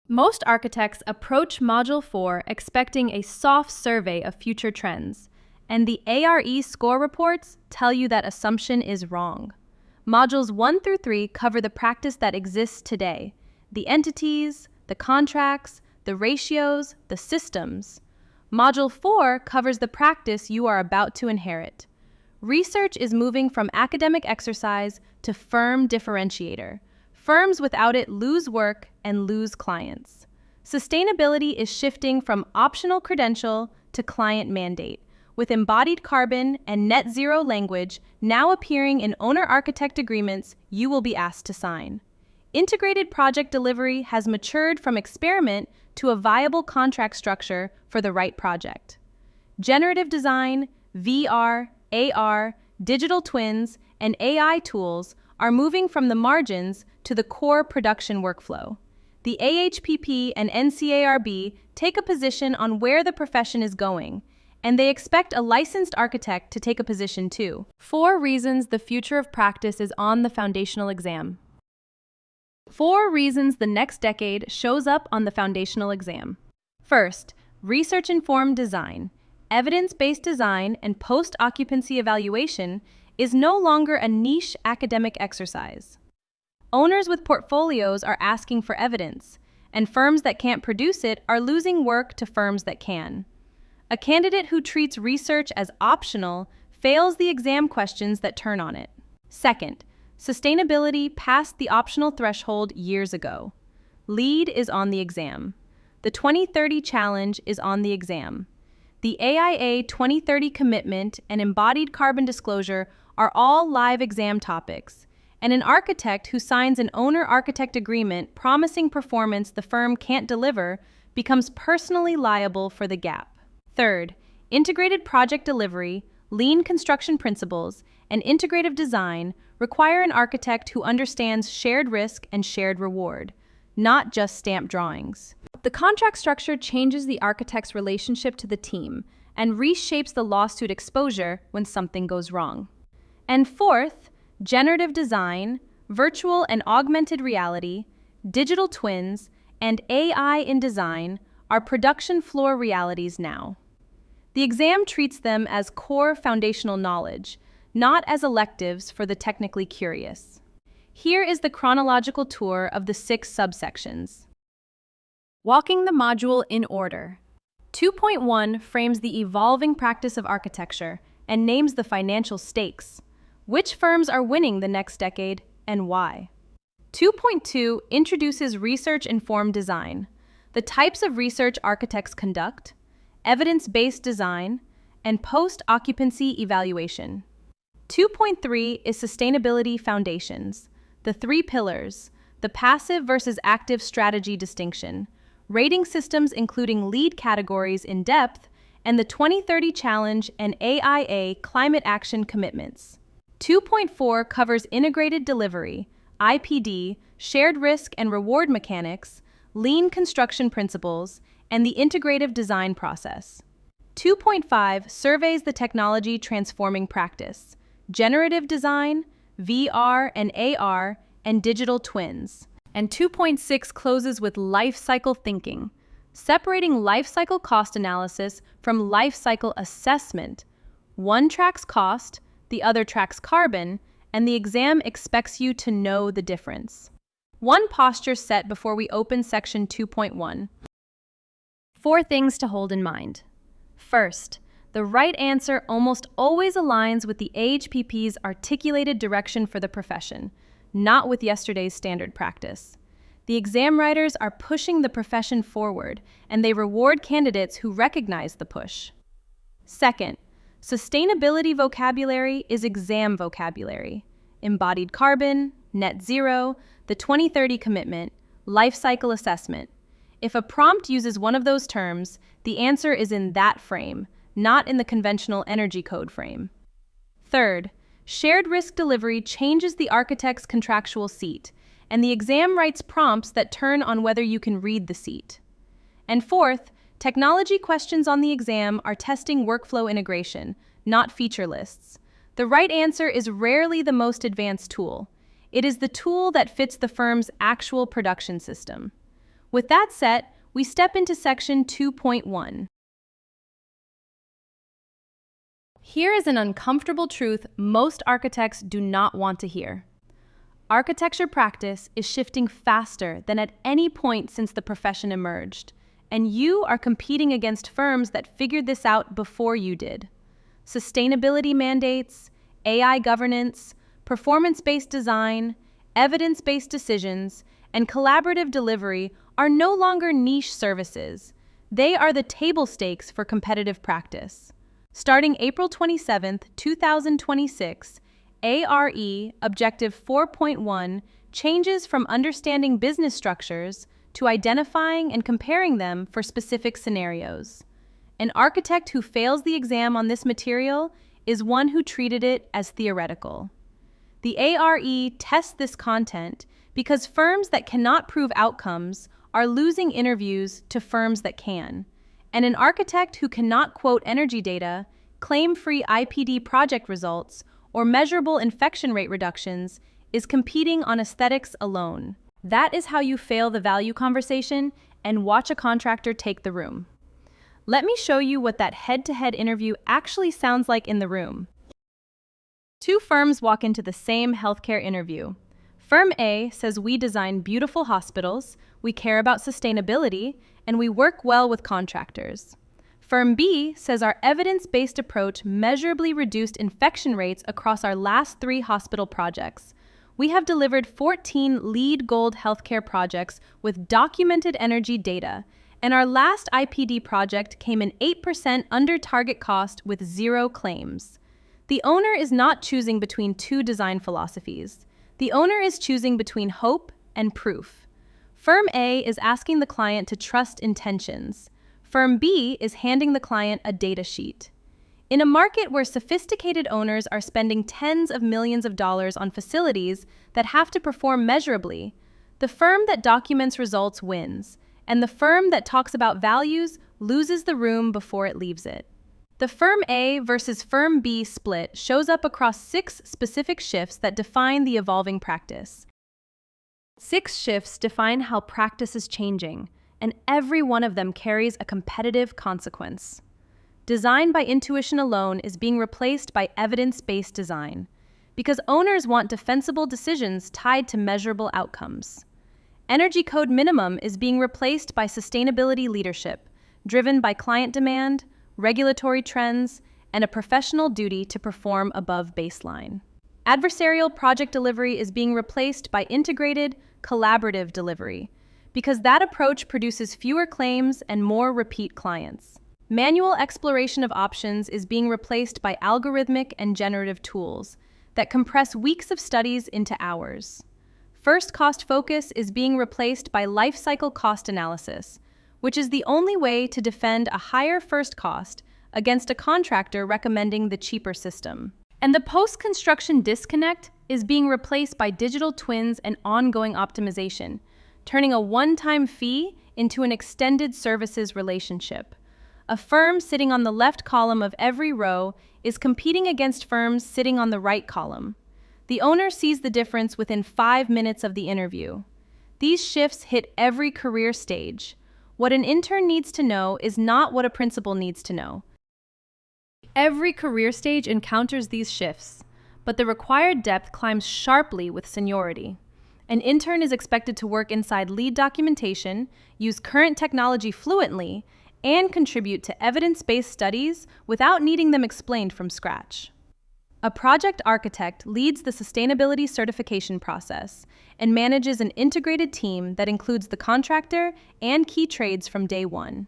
Most architects approach Module 4 expecting a soft survey of future trends, and the ARE score reports tell you that assumption is wrong. Modules 1 through 3 cover the practice that exists today, the entities, the contracts, the ratios, the systems. Module 4 covers the practice you are about to inherit. Research is moving from academic exercise to firm differentiator. Firms without it lose work and lose clients. Sustainability is shifting from optional credential to client mandate, with embodied carbon and net zero language now appearing in owner-architect agreements you will be asked to sign. Integrated project delivery has matured from experiment to a viable contract structure for the right project. Generative design, VR, AR, digital twins, and AI tools are moving from the margins to the core production workflow. The AHPP and NCARB take a position on where the profession is going, and they expect a licensed architect to take a position too. 4 reasons the future of practice is on the foundational exam. 4 reasons the next decade shows up on the foundational exam. First, research-informed design. Evidence-based design and post-occupancy evaluation is no longer a niche academic exercise. Owners with portfolios are asking for evidence, and firms that can't produce it are losing work to firms that can. A candidate who treats research as optional fails the exam questions that turn on it. Second, sustainability passed the optional threshold years ago. LEED is on the exam. The 2030 challenge is on the exam. The AIA 2030 commitment and embodied carbon disclosure are all live exam topics, and an architect who signs an owner-architect agreement promising performance the firm can't deliver becomes personally liable for the gap. Third, integrated project delivery, lean construction principles, and integrative design require an architect who understands shared risk and shared reward, not just stamp drawings. The contract structure changes the architect's relationship to the team and reshapes the lawsuit exposure when something goes wrong. And fourth, generative design, virtual and augmented reality, digital twins, and AI in design are production floor realities now. The exam treats them as core foundational knowledge, not as electives for the technically curious. Here is the chronological tour of the 6 subsections. Walking the module in order. 2.1 frames the evolving practice of architecture and names the financial stakes. Which firms are winning the next decade and why? 2.2 introduces research-informed design, the types of research architects conduct, evidence-based design, and post-occupancy evaluation. 2.3 is sustainability foundations, the 3 pillars, the passive versus active strategy distinction, rating systems including LEED categories in depth, and the 2030 challenge and AIA climate action commitments. 2.4 covers integrated delivery, IPD, shared risk and reward mechanics, lean construction principles, and the integrative design process. 2.5 surveys the technology transforming practice, generative design, VR and AR, and digital twins. And 2.6 closes with life cycle thinking, separating life cycle cost analysis from life cycle assessment. One tracks cost, the other tracks carbon, and the exam expects you to know the difference. One posture set before we open section 2.1. 4 things to hold in mind. First, the right answer almost always aligns with the AHPP's articulated direction for the profession, not with yesterday's standard practice. The exam writers are pushing the profession forward, and they reward candidates who recognize the push. Second, sustainability vocabulary is exam vocabulary. Embodied carbon, net zero, the 2030 commitment, life cycle assessment. If a prompt uses one of those terms, the answer is in that frame, not in the conventional energy code frame. Third, shared risk delivery changes the architect's contractual seat, and the exam writes prompts that turn on whether you can read the seat. And fourth, technology questions on the exam are testing workflow integration, not feature lists. The right answer is rarely the most advanced tool. It is the tool that fits the firm's actual production system. With that set, we step into section 2.1. Here is an uncomfortable truth most architects do not want to hear. Architecture practice is shifting faster than at any point since the profession emerged, and you are competing against firms that figured this out before you did. Sustainability mandates, AI governance, performance-based design, evidence-based decisions, and collaborative delivery are no longer niche services. They are the table stakes for competitive practice. Starting April 27, 2026, ARE Objective 4.1 changes from understanding business structures to identifying and comparing them for specific scenarios. An architect who fails the exam on this material is one who treated it as theoretical. The ARE tests this content because firms that cannot prove outcomes are losing interviews to firms that can, and an architect who cannot quote energy data, claim free IPD project results, or measurable infection rate reductions is competing on aesthetics alone. That is how you fail the value conversation and watch a contractor take the room. Let me show you what that head-to-head interview actually sounds like in the room. Two firms walk into the same healthcare interview. Firm A says we design beautiful hospitals, we care about sustainability, and we work well with contractors. Firm B says our evidence-based approach measurably reduced infection rates across our last 3 hospital projects. We have delivered 14 LEED Gold healthcare projects with documented energy data, and our last IPD project came in 8% under target cost with 0 claims. The owner is not choosing between 2 design philosophies. The owner is choosing between hope and proof. Firm A is asking the client to trust intentions. Firm B is handing the client a data sheet. In a market where sophisticated owners are spending tens of millions of dollars on facilities that have to perform measurably, the firm that documents results wins, and the firm that talks about values loses the room before it leaves it. The Firm A versus Firm B split shows up across 6 specific shifts that define the evolving practice. 6 shifts define how practice is changing, and every one of them carries a competitive consequence. Design by intuition alone is being replaced by evidence-based design, because owners want defensible decisions tied to measurable outcomes. Energy code minimum is being replaced by sustainability leadership, driven by client demand, regulatory trends, and a professional duty to perform above baseline. Adversarial project delivery is being replaced by integrated, collaborative delivery, because that approach produces fewer claims and more repeat clients. Manual exploration of options is being replaced by algorithmic and generative tools that compress weeks of studies into hours. First cost focus is being replaced by life cycle cost analysis, which is the only way to defend a higher first cost against a contractor recommending the cheaper system. And the post-construction disconnect is being replaced by digital twins and ongoing optimization, turning a one-time fee into an extended services relationship. A firm sitting on the left column of every row is competing against firms sitting on the right column. The owner sees the difference within 5 minutes of the interview. These shifts hit every career stage. What an intern needs to know is not what a principal needs to know. Every career stage encounters these shifts, but the required depth climbs sharply with seniority. An intern is expected to work inside lead documentation, use current technology fluently, and contribute to evidence-based studies without needing them explained from scratch. A project architect leads the sustainability certification process and manages an integrated team that includes the contractor and key trades from day one.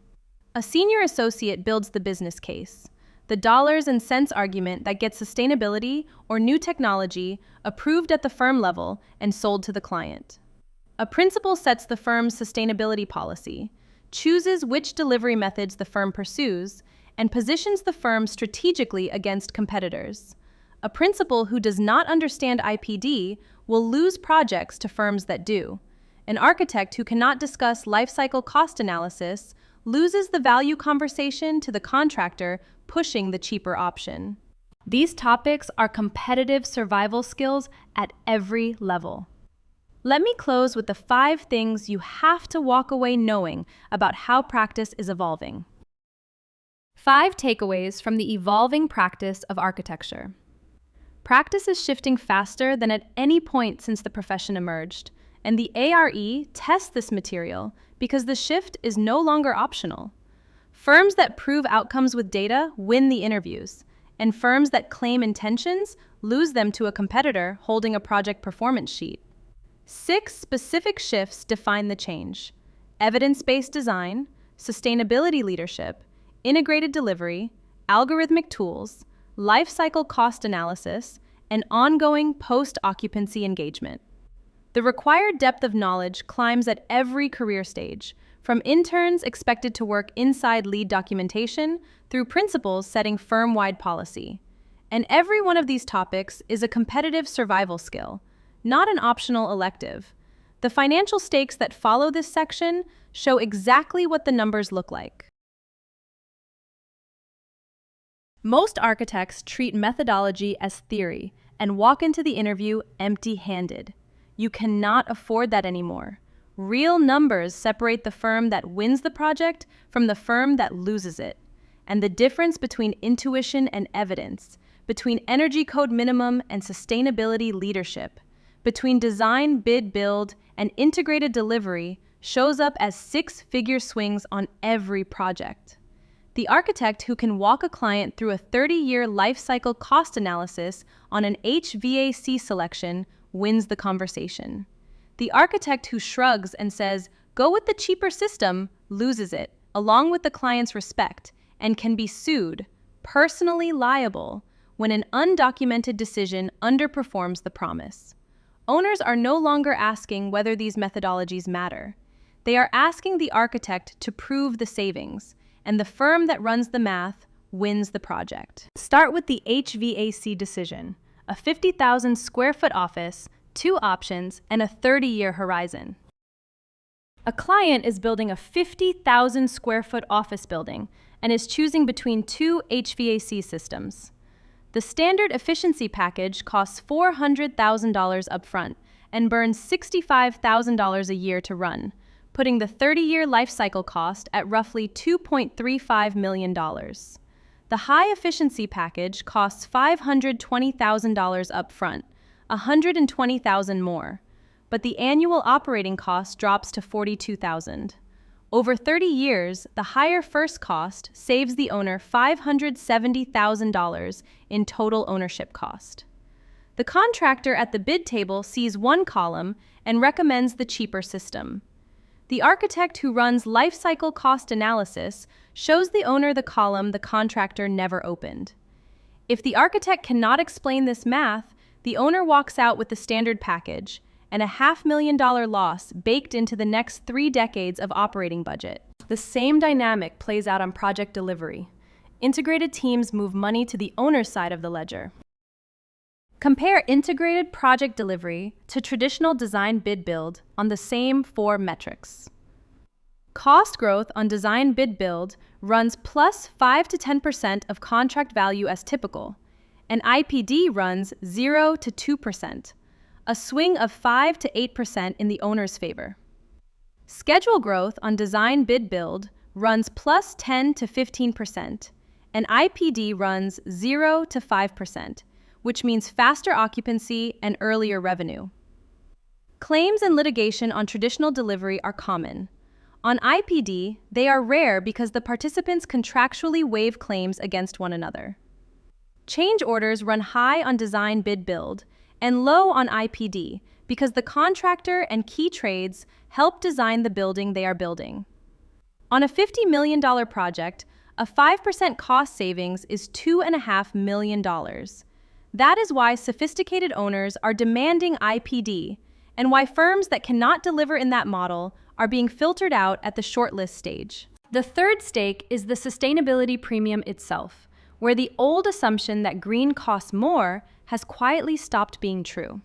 A senior associate builds the business case, the dollars and cents argument that gets sustainability or new technology approved at the firm level and sold to the client. A principal sets the firm's sustainability policy, chooses which delivery methods the firm pursues, and positions the firm strategically against competitors. A principal who does not understand IPD will lose projects to firms that do. An architect who cannot discuss lifecycle cost analysis loses the value conversation to the contractor pushing the cheaper option. These topics are competitive survival skills at every level. Let me close with the 5 things you have to walk away knowing about how practice is evolving. 5 takeaways from the evolving practice of architecture. Practice is shifting faster than at any point since the profession emerged, and the ARE tests this material because the shift is no longer optional. Firms that prove outcomes with data win the interviews, and firms that claim intentions lose them to a competitor holding a project performance sheet. 6 specific shifts define the change: evidence-based design, sustainability leadership, integrated delivery, algorithmic tools, life cycle cost analysis, and ongoing post-occupancy engagement. The required depth of knowledge climbs at every career stage, from interns expected to work inside lead documentation through principals setting firm-wide policy. And every one of these topics is a competitive survival skill, not an optional elective. The financial stakes that follow this section show exactly what the numbers look like. Most architects treat methodology as theory and walk into the interview empty-handed. You cannot afford that anymore. Real numbers separate the firm that wins the project from the firm that loses it. And the difference between intuition and evidence, between energy code minimum and sustainability leadership, between design, bid, build, and integrated delivery shows up as 6-figure swings on every project. The architect who can walk a client through a 30-year life cycle cost analysis on an HVAC selection wins the conversation. The architect who shrugs and says, "Go with the cheaper system," loses it, along with the client's respect, and can be sued, personally liable, when an undocumented decision underperforms the promise. Owners are no longer asking whether these methodologies matter. They are asking the architect to prove the savings, and the firm that runs the math wins the project. Start with the HVAC decision, a 50,000 square foot office, 2 options, and a 30-year horizon. A client is building a 50,000 square foot office building and is choosing between 2 HVAC systems. The standard efficiency package costs $400,000 upfront and burns $65,000 a year to run, putting the 30-year life cycle cost at roughly $2.35 million. The high-efficiency package costs $520,000 upfront, $120,000 more, but the annual operating cost drops to $42,000. Over 30 years, the higher first cost saves the owner $570,000 in total ownership cost. The contractor at the bid table sees one column and recommends the cheaper system. The architect who runs life cycle cost analysis shows the owner the column the contractor never opened. If the architect cannot explain this math, the owner walks out with the standard package and a $500,000 loss baked into the next 3 decades of operating budget. The same dynamic plays out on project delivery. Integrated teams move money to the owner's side of the ledger. Compare integrated project delivery to traditional design bid build on the same 4 metrics. Cost growth on design bid build runs plus 5 to 10% of contract value as typical, and IPD runs 0 to 2%, a swing of 5 to 8% in the owner's favor. Schedule growth on design bid build runs plus 10 to 15%, and IPD runs 0 to 5%, which means faster occupancy and earlier revenue. Claims and litigation on traditional delivery are common. On IPD, they are rare because the participants contractually waive claims against one another. Change orders run high on design bid build and low on IPD because the contractor and key trades help design the building they are building. On a $50 million project, a 5% cost savings is $2.5 million. That is why sophisticated owners are demanding IPD, and why firms that cannot deliver in that model are being filtered out at the shortlist stage. The third stake is the sustainability premium itself, where the old assumption that green costs more has quietly stopped being true.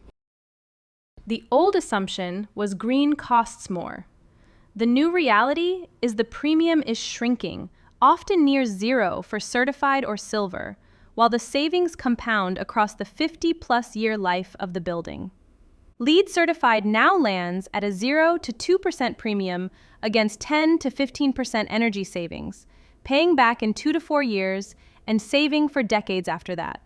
The old assumption was green costs more. The new reality is the premium is shrinking, often near 0 for certified or silver, while the savings compound across the 50-plus year life of the building. LEED certified now lands at a 0 to 2% premium against 10 to 15% energy savings, paying back in 2 to 4 years and saving for decades after that.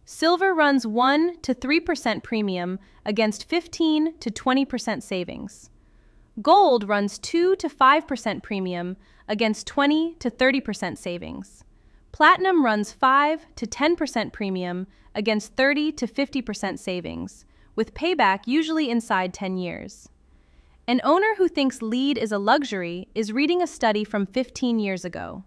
Silver runs 1 to 3% premium against 15 to 20% savings. Gold runs 2 to 5% premium against 20 to 30% savings. Platinum runs 5 to 10% premium against 30 to 50% savings, with payback usually inside 10 years. An owner who thinks LEED is a luxury is reading a study from 15 years ago.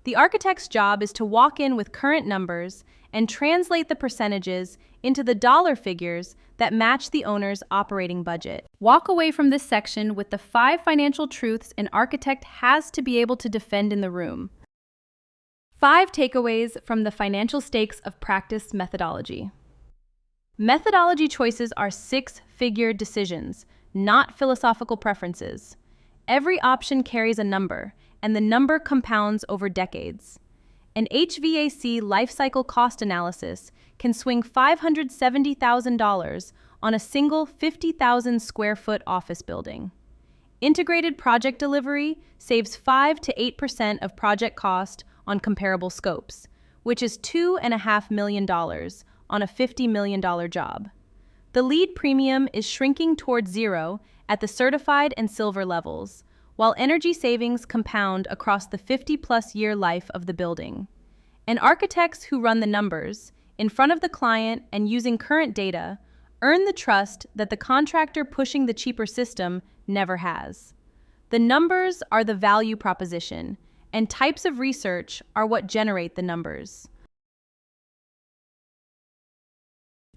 The architect's job is to walk in with current numbers and translate the percentages into the dollar figures that match the owner's operating budget. Walk away from this section with the 5 financial truths an architect has to be able to defend in the room. 5 takeaways from the financial stakes of practice methodology. Methodology choices are 6-figure decisions, not philosophical preferences. Every option carries a number, and the number compounds over decades. An HVAC lifecycle cost analysis can swing $570,000 on a single 50,000 square foot office building. Integrated project delivery saves 5 to 8% of project cost on comparable scopes, which is $2.5 million on a $50 million job. The LEED premium is shrinking towards 0 at the certified and silver levels, while energy savings compound across the 50-plus year life of the building. And architects who run the numbers, in front of the client and using current data, earn the trust that the contractor pushing the cheaper system never has. The numbers are the value proposition, and types of research are what generate the numbers.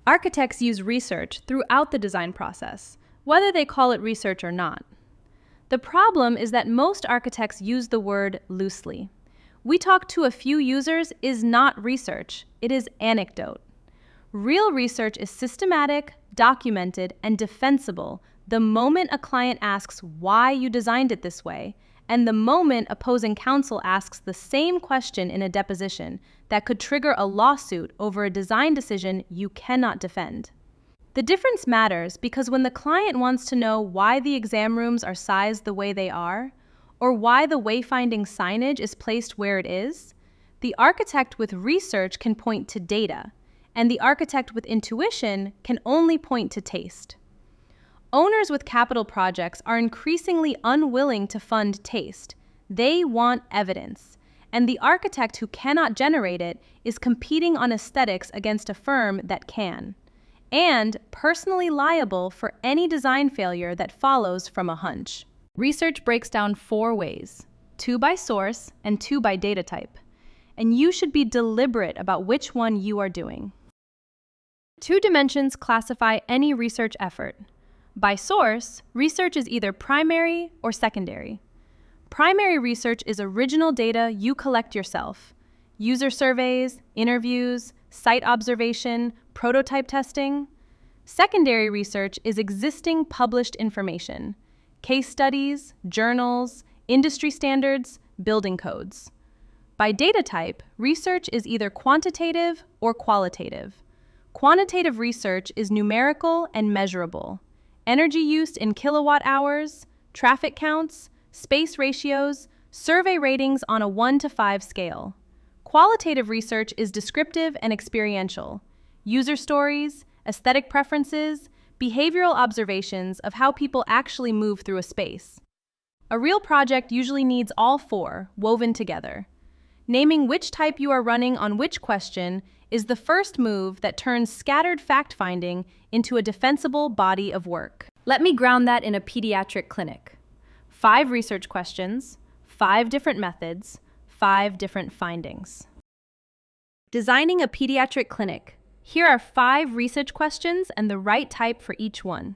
Architects use research throughout the design process, whether they call it research or not. The problem is that most architects use the word loosely. We talk to a few users is not research, it is anecdote. Real research is systematic, documented, and defensible the moment a client asks why you designed it this way, and the moment opposing counsel asks the same question in a deposition that could trigger a lawsuit over a design decision you cannot defend. The difference matters because when the client wants to know why the exam rooms are sized the way they are, or why the wayfinding signage is placed where it is, the architect with research can point to data, and the architect with intuition can only point to taste. Owners with capital projects are increasingly unwilling to fund taste. They want evidence, and the architect who cannot generate it is competing on aesthetics against a firm that can, and personally liable for any design failure that follows from a hunch. Research breaks down 4 ways, 2 by source and 2 by data type, and you should be deliberate about which one you are doing. 2 dimensions classify any research effort. By source, research is either primary or secondary. Primary research is original data you collect yourself. User surveys, interviews, site observation, prototype testing. Secondary research is existing published information. Case studies, journals, industry standards, building codes. By data type, research is either quantitative or qualitative. Quantitative research is numerical and measurable. Energy use in kilowatt hours, traffic counts, space ratios, survey ratings on a 1 to 5 scale. Qualitative research is descriptive and experiential. User stories, aesthetic preferences, behavioral observations of how people actually move through a space. A real project usually needs all 4 woven together. Naming which type you are running on which question is the first move that turns scattered fact-finding into a defensible body of work. Let me ground that in a pediatric clinic. 5 research questions, 5 different methods, 5 different findings. Designing a pediatric clinic. Here are 5 research questions and the right type for each one.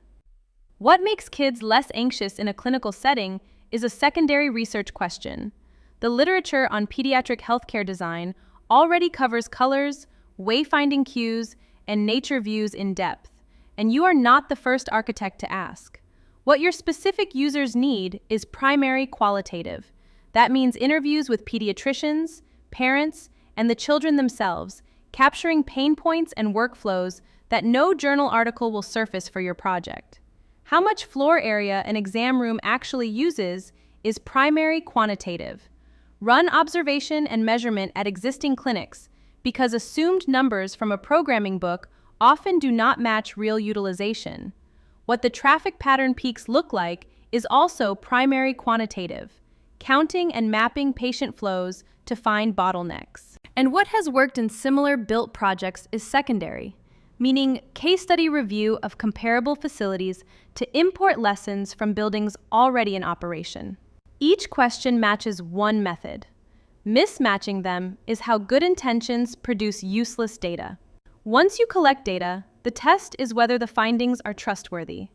What makes kids less anxious in a clinical setting is a secondary research question. The literature on pediatric healthcare design already covers colors, wayfinding cues, and nature views in depth, and you are not the first architect to ask. What your specific users need is primary qualitative. That means interviews with pediatricians, parents, and the children themselves, capturing pain points and workflows that no journal article will surface for your project. How much floor area an exam room actually uses is primary quantitative. Run observation and measurement at existing clinics because assumed numbers from a programming book often do not match real utilization. What the traffic pattern peaks look like is also primary quantitative, counting and mapping patient flows to find bottlenecks. And what has worked in similar built projects is secondary, meaning case study review of comparable facilities to import lessons from buildings already in operation. Each question matches one method. Mismatching them is how good intentions produce useless data. Once you collect data, the test is whether the findings are trustworthy.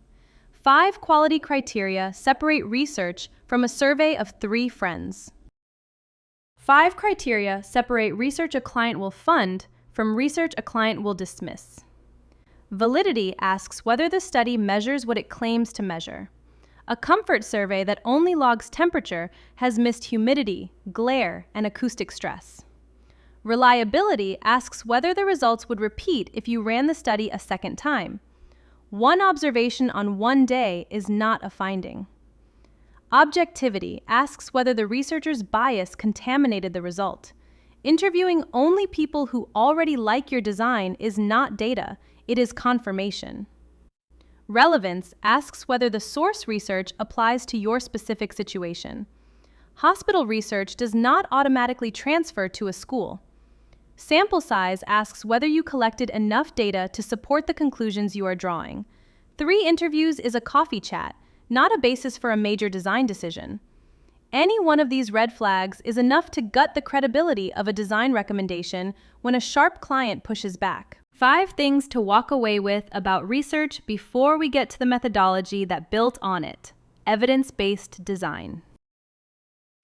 5 quality criteria separate research from a survey of 3 friends. 5 criteria separate research a client will fund from research a client will dismiss. Validity asks whether the study measures what it claims to measure. A comfort survey that only logs temperature has missed humidity, glare, and acoustic stress. Reliability asks whether the results would repeat if you ran the study a second time. One observation on one day is not a finding. Objectivity asks whether the researcher's bias contaminated the result. Interviewing only people who already like your design is not data, it is confirmation. Relevance asks whether the source research applies to your specific situation. Hospital research does not automatically transfer to a school. Sample size asks whether you collected enough data to support the conclusions you are drawing. 3 interviews is a coffee chat, not a basis for a major design decision. Any one of these red flags is enough to gut the credibility of a design recommendation when a sharp client pushes back. 5 things to walk away with about research before we get to the methodology that built on it: evidence-based design.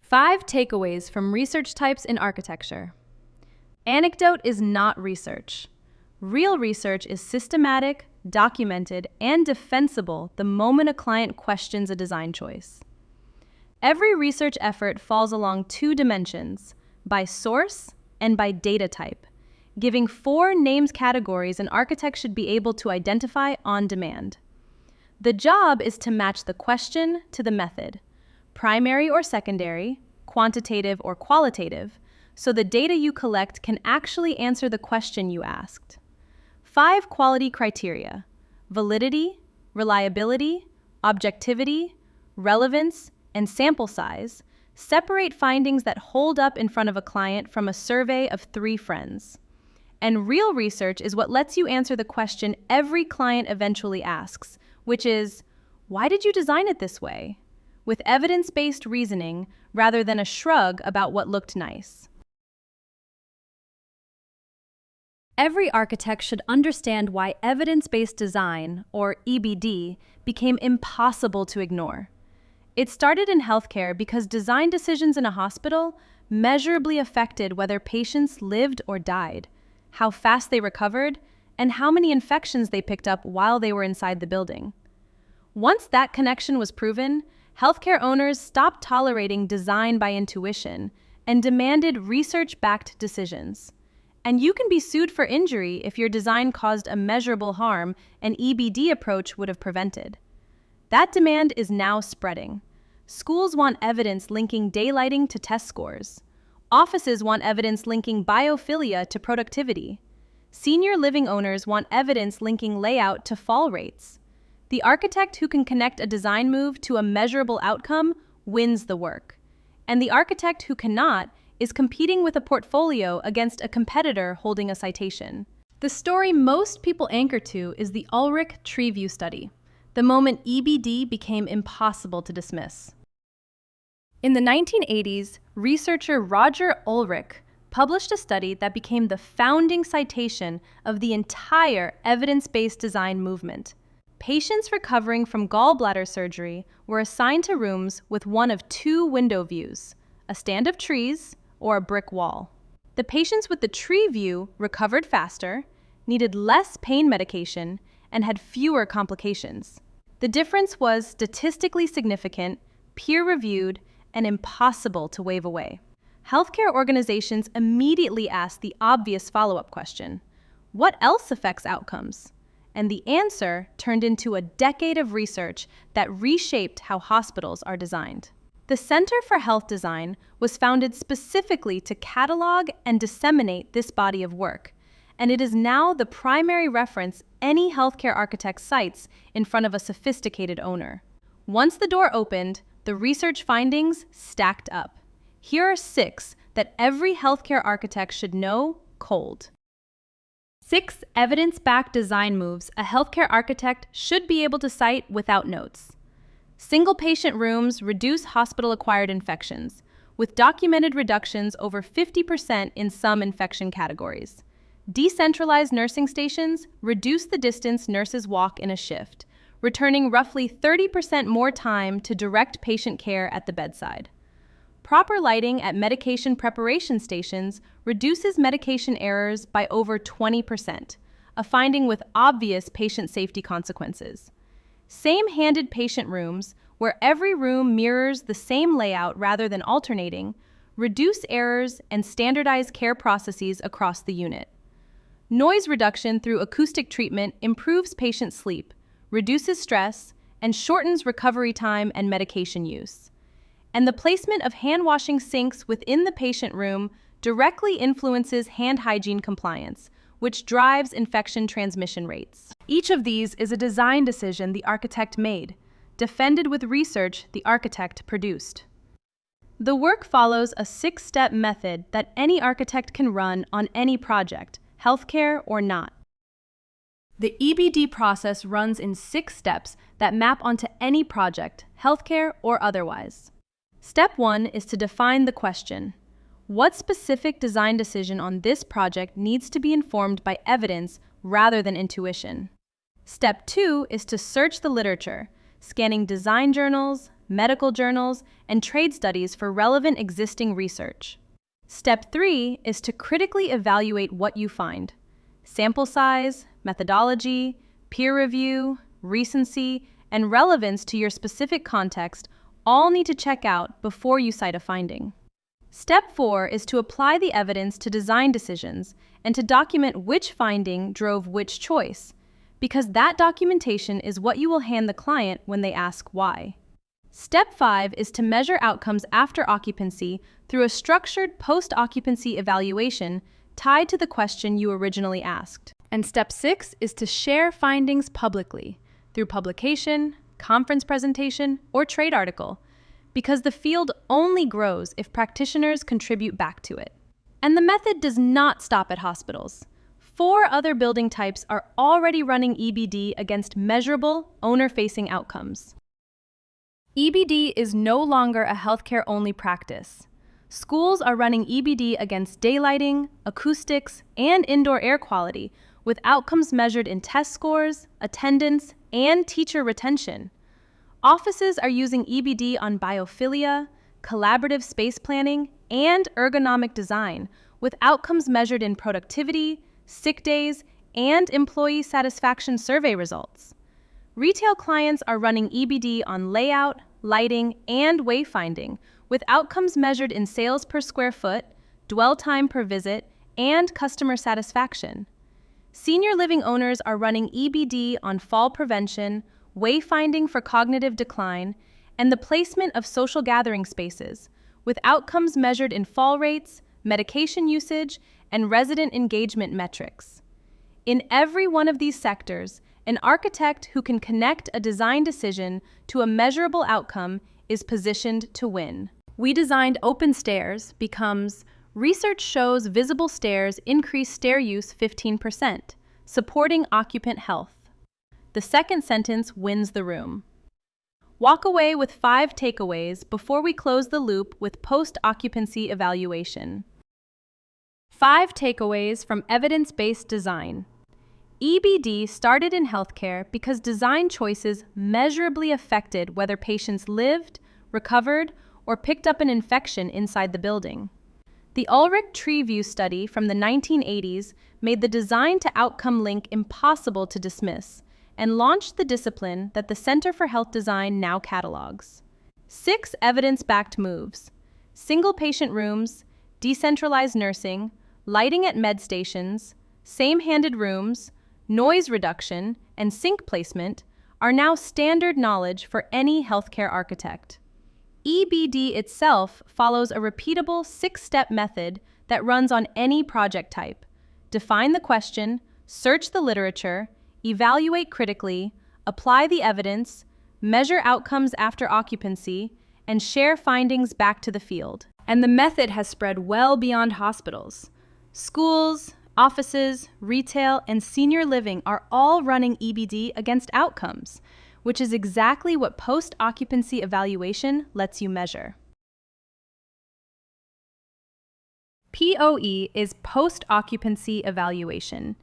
5 takeaways from research types in architecture. Anecdote is not research. Real research is systematic, documented, and defensible the moment a client questions a design choice. Every research effort falls along 2 dimensions, by source and by data type, giving 4 named categories an architect should be able to identify on demand. The job is to match the question to the method, primary or secondary, quantitative or qualitative, so the data you collect can actually answer the question you asked. 5 quality criteria: validity, reliability, objectivity, relevance, and sample size separate findings that hold up in front of a client from a survey of 3 friends. And real research is what lets you answer the question every client eventually asks, which is, why did you design it this way? With evidence-based reasoning rather than a shrug about what looked nice. Every architect should understand why evidence-based design, or EBD, became impossible to ignore. It started in healthcare because design decisions in a hospital measurably affected whether patients lived or died, how fast they recovered, and how many infections they picked up while they were inside the building. Once that connection was proven, healthcare owners stopped tolerating design by intuition and demanded research-backed decisions. And you can be sued for injury if your design caused a measurable harm an EBD approach would have prevented. That demand is now spreading. Schools want evidence linking daylighting to test scores. Offices want evidence linking biophilia to productivity. Senior living owners want evidence linking layout to fall rates. The architect who can connect a design move to a measurable outcome wins the work. And the architect who cannot is competing with a portfolio against a competitor holding a citation. The story most people anchor to is the Ulrich tree view study, the moment EBD became impossible to dismiss. In the 1980s, researcher Roger Ulrich published a study that became the founding citation of the entire evidence-based design movement. Patients recovering from gallbladder surgery were assigned to rooms with one of 2 window views, a stand of trees or a brick wall. The patients with the tree view recovered faster, needed less pain medication, and had fewer complications. The difference was statistically significant, peer-reviewed, and impossible to wave away. Healthcare organizations immediately asked the obvious follow-up question: what else affects outcomes? and the answer turned into a decade of research that reshaped how hospitals are designed. The Center for Health Design was founded specifically to catalog and disseminate this body of work, and it is now the primary reference any healthcare architect cites in front of a sophisticated owner. Once the door opened, the research findings stacked up. Here are 6 that every healthcare architect should know cold. 6 evidence-backed design moves a healthcare architect should be able to cite without notes. Single patient rooms reduce hospital-acquired infections, with documented reductions over 50% in some infection categories. Decentralized nursing stations reduce the distance nurses walk in a shift, returning roughly 30% more time to direct patient care at the bedside. Proper lighting at medication preparation stations reduces medication errors by over 20%, a finding with obvious patient safety consequences. Same-handed patient rooms, where every room mirrors the same layout rather than alternating, reduce errors and standardize care processes across the unit. Noise reduction through acoustic treatment improves patient sleep, reduces stress, and shortens recovery time and medication use. And the placement of hand-washing sinks within the patient room directly influences hand hygiene compliance, which drives infection transmission rates. Each of these is a design decision the architect made, defended with research the architect produced. The work follows a 6-step method that any architect can run on any project, healthcare or not. The EBD process runs in 6 steps that map onto any project, healthcare or otherwise. Step 1 is to define the question. What specific design decision on this project needs to be informed by evidence rather than intuition? Step 2 is to search the literature, scanning design journals, medical journals, and trade studies for relevant existing research. Step 3 is to critically evaluate what you find. Sample size, methodology, peer review, recency, and relevance to your specific context all need to check out before you cite a finding. Step 4 is to apply the evidence to design decisions and to document which finding drove which choice, because that documentation is what you will hand the client when they ask why. Step 5 is to measure outcomes after occupancy through a structured post-occupancy evaluation tied to the question you originally asked. And step 6 is to share findings publicly through publication, conference presentation, or trade article, because the field only grows if practitioners contribute back to it. And the method does not stop at hospitals. 4 other building types are already running EBD against measurable, owner-facing outcomes. EBD is no longer a healthcare-only practice. Schools are running EBD against daylighting, acoustics, and indoor air quality, with outcomes measured in test scores, attendance, and teacher retention. Offices are using EBD on biophilia, collaborative space planning, and ergonomic design, with outcomes measured in productivity, sick days, and employee satisfaction survey results. Retail clients are running EBD on layout, lighting, and wayfinding, with outcomes measured in sales per square foot, dwell time per visit, and customer satisfaction. Senior living owners are running EBD on fall prevention, wayfinding for cognitive decline, and the placement of social gathering spaces, with outcomes measured in fall rates, medication usage, and resident engagement metrics. In every one of these sectors, an architect who can connect a design decision to a measurable outcome is positioned to win. We designed open stairs becomes research shows visible stairs increase stair use 15%, supporting occupant health. The second sentence wins the room. Walk away with 5 takeaways before we close the loop with post-occupancy evaluation. 5 takeaways from evidence-based design. EBD started in healthcare because design choices measurably affected whether patients lived, recovered, or picked up an infection inside the building. The Ulrich Tree View study from the 1980s made the design-to-outcome link impossible to dismiss and launched the discipline that the Center for Health Design now catalogs. 6 evidence-backed moves: single patient rooms, decentralized nursing, lighting at med stations, same-handed rooms, noise reduction, and sink placement are now standard knowledge for any healthcare architect. EBD itself follows a repeatable 6-step method that runs on any project type. Define the question, search the literature, evaluate critically, apply the evidence, measure outcomes after occupancy, and share findings back to the field. And the method has spread well beyond hospitals. Schools, offices, retail, and senior living are all running EBD against outcomes, which is exactly what post-occupancy evaluation lets you measure. POE is post-occupancy evaluation,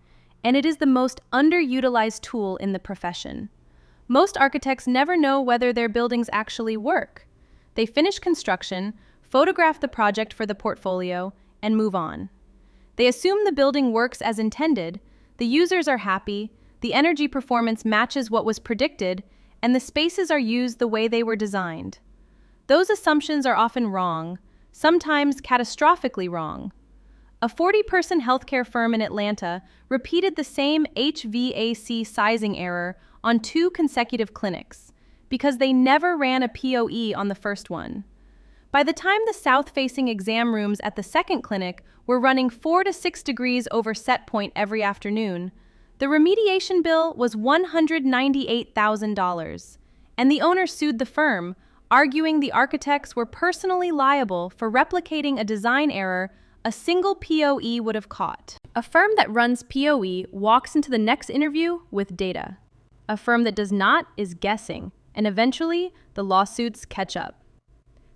and it is the most underutilized tool in the profession. Most architects never know whether their buildings actually work. They finish construction, photograph the project for the portfolio, and move on. They assume the building works as intended, the users are happy, the energy performance matches what was predicted, and the spaces are used the way they were designed. Those assumptions are often wrong, sometimes catastrophically wrong. A 40-person healthcare firm in Atlanta repeated the same HVAC sizing error on 2 consecutive clinics because they never ran a POE on the first one. By the time the south-facing exam rooms at the second clinic were running 4 to 6 degrees over set point every afternoon, the remediation bill was $198,000, and the owner sued the firm, arguing the architects were personally liable for replicating a design error a single POE would have caught. A firm that runs POE walks into the next interview with data. A firm that does not is guessing, and eventually the lawsuits catch up.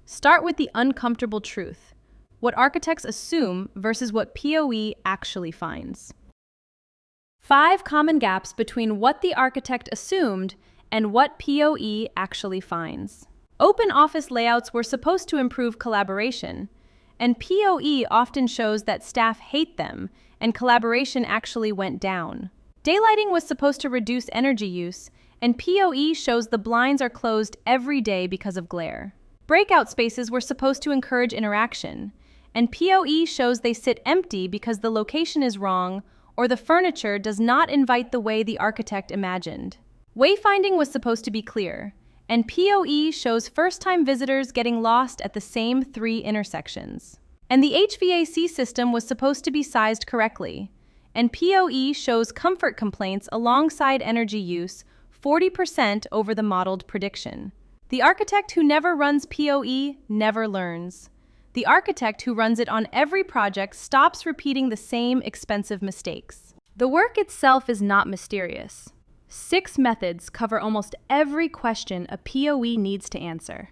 Start with the uncomfortable truth, what architects assume versus what POE actually finds. 5 common gaps between what the architect assumed and what POE actually finds. Open office layouts were supposed to improve collaboration, and POE often shows that staff hate them and collaboration actually went down. Daylighting was supposed to reduce energy use, and POE shows the blinds are closed every day because of glare. Breakout spaces were supposed to encourage interaction, and POE shows they sit empty because the location is wrong or the furniture does not invite the way the architect imagined. Wayfinding was supposed to be clear, and POE shows first-time visitors getting lost at the same 3 intersections. And the HVAC system was supposed to be sized correctly, and POE shows comfort complaints alongside energy use 40% over the modeled prediction. The architect who never runs POE never learns. The architect who runs it on every project stops repeating the same expensive mistakes. The work itself is not mysterious. 6 methods cover almost every question a POE needs to answer.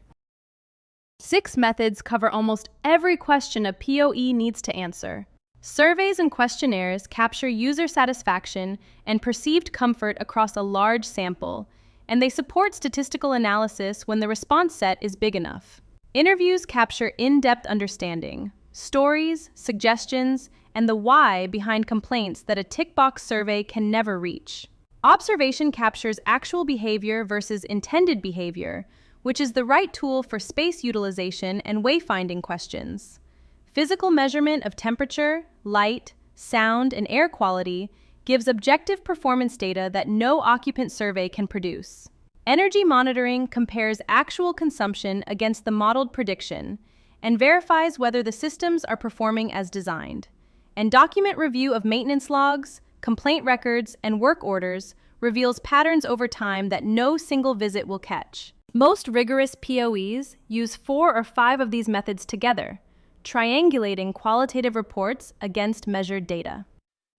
6 methods cover almost every question a POE needs to answer. Surveys and questionnaires capture user satisfaction and perceived comfort across a large sample, and they support statistical analysis when the response set is big enough. Interviews capture in-depth understanding, stories, suggestions, and the why behind complaints that a tick-box survey can never reach. Observation captures actual behavior versus intended behavior, which is the right tool for space utilization and wayfinding questions. Physical measurement of temperature, light, sound, and air quality gives objective performance data that no occupant survey can produce. Energy monitoring compares actual consumption against the modeled prediction and verifies whether the systems are performing as designed. And document review of maintenance logs, complaint records, and work orders reveals patterns over time that no single visit will catch. Most rigorous POEs use 4 or 5 of these methods together, triangulating qualitative reports against measured data.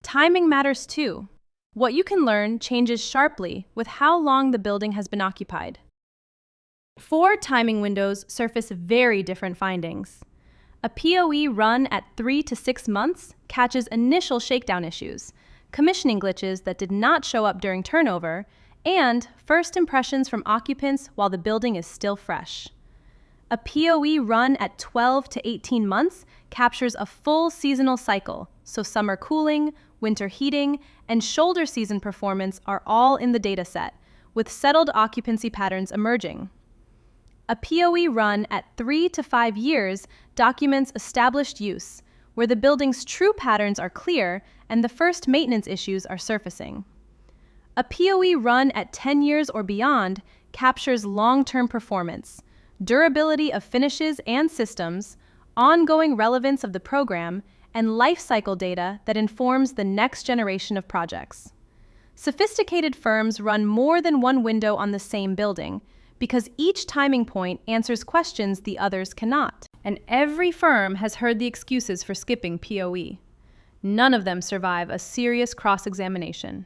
Timing matters too. What you can learn changes sharply with how long the building has been occupied. 4 timing windows surface very different findings. A POE run at 3 to 6 months catches initial shakedown issues, commissioning glitches that did not show up during turnover, and first impressions from occupants while the building is still fresh. A POE run at 12 to 18 months captures a full seasonal cycle, so summer cooling, winter heating, and shoulder season performance are all in the dataset, with settled occupancy patterns emerging. A POE run at 3 to 5 years documents established use, where the building's true patterns are clear and the first maintenance issues are surfacing. A POE run at 10 years or beyond captures long-term performance, durability of finishes and systems, ongoing relevance of the program, and life cycle data that informs the next generation of projects. Sophisticated firms run more than one window on the same building because each timing point answers questions the others cannot. And every firm has heard the excuses for skipping POE. None of them survive a serious cross-examination.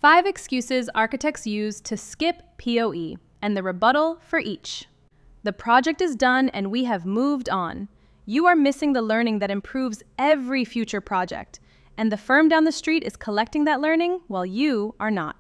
5 excuses architects use to skip POE, and the rebuttal for each. The project is done and we have moved on. You are missing the learning that improves every future project, and the firm down the street is collecting that learning while you are not.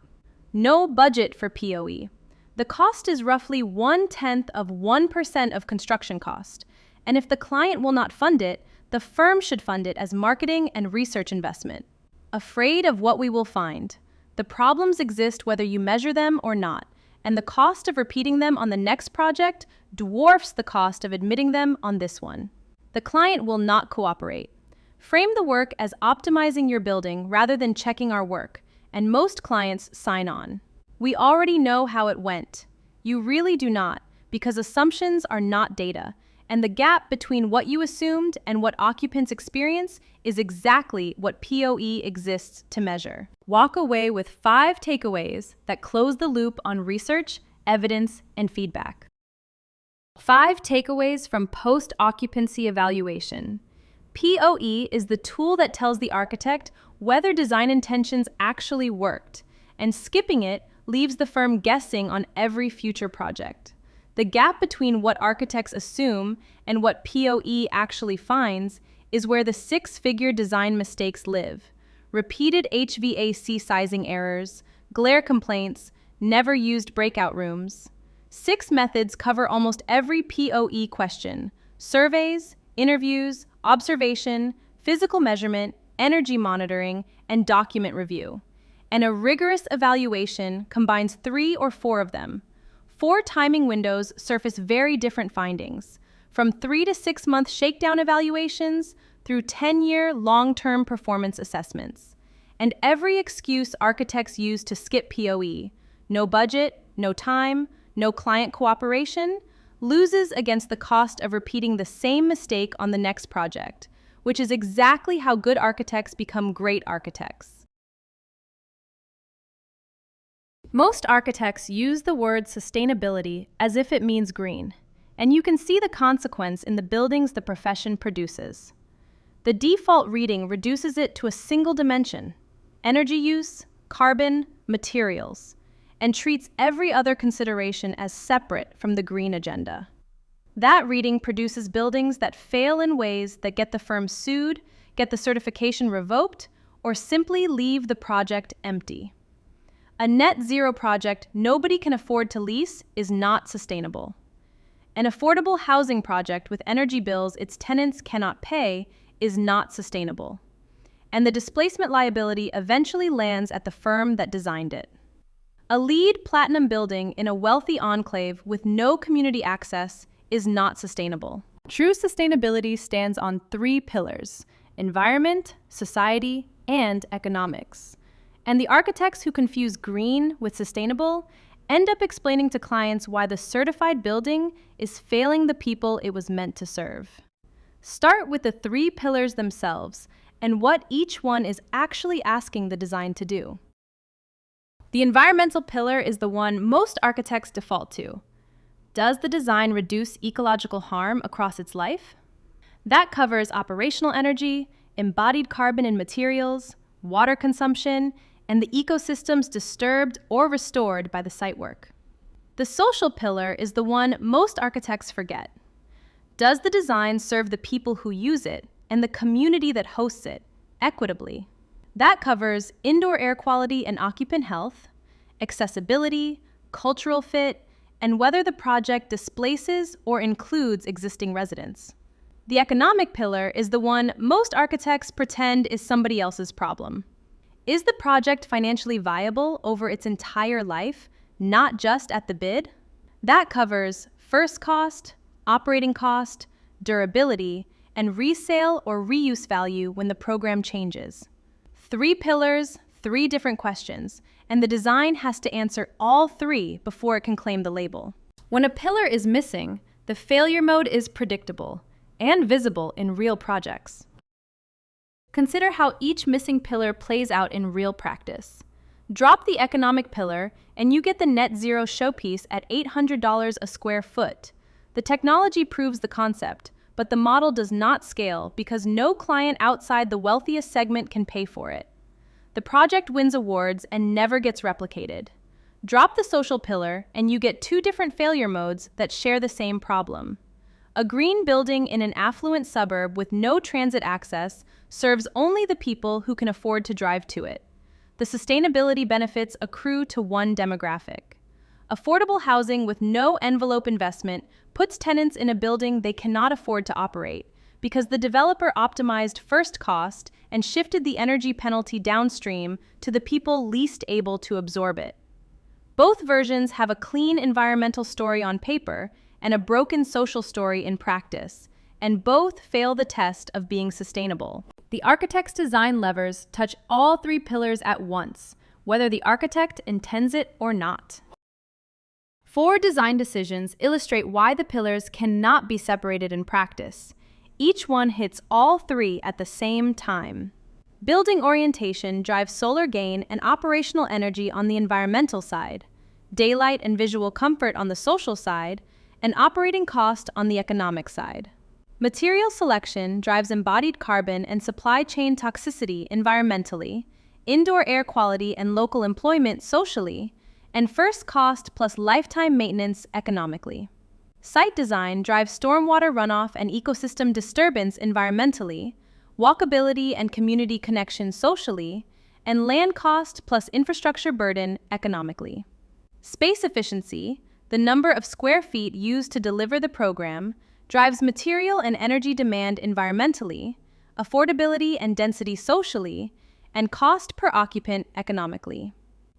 No budget for POE. The cost is roughly 1/10 of 1% of construction cost, and if the client will not fund it, the firm should fund it as marketing and research investment. Afraid of what we will find. The problems exist whether you measure them or not, and the cost of repeating them on the next project dwarfs the cost of admitting them on this one. The client will not cooperate. Frame the work as optimizing your building rather than checking our work, and most clients sign on. We already know how it went. You really do not, because assumptions are not data, and the gap between what you assumed and what occupants experience is exactly what POE exists to measure. Walk away with 5 takeaways that close the loop on research, evidence, and feedback. 5 takeaways from post-occupancy evaluation. POE is the tool that tells the architect whether design intentions actually worked, and skipping it leaves the firm guessing on every future project. The gap between what architects assume and what POE actually finds is where the 6-figure design mistakes live. Repeated HVAC sizing errors, glare complaints, never used breakout rooms. 6 methods cover almost every POE question: surveys, interviews, observation, physical measurement, energy monitoring, and document review. And a rigorous evaluation combines 3 or 4 of them. 4 timing windows surface very different findings, from 3 to 6 month shakedown evaluations through 10-year long-term performance assessments. And every excuse architects use to skip POE, no budget, no time, no client cooperation, loses against the cost of repeating the same mistake on the next project, which is exactly how good architects become great architects. Most architects use the word sustainability as if it means green, and you can see the consequence in the buildings the profession produces. The default reading reduces it to a single dimension: energy use, carbon, materials, and treats every other consideration as separate from the green agenda. That reading produces buildings that fail in ways that get the firm sued, get the certification revoked, or simply leave the project empty. A net zero project nobody can afford to lease is not sustainable. An affordable housing project with energy bills its tenants cannot pay is not sustainable. And the displacement liability eventually lands at the firm that designed it. A LEED Platinum building in a wealthy enclave with no community access is not sustainable. True sustainability stands on 3 pillars: environment, society, and economics. And the architects who confuse green with sustainable end up explaining to clients why the certified building is failing the people it was meant to serve. Start with the 3 pillars themselves and what each one is actually asking the design to do. The environmental pillar is the one most architects default to. Does the design reduce ecological harm across its life? That covers operational energy, embodied carbon in materials, water consumption, and the ecosystems disturbed or restored by the site work. The social pillar is the one most architects forget. Does the design serve the people who use it and the community that hosts it equitably? That covers indoor air quality and occupant health, accessibility, cultural fit, and whether the project displaces or includes existing residents. The economic pillar is the one most architects pretend is somebody else's problem. Is the project financially viable over its entire life, not just at the bid? That covers first cost, operating cost, durability, and resale or reuse value when the program changes. 3 pillars, 3 different questions, and the design has to answer all 3 before it can claim the label. When a pillar is missing, the failure mode is predictable and visible in real projects. Consider how each missing pillar plays out in real practice. Drop the economic pillar, and you get the net zero showpiece at $800 a square foot. The technology proves the concept, but the model does not scale because no client outside the wealthiest segment can pay for it. The project wins awards and never gets replicated. Drop the social pillar, and you get 2 different failure modes that share the same problem. A green building in an affluent suburb with no transit access serves only the people who can afford to drive to it. The sustainability benefits accrue to one demographic. Affordable housing with no envelope investment puts tenants in a building they cannot afford to operate because the developer optimized first cost and shifted the energy penalty downstream to the people least able to absorb it. Both versions have a clean environmental story on paper and a broken social story in practice, and both fail the test of being sustainable. The architect's design levers touch all 3 pillars at once, whether the architect intends it or not. 4 design decisions illustrate why the pillars cannot be separated in practice. Each one hits all 3 at the same time. Building orientation drives solar gain and operational energy on the environmental side, daylight and visual comfort on the social side, and operating cost on the economic side. Material selection drives embodied carbon and supply chain toxicity environmentally, indoor air quality and local employment socially, and first cost plus lifetime maintenance economically. Site design drives stormwater runoff and ecosystem disturbance environmentally, walkability and community connection socially, and land cost plus infrastructure burden economically. Space efficiency, the number of square feet used to deliver the program, drives material and energy demand environmentally, affordability and density socially, and cost per occupant economically.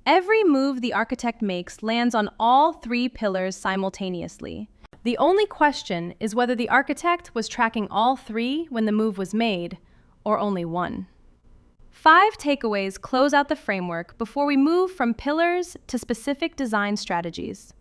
Every move the architect makes lands on all 3 pillars simultaneously. The only question is whether the architect was tracking all 3 when the move was made, or only one. 5 takeaways close out the framework before we move from pillars to specific design strategies.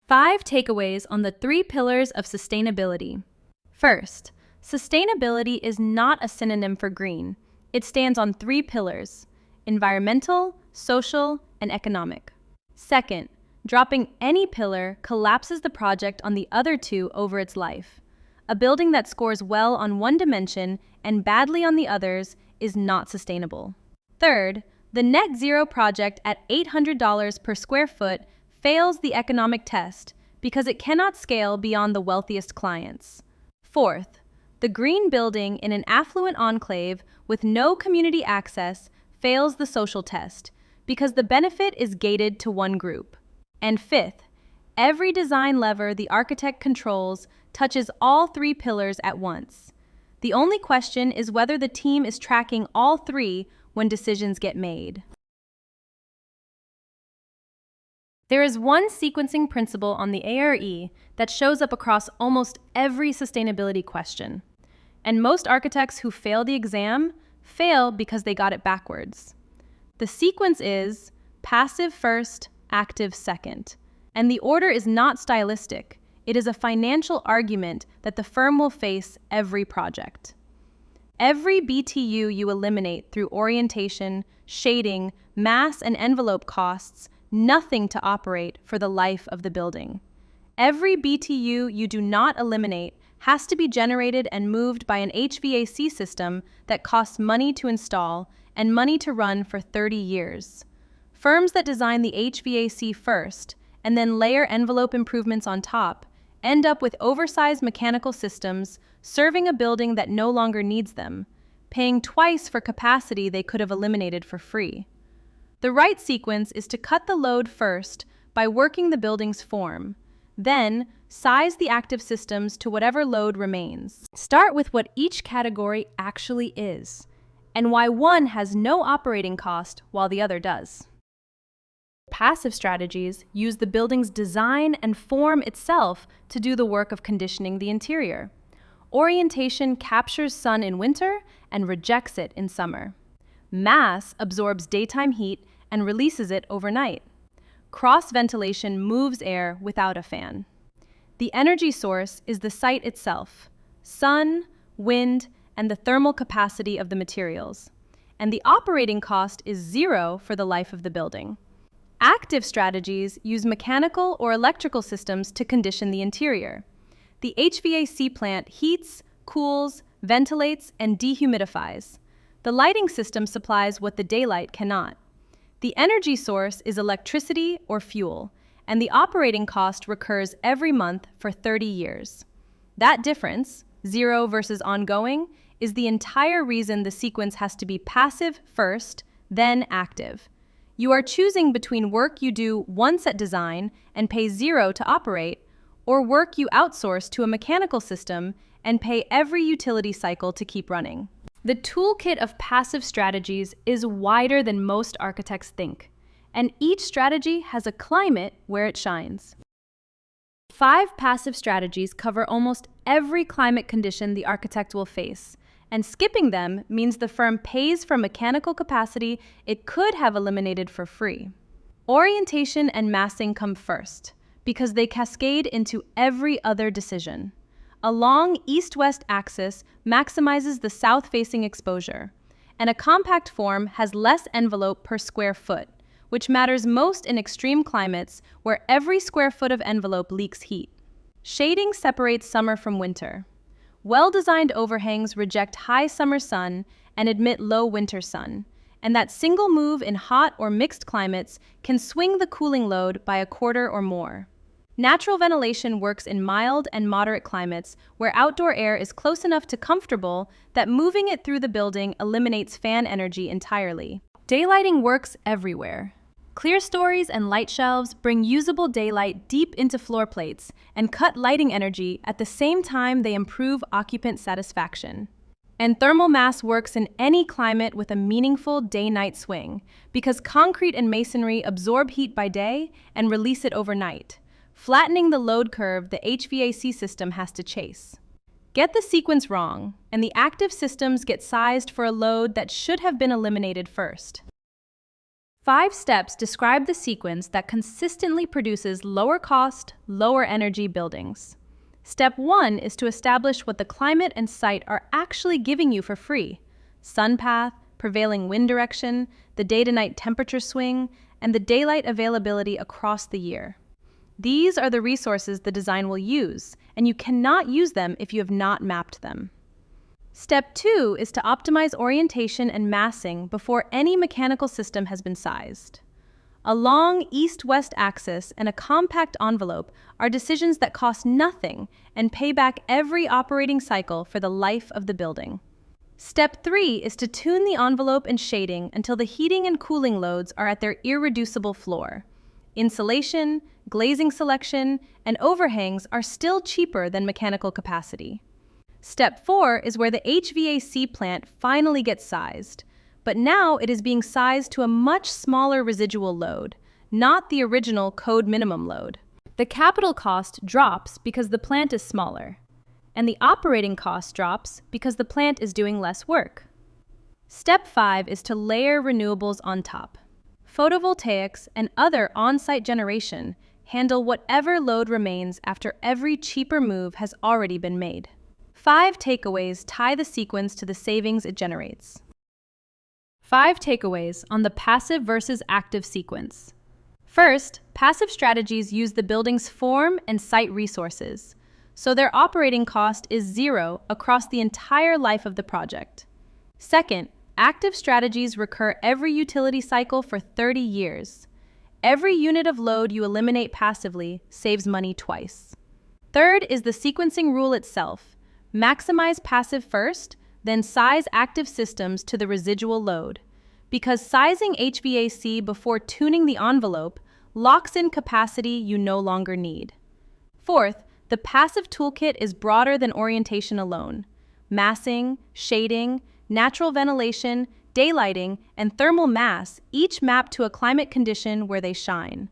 5 takeaways on the 3 pillars of sustainability. First, sustainability is not a synonym for green. It stands on 3 pillars: environmental, social, and economic. Second, dropping any pillar collapses the project on the other 2 over its life. A building that scores well on one dimension and badly on the others is not sustainable. Third, the net zero project at $800 per square foot fails the economic test because it cannot scale beyond the wealthiest clients. Fourth, the green building in an affluent enclave with no community access fails the social test because the benefit is gated to one group. And fifth, every design lever the architect controls touches all 3 pillars at once. The only question is whether the team is tracking all 3 when decisions get made. There is one sequencing principle on the ARE that shows up across almost every sustainability question. And most architects who fail the exam fail because they got it backwards. The sequence is passive first, active second. And the order is not stylistic. It is a financial argument that the firm will face every project. Every BTU you eliminate through orientation, shading, mass, and envelope costs nothing to operate for the life of the building. Every BTU you do not eliminate has to be generated and moved by an HVAC system that costs money to install and money to run for 30 years. Firms that design the HVAC first and then layer envelope improvements on top end up with oversized mechanical systems serving a building that no longer needs them, paying twice for capacity they could have eliminated for free. The right sequence is to cut the load first by working the building's form, then size the active systems to whatever load remains. Start with what each category actually is, and why one has no operating cost while the other does. Passive strategies use the building's design and form itself to do the work of conditioning the interior. Orientation captures sun in winter and rejects it in summer. Mass absorbs daytime heat and releases it overnight. Cross ventilation moves air without a fan. The energy source is the site itself, sun, wind, and the thermal capacity of the materials. And the operating cost is zero for the life of the building. Active strategies use mechanical or electrical systems to condition the interior. The HVAC plant heats, cools, ventilates, and dehumidifies. The lighting system supplies what the daylight cannot. The energy source is electricity or fuel, and the operating cost recurs every month for 30 years. That difference, zero versus ongoing, is the entire reason the sequence has to be passive first, then active. You are choosing between work you do once at design and pay zero to operate, or work you outsource to a mechanical system and pay every utility cycle to keep running. The toolkit of passive strategies is wider than most architects think, and each strategy has a climate where it shines. 5 passive strategies cover almost every climate condition the architect will face, and skipping them means the firm pays for mechanical capacity it could have eliminated for free. Orientation and massing come first, because they cascade into every other decision. A long east-west axis maximizes the south-facing exposure, and a compact form has less envelope per square foot, which matters most in extreme climates where every square foot of envelope leaks heat. Shading separates summer from winter. Well-designed overhangs reject high summer sun and admit low winter sun, and that single move in hot or mixed climates can swing the cooling load by a quarter or more. Natural ventilation works in mild and moderate climates where outdoor air is close enough to comfortable that moving it through the building eliminates fan energy entirely. Daylighting works everywhere. Clear stories and light shelves bring usable daylight deep into floor plates and cut lighting energy at the same time they improve occupant satisfaction. And thermal mass works in any climate with a meaningful day-night swing because concrete and masonry absorb heat by day and release it overnight, flattening the load curve the HVAC system has to chase. Get the sequence wrong, and the active systems get sized for a load that should have been eliminated first. 5 steps describe the sequence that consistently produces lower cost, lower energy buildings. Step 1 is to establish what the climate and site are actually giving you for free: sun path, prevailing wind direction, the day-to-night temperature swing, and the daylight availability across the year. These are the resources the design will use, and you cannot use them if you have not mapped them. Step 2 is to optimize orientation and massing before any mechanical system has been sized. A long east-west axis and a compact envelope are decisions that cost nothing and pay back every operating cycle for the life of the building. Step 3 is to tune the envelope and shading until the heating and cooling loads are at their irreducible floor. Insulation, glazing selection, and overhangs are still cheaper than mechanical capacity. Step 4 is where the HVAC plant finally gets sized, but now it is being sized to a much smaller residual load, not the original code minimum load. The capital cost drops because the plant is smaller, and the operating cost drops because the plant is doing less work. Step 5 is to layer renewables on top. Photovoltaics and other on-site generation handle whatever load remains after every cheaper move has already been made. 5 takeaways tie the sequence to the savings it generates. 5 takeaways on the passive versus active sequence. First, passive strategies use the building's form and site resources, so their operating cost is zero across the entire life of the project. Second, active strategies recur every utility cycle for 30 years. Every unit of load you eliminate passively saves money twice. Third is the sequencing rule itself. Maximize passive first, then size active systems to the residual load, because sizing HVAC before tuning the envelope locks in capacity you no longer need. Fourth, the passive toolkit is broader than orientation alone. Massing, shading, natural ventilation, daylighting, and thermal mass each map to a climate condition where they shine.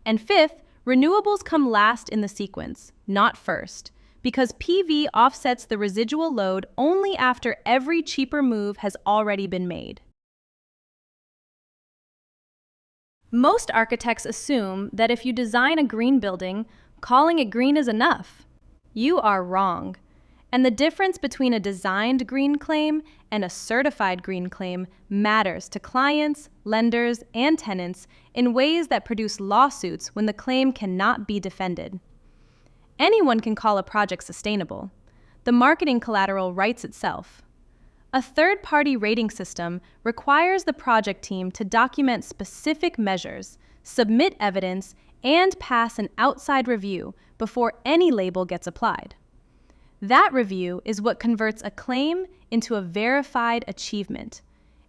And fifth, renewables come last in the sequence, not first, because PV offsets the residual load only after every cheaper move has already been made. Most architects assume that if you design a green building, calling it green is enough. You are wrong. And the difference between a designed green claim and a certified green claim matters to clients, lenders, and tenants in ways that produce lawsuits when the claim cannot be defended. Anyone can call a project sustainable. The marketing collateral writes itself. A third-party rating system requires the project team to document specific measures, submit evidence, and pass an outside review before any label gets applied. That review is what converts a claim into a verified achievement,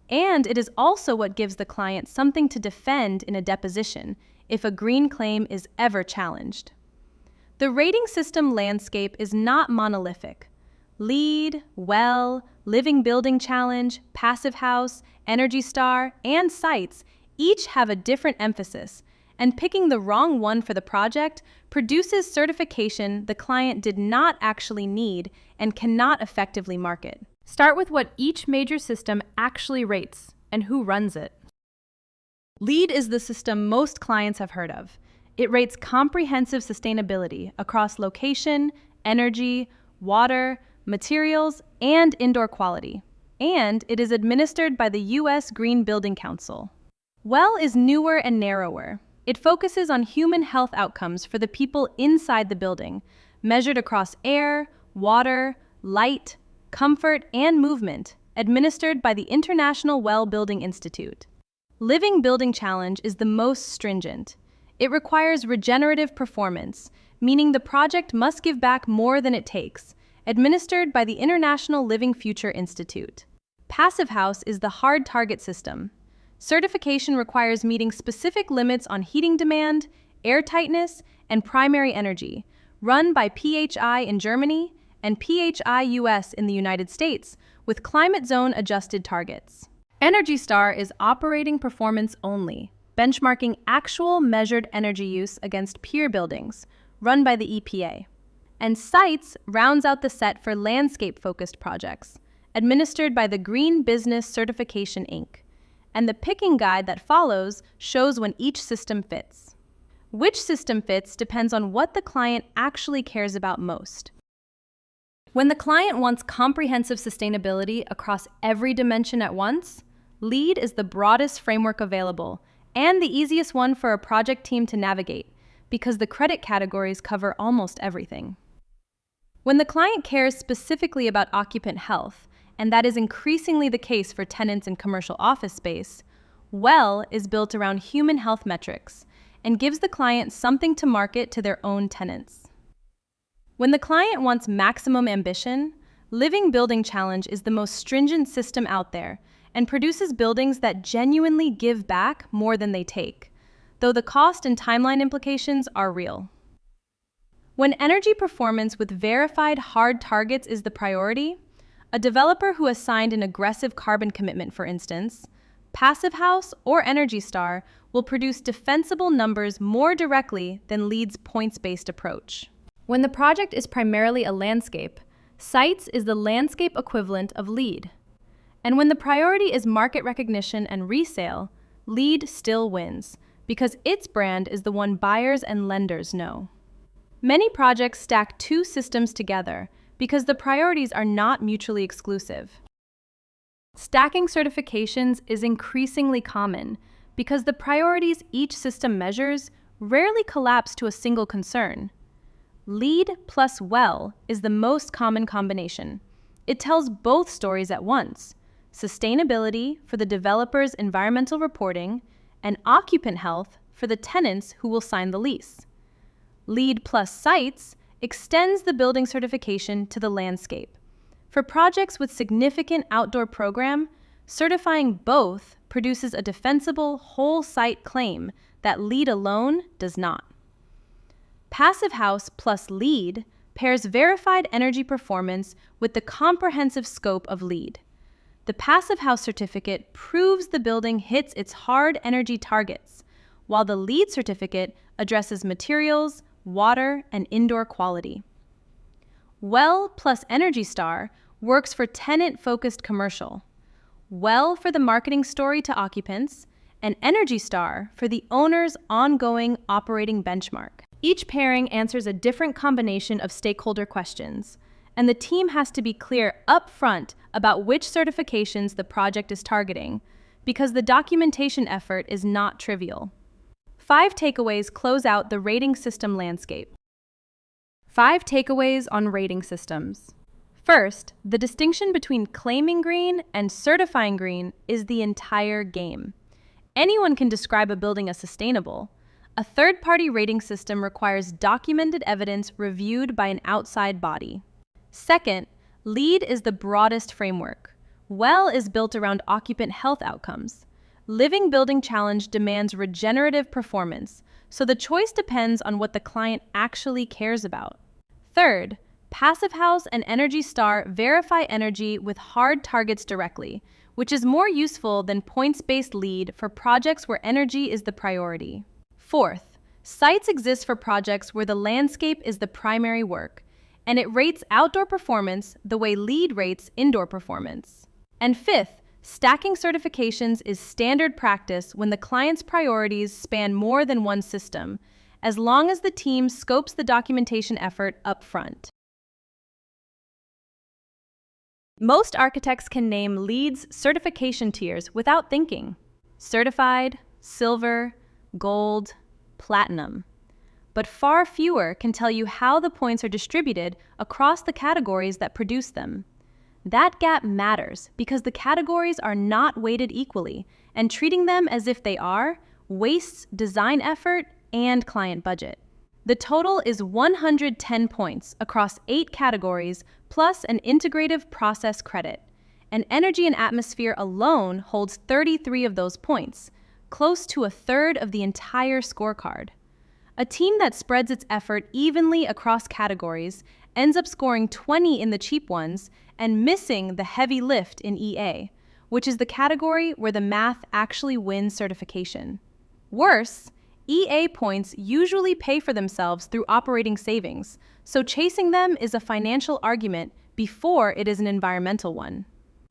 and it is also what gives the client something to defend in a deposition if a green claim is ever challenged. The rating system landscape is not monolithic. LEED, WELL, Living Building Challenge, Passive House, Energy Star, and Sites each have a different emphasis, and picking the wrong one for the project produces certification the client did not actually need and cannot effectively market. Start with what each major system actually rates and who runs it. LEED is the system most clients have heard of. It rates comprehensive sustainability across location, energy, water, materials, and indoor quality, and it is administered by the U.S. Green Building Council. WELL is newer and narrower. It focuses on human health outcomes for the people inside the building, measured across air, water, light, comfort, and movement, administered by the International WELL Building Institute. Living Building Challenge is the most stringent. It requires regenerative performance, meaning the project must give back more than it takes, administered by the International Living Future Institute. Passive House is the hard target system. Certification requires meeting specific limits on heating demand, air tightness, and primary energy, run by PHI in Germany and PHI US in the United States, with climate zone adjusted targets. Energy Star is operating performance only, benchmarking actual measured energy use against peer buildings, run by the EPA. And Sites rounds out the set for landscape-focused projects, administered by the Green Business Certification, Inc., and the picking guide that follows shows when each system fits. Which system fits depends on what the client actually cares about most. When the client wants comprehensive sustainability across every dimension at once, LEED is the broadest framework available and the easiest one for a project team to navigate because the credit categories cover almost everything. When the client cares specifically about occupant health, and that is increasingly the case for tenants in commercial office space, WELL is built around human health metrics and gives the client something to market to their own tenants. When the client wants maximum ambition, Living Building Challenge is the most stringent system out there and produces buildings that genuinely give back more than they take, though the cost and timeline implications are real. When energy performance with verified hard targets is the priority, a developer who has signed an aggressive carbon commitment, for instance, Passive House or Energy Star will produce defensible numbers more directly than LEED's points-based approach. When the project is primarily a landscape, Sites is the landscape equivalent of LEED. And when the priority is market recognition and resale, LEED still wins, because its brand is the one buyers and lenders know. Many projects stack two systems together because the priorities are not mutually exclusive. Stacking certifications is increasingly common because the priorities each system measures rarely collapse to a single concern. LEED plus WELL is the most common combination. It tells both stories at once: sustainability for the developer's environmental reporting and occupant health for the tenants who will sign the lease. LEED plus Sites extends the building certification to the landscape. For projects with significant outdoor program, certifying both produces a defensible whole site claim that LEED alone does not. Passive House plus LEED pairs verified energy performance with the comprehensive scope of LEED. The Passive House certificate proves the building hits its hard energy targets, while the LEED certificate addresses materials, water, and indoor quality. WELL plus Energy Star works for tenant-focused commercial, WELL for the marketing story to occupants, and Energy Star for the owner's ongoing operating benchmark. Each pairing answers a different combination of stakeholder questions, and the team has to be clear upfront about which certifications the project is targeting, because the documentation effort is not trivial. 5 takeaways close out the rating system landscape. 5 takeaways on rating systems. First, the distinction between claiming green and certifying green is the entire game. Anyone can describe a building as sustainable. A third-party rating system requires documented evidence reviewed by an outside body. Second, LEED is the broadest framework. WELL is built around occupant health outcomes. Living Building Challenge demands regenerative performance, so the choice depends on what the client actually cares about. Third, Passive House and Energy Star verify energy with hard targets directly, which is more useful than points-based LEED for projects where energy is the priority. Fourth, sites exist for projects where the landscape is the primary work, and it rates outdoor performance the way LEED rates indoor performance. And fifth, stacking certifications is standard practice when the client's priorities span more than one system, as long as the team scopes the documentation effort up front. Most architects can name LEED's certification tiers without thinking: certified, silver, gold, platinum. But far fewer can tell you how the points are distributed across the categories that produce them. That gap matters because the categories are not weighted equally, and treating them as if they are wastes design effort and client budget. The total is 110 points across 8 categories plus an integrative process credit, and Energy and Atmosphere alone holds 33 of those points, close to a third of the entire scorecard. A team that spreads its effort evenly across categories ends up scoring 20 in the cheap ones and missing the heavy lift in EA, which is the category where the math actually wins certification. Worse, EA points usually pay for themselves through operating savings, so chasing them is a financial argument before it is an environmental one.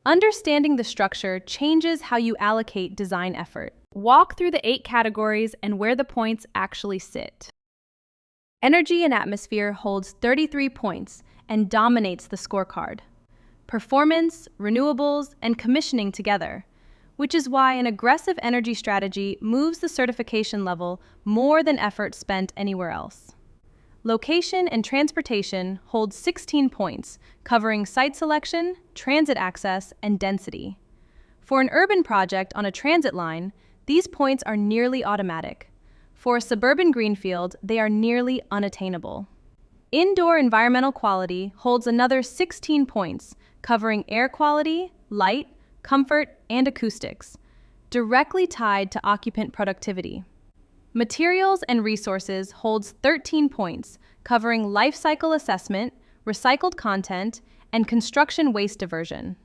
Understanding the structure changes how you allocate design effort. Walk through the 8 categories and where the points actually sit. Energy and Atmosphere holds 33 points and dominates the scorecard. Performance, renewables, and commissioning together, which is why an aggressive energy strategy moves the certification level more than effort spent anywhere else. Location and Transportation holds 16 points, covering site selection, transit access, and density. For an urban project on a transit line, these points are nearly automatic. For a suburban greenfield, they are nearly unattainable. Indoor Environmental Quality holds another 16 points, covering air quality, light, comfort, and acoustics, directly tied to occupant productivity. Materials and Resources holds 13 points, covering life cycle assessment, recycled content, and construction waste diversion.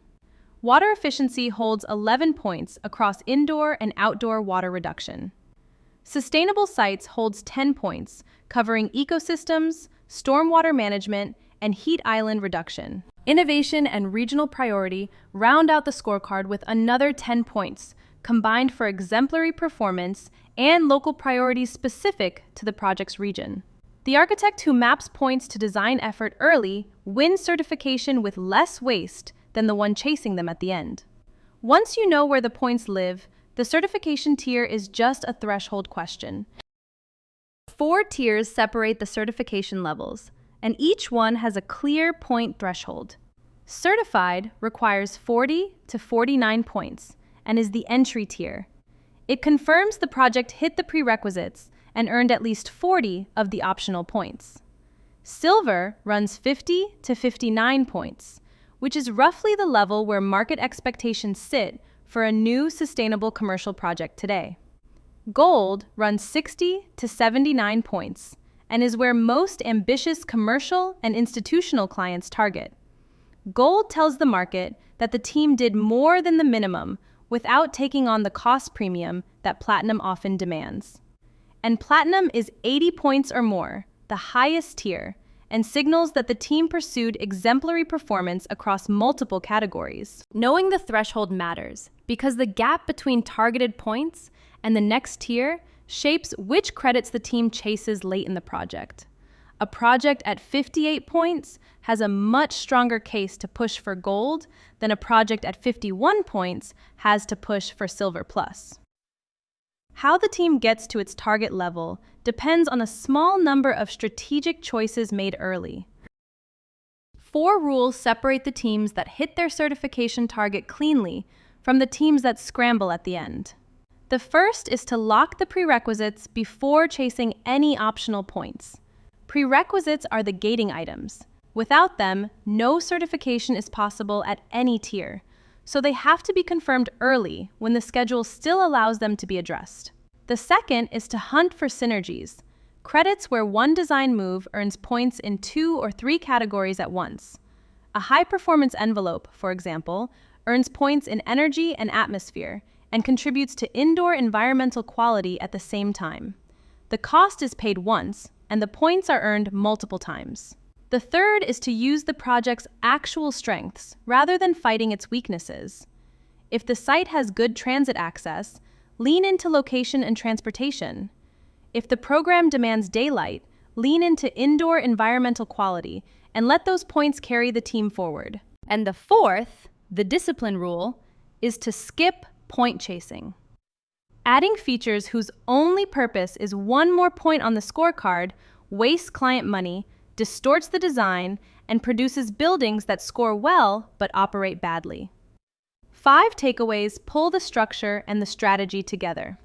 Water Efficiency holds 11 points across indoor and outdoor water reduction. Sustainable Sites holds 10 points, covering ecosystems, stormwater management, and heat island reduction. Innovation and Regional Priority round out the scorecard with another 10 points, combined for exemplary performance and local priorities specific to the project's region. The architect who maps points to design effort early wins certification with less waste than the one chasing them at the end. Once you know where the points live, the certification tier is just a threshold question. 4 tiers separate the certification levels, and each one has a clear point threshold. Certified requires 40 to 49 points and is the entry tier. It confirms the project hit the prerequisites and earned at least 40 of the optional points. Silver runs 50 to 59 points, which is roughly the level where market expectations sit for a new sustainable commercial project today. Gold runs 60 to 79 points and is where most ambitious commercial and institutional clients target. Gold tells the market that the team did more than the minimum without taking on the cost premium that Platinum often demands. And Platinum is 80 points or more, the highest tier, and signals that the team pursued exemplary performance across multiple categories. Knowing the threshold matters because the gap between targeted points and the next tier shapes which credits the team chases late in the project. A project at 58 points has a much stronger case to push for gold than a project at 51 points has to push for silver plus. How the team gets to its target level depends on a small number of strategic choices made early. 4 rules separate the teams that hit their certification target cleanly from the teams that scramble at the end. The first is to lock the prerequisites before chasing any optional points. Prerequisites are the gating items. Without them, no certification is possible at any tier, so they have to be confirmed early when the schedule still allows them to be addressed. The second is to hunt for synergies, credits where one design move earns points in 2 or 3 categories at once. A high-performance envelope, for example, earns points in energy and atmosphere and contributes to indoor environmental quality at the same time. The cost is paid once, and the points are earned multiple times. The third is to use the project's actual strengths rather than fighting its weaknesses. If the site has good transit access, lean into location and transportation. If the program demands daylight, lean into indoor environmental quality and let those points carry the team forward. And the fourth, the discipline rule, is to skip point chasing. Adding features whose only purpose is one more point on the scorecard wastes client money, distorts the design, and produces buildings that score well but operate badly. 5 takeaways pull the structure and the strategy together.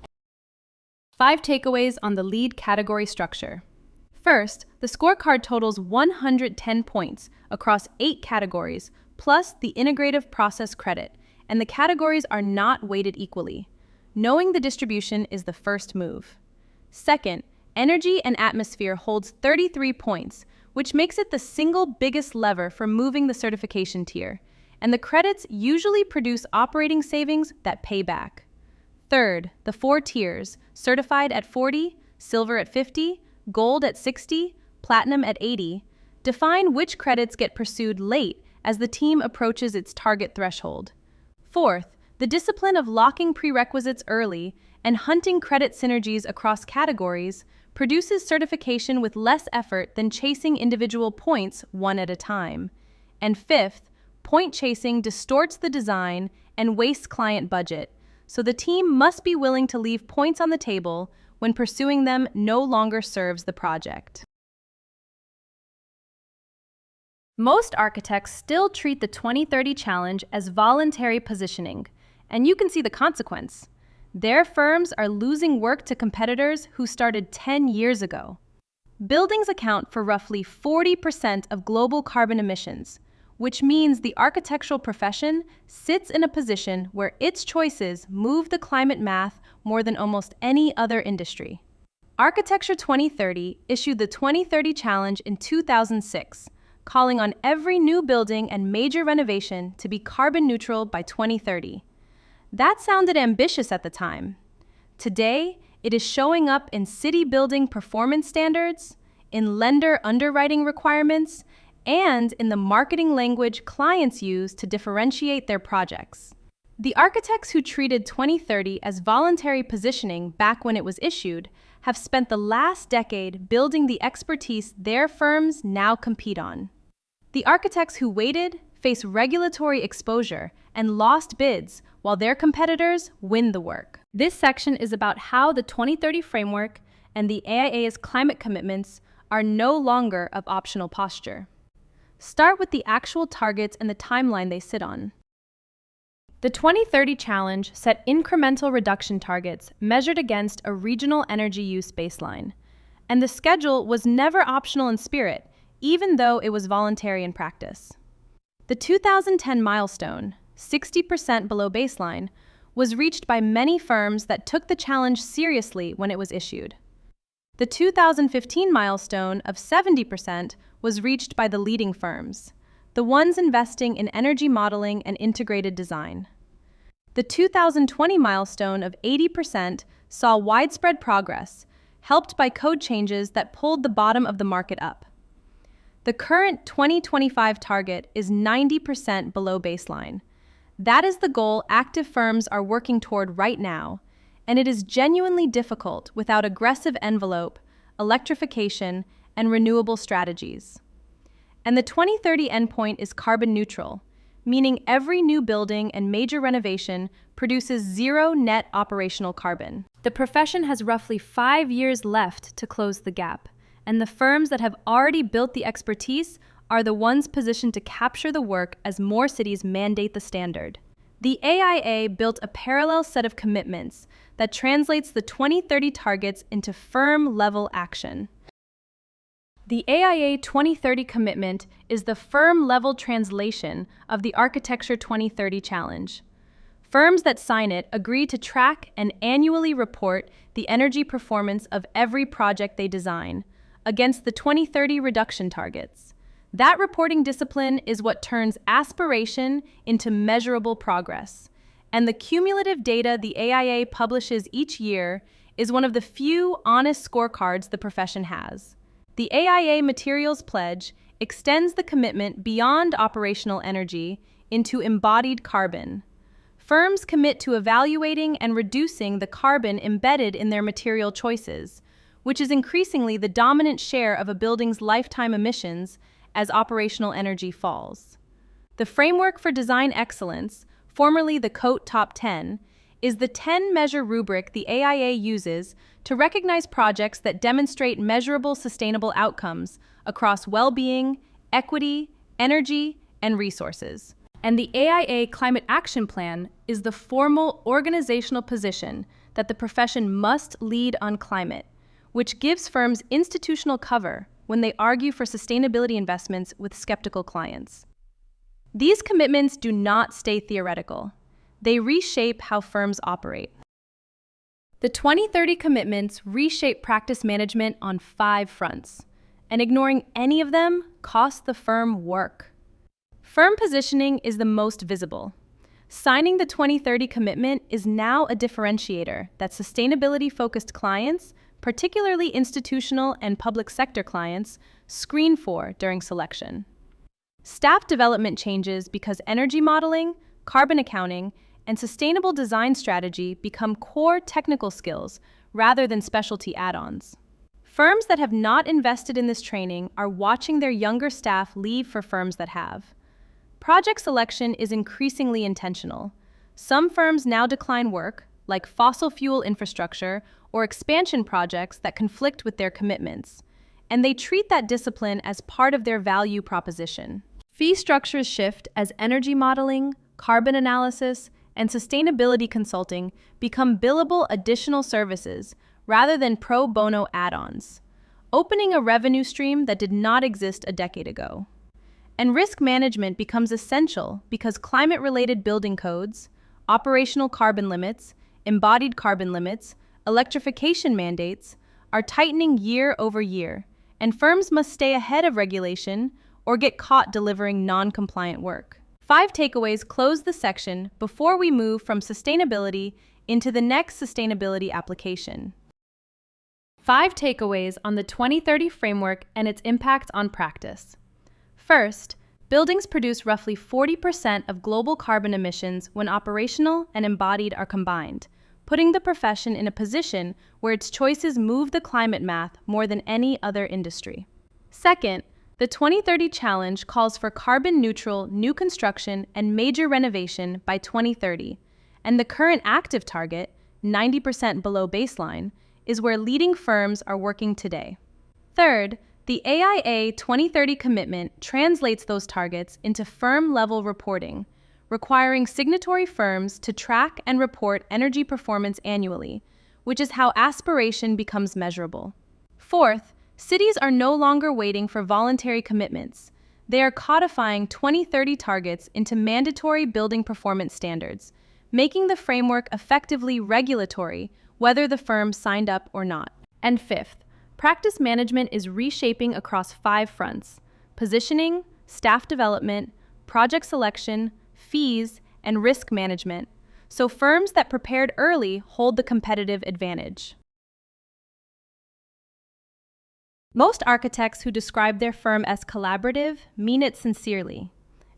5 takeaways on the lead category structure. First, the scorecard totals 110 points across 8 categories, plus the integrative process credit, and the categories are not weighted equally. Knowing the distribution is the first move. Second, energy and atmosphere holds 33 points, which makes it the single biggest lever for moving the certification tier, and the credits usually produce operating savings that pay back. Third, the 4 tiers, certified at 40, silver at 50, gold at 60, platinum at 80, define which credits get pursued late as the team approaches its target threshold. Fourth, the discipline of locking prerequisites early and hunting credit synergies across categories produces certification with less effort than chasing individual points one at a time. And fifth, point chasing distorts the design and wastes client budget, so the team must be willing to leave points on the table when pursuing them no longer serves the project. Most architects still treat the 2030 challenge as voluntary positioning, and you can see the consequence. Their firms are losing work to competitors who started 10 years ago. Buildings account for roughly 40% of global carbon emissions, which means the architectural profession sits in a position where its choices move the climate math more than almost any other industry. Architecture 2030 issued the 2030 Challenge in 2006, calling on every new building and major renovation to be carbon neutral by 2030. That sounded ambitious at the time. Today, it is showing up in city building performance standards, in lender underwriting requirements, and in the marketing language clients use to differentiate their projects. The architects who treated 2030 as voluntary positioning back when it was issued have spent the last decade building the expertise their firms now compete on. The architects who waited face regulatory exposure and lost bids while their competitors win the work. This section is about how the 2030 framework and the AIA's climate commitments are no longer of optional posture. Start with the actual targets and the timeline they sit on. The 2030 Challenge set incremental reduction targets measured against a regional energy use baseline, and the schedule was never optional in spirit, even though it was voluntary in practice. The 2010 milestone, 60% below baseline, was reached by many firms that took the challenge seriously when it was issued. The 2015 milestone of 70% was reached by the leading firms, the ones investing in energy modeling and integrated design. The 2020 milestone of 80% saw widespread progress, helped by code changes that pulled the bottom of the market up. The current 2025 target is 90% below baseline. That is the goal active firms are working toward right now, and it is genuinely difficult without aggressive envelope, electrification, and renewable strategies. And the 2030 endpoint is carbon neutral, meaning every new building and major renovation produces zero net operational carbon. The profession has roughly 5 years left to close the gap, and the firms that have already built the expertise are the ones positioned to capture the work as more cities mandate the standard. The AIA built a parallel set of commitments that translates the 2030 targets into firm-level action. The AIA 2030 commitment is the firm-level translation of the Architecture 2030 Challenge. Firms that sign it agree to track and annually report the energy performance of every project they design against the 2030 reduction targets. That reporting discipline is what turns aspiration into measurable progress, and the cumulative data the AIA publishes each year is one of the few honest scorecards the profession has. The AIA Materials Pledge extends the commitment beyond operational energy into embodied carbon. Firms commit to evaluating and reducing the carbon embedded in their material choices, which is increasingly the dominant share of a building's lifetime emissions as operational energy falls. The Framework for Design Excellence, formerly the COAT Top 10, is the 10-measure rubric the AIA uses to recognize projects that demonstrate measurable sustainable outcomes across well-being, equity, energy, and resources. And the AIA Climate Action Plan is the formal organizational position that the profession must lead on climate, which gives firms institutional cover when they argue for sustainability investments with skeptical clients. These commitments do not stay theoretical. They reshape how firms operate. The 2030 commitments reshape practice management on 5 fronts, and ignoring any of them costs the firm work. Firm positioning is the most visible. Signing the 2030 commitment is now a differentiator that sustainability-focused clients, particularly institutional and public sector clients, screen for during selection. Staff development changes because energy modeling, carbon accounting, and sustainable design strategy become core technical skills rather than specialty add-ons. Firms that have not invested in this training are watching their younger staff leave for firms that have. Project selection is increasingly intentional. Some firms now decline work, like fossil fuel infrastructure or expansion projects that conflict with their commitments, and they treat that discipline as part of their value proposition. Fee structures shift as energy modeling, carbon analysis, and sustainability consulting become billable additional services rather than pro bono add-ons, opening a revenue stream that did not exist a decade ago. And risk management becomes essential because climate-related building codes, operational carbon limits, embodied carbon limits, electrification mandates are tightening year over year, and firms must stay ahead of regulation or get caught delivering non-compliant work. 5 takeaways close the section before we move from sustainability into the next sustainability application. 5 takeaways on the 2030 framework and its impact on practice. First, buildings produce roughly 40% of global carbon emissions when operational and embodied are combined, putting the profession in a position where its choices move the climate math more than any other industry. Second, the 2030 challenge calls for carbon-neutral new construction and major renovation by 2030, and the current active target, 90% below baseline, is where leading firms are working today. Third, the AIA 2030 commitment translates those targets into firm-level reporting, requiring signatory firms to track and report energy performance annually, which is how aspiration becomes measurable. Fourth, cities are no longer waiting for voluntary commitments. They are codifying 2030 targets into mandatory building performance standards, making the framework effectively regulatory, whether the firm signed up or not. And fifth, practice management is reshaping across 5 fronts: positioning, staff development, project selection, fees, and risk management, so firms that prepared early hold the competitive advantage. Most architects who describe their firm as collaborative mean it sincerely,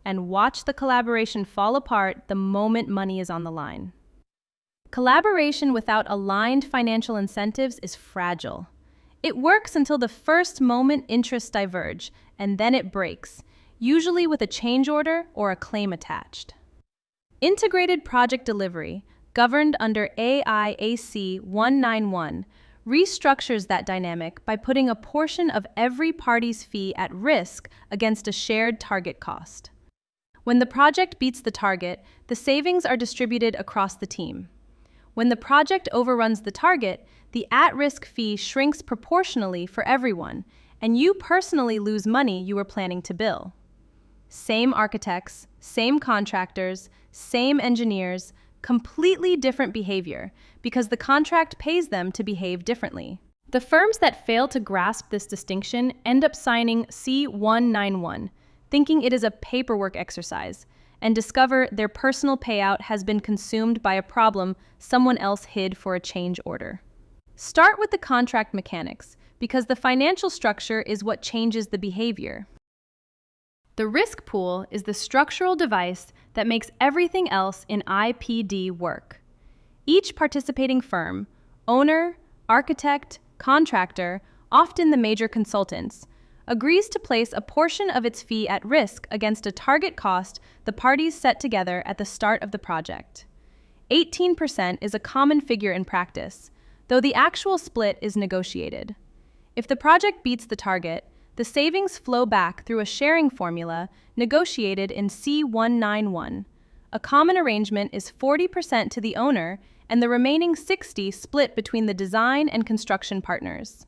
and watch the collaboration fall apart the moment money is on the line. Collaboration without aligned financial incentives is fragile. It works until the first moment interests diverge, and then it breaks, usually with a change order or a claim attached. Integrated project delivery, governed under AIAC 191, restructures that dynamic by putting a portion of every party's fee at risk against a shared target cost. When the project beats the target, the savings are distributed across the team. When the project overruns the target, the at-risk fee shrinks proportionally for everyone, and you personally lose money you were planning to bill. Same architects, same contractors, same engineers, completely different behavior because the contract pays them to behave differently. The firms that fail to grasp this distinction end up signing C191, thinking it is a paperwork exercise, and discover their personal payout has been consumed by a problem someone else hid for a change order. Start with the contract mechanics, because the financial structure is what changes the behavior. The risk pool is the structural device that makes everything else in IPD work. Each participating firm, owner, architect, contractor, often the major consultants, agrees to place a portion of its fee at risk against a target cost the parties set together at the start of the project. 18% is a common figure in practice, though the actual split is negotiated. If the project beats the target, the savings flow back through a sharing formula negotiated in C191. A common arrangement is 40% to the owner and the remaining 60% split between the design and construction partners.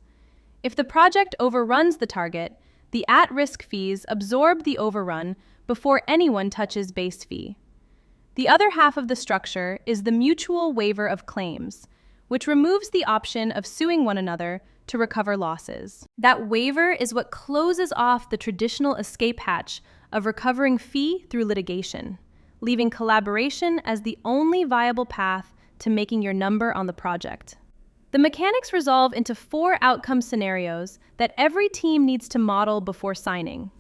If the project overruns the target, the at-risk fees absorb the overrun before anyone touches base fee. The other half of the structure is the mutual waiver of claims, which removes the option of suing one another to recover losses. That waiver is what closes off the traditional escape hatch of recovering fee through litigation, leaving collaboration as the only viable path to making your number on the project. The mechanics resolve into 4 outcome scenarios that every team needs to model before signing.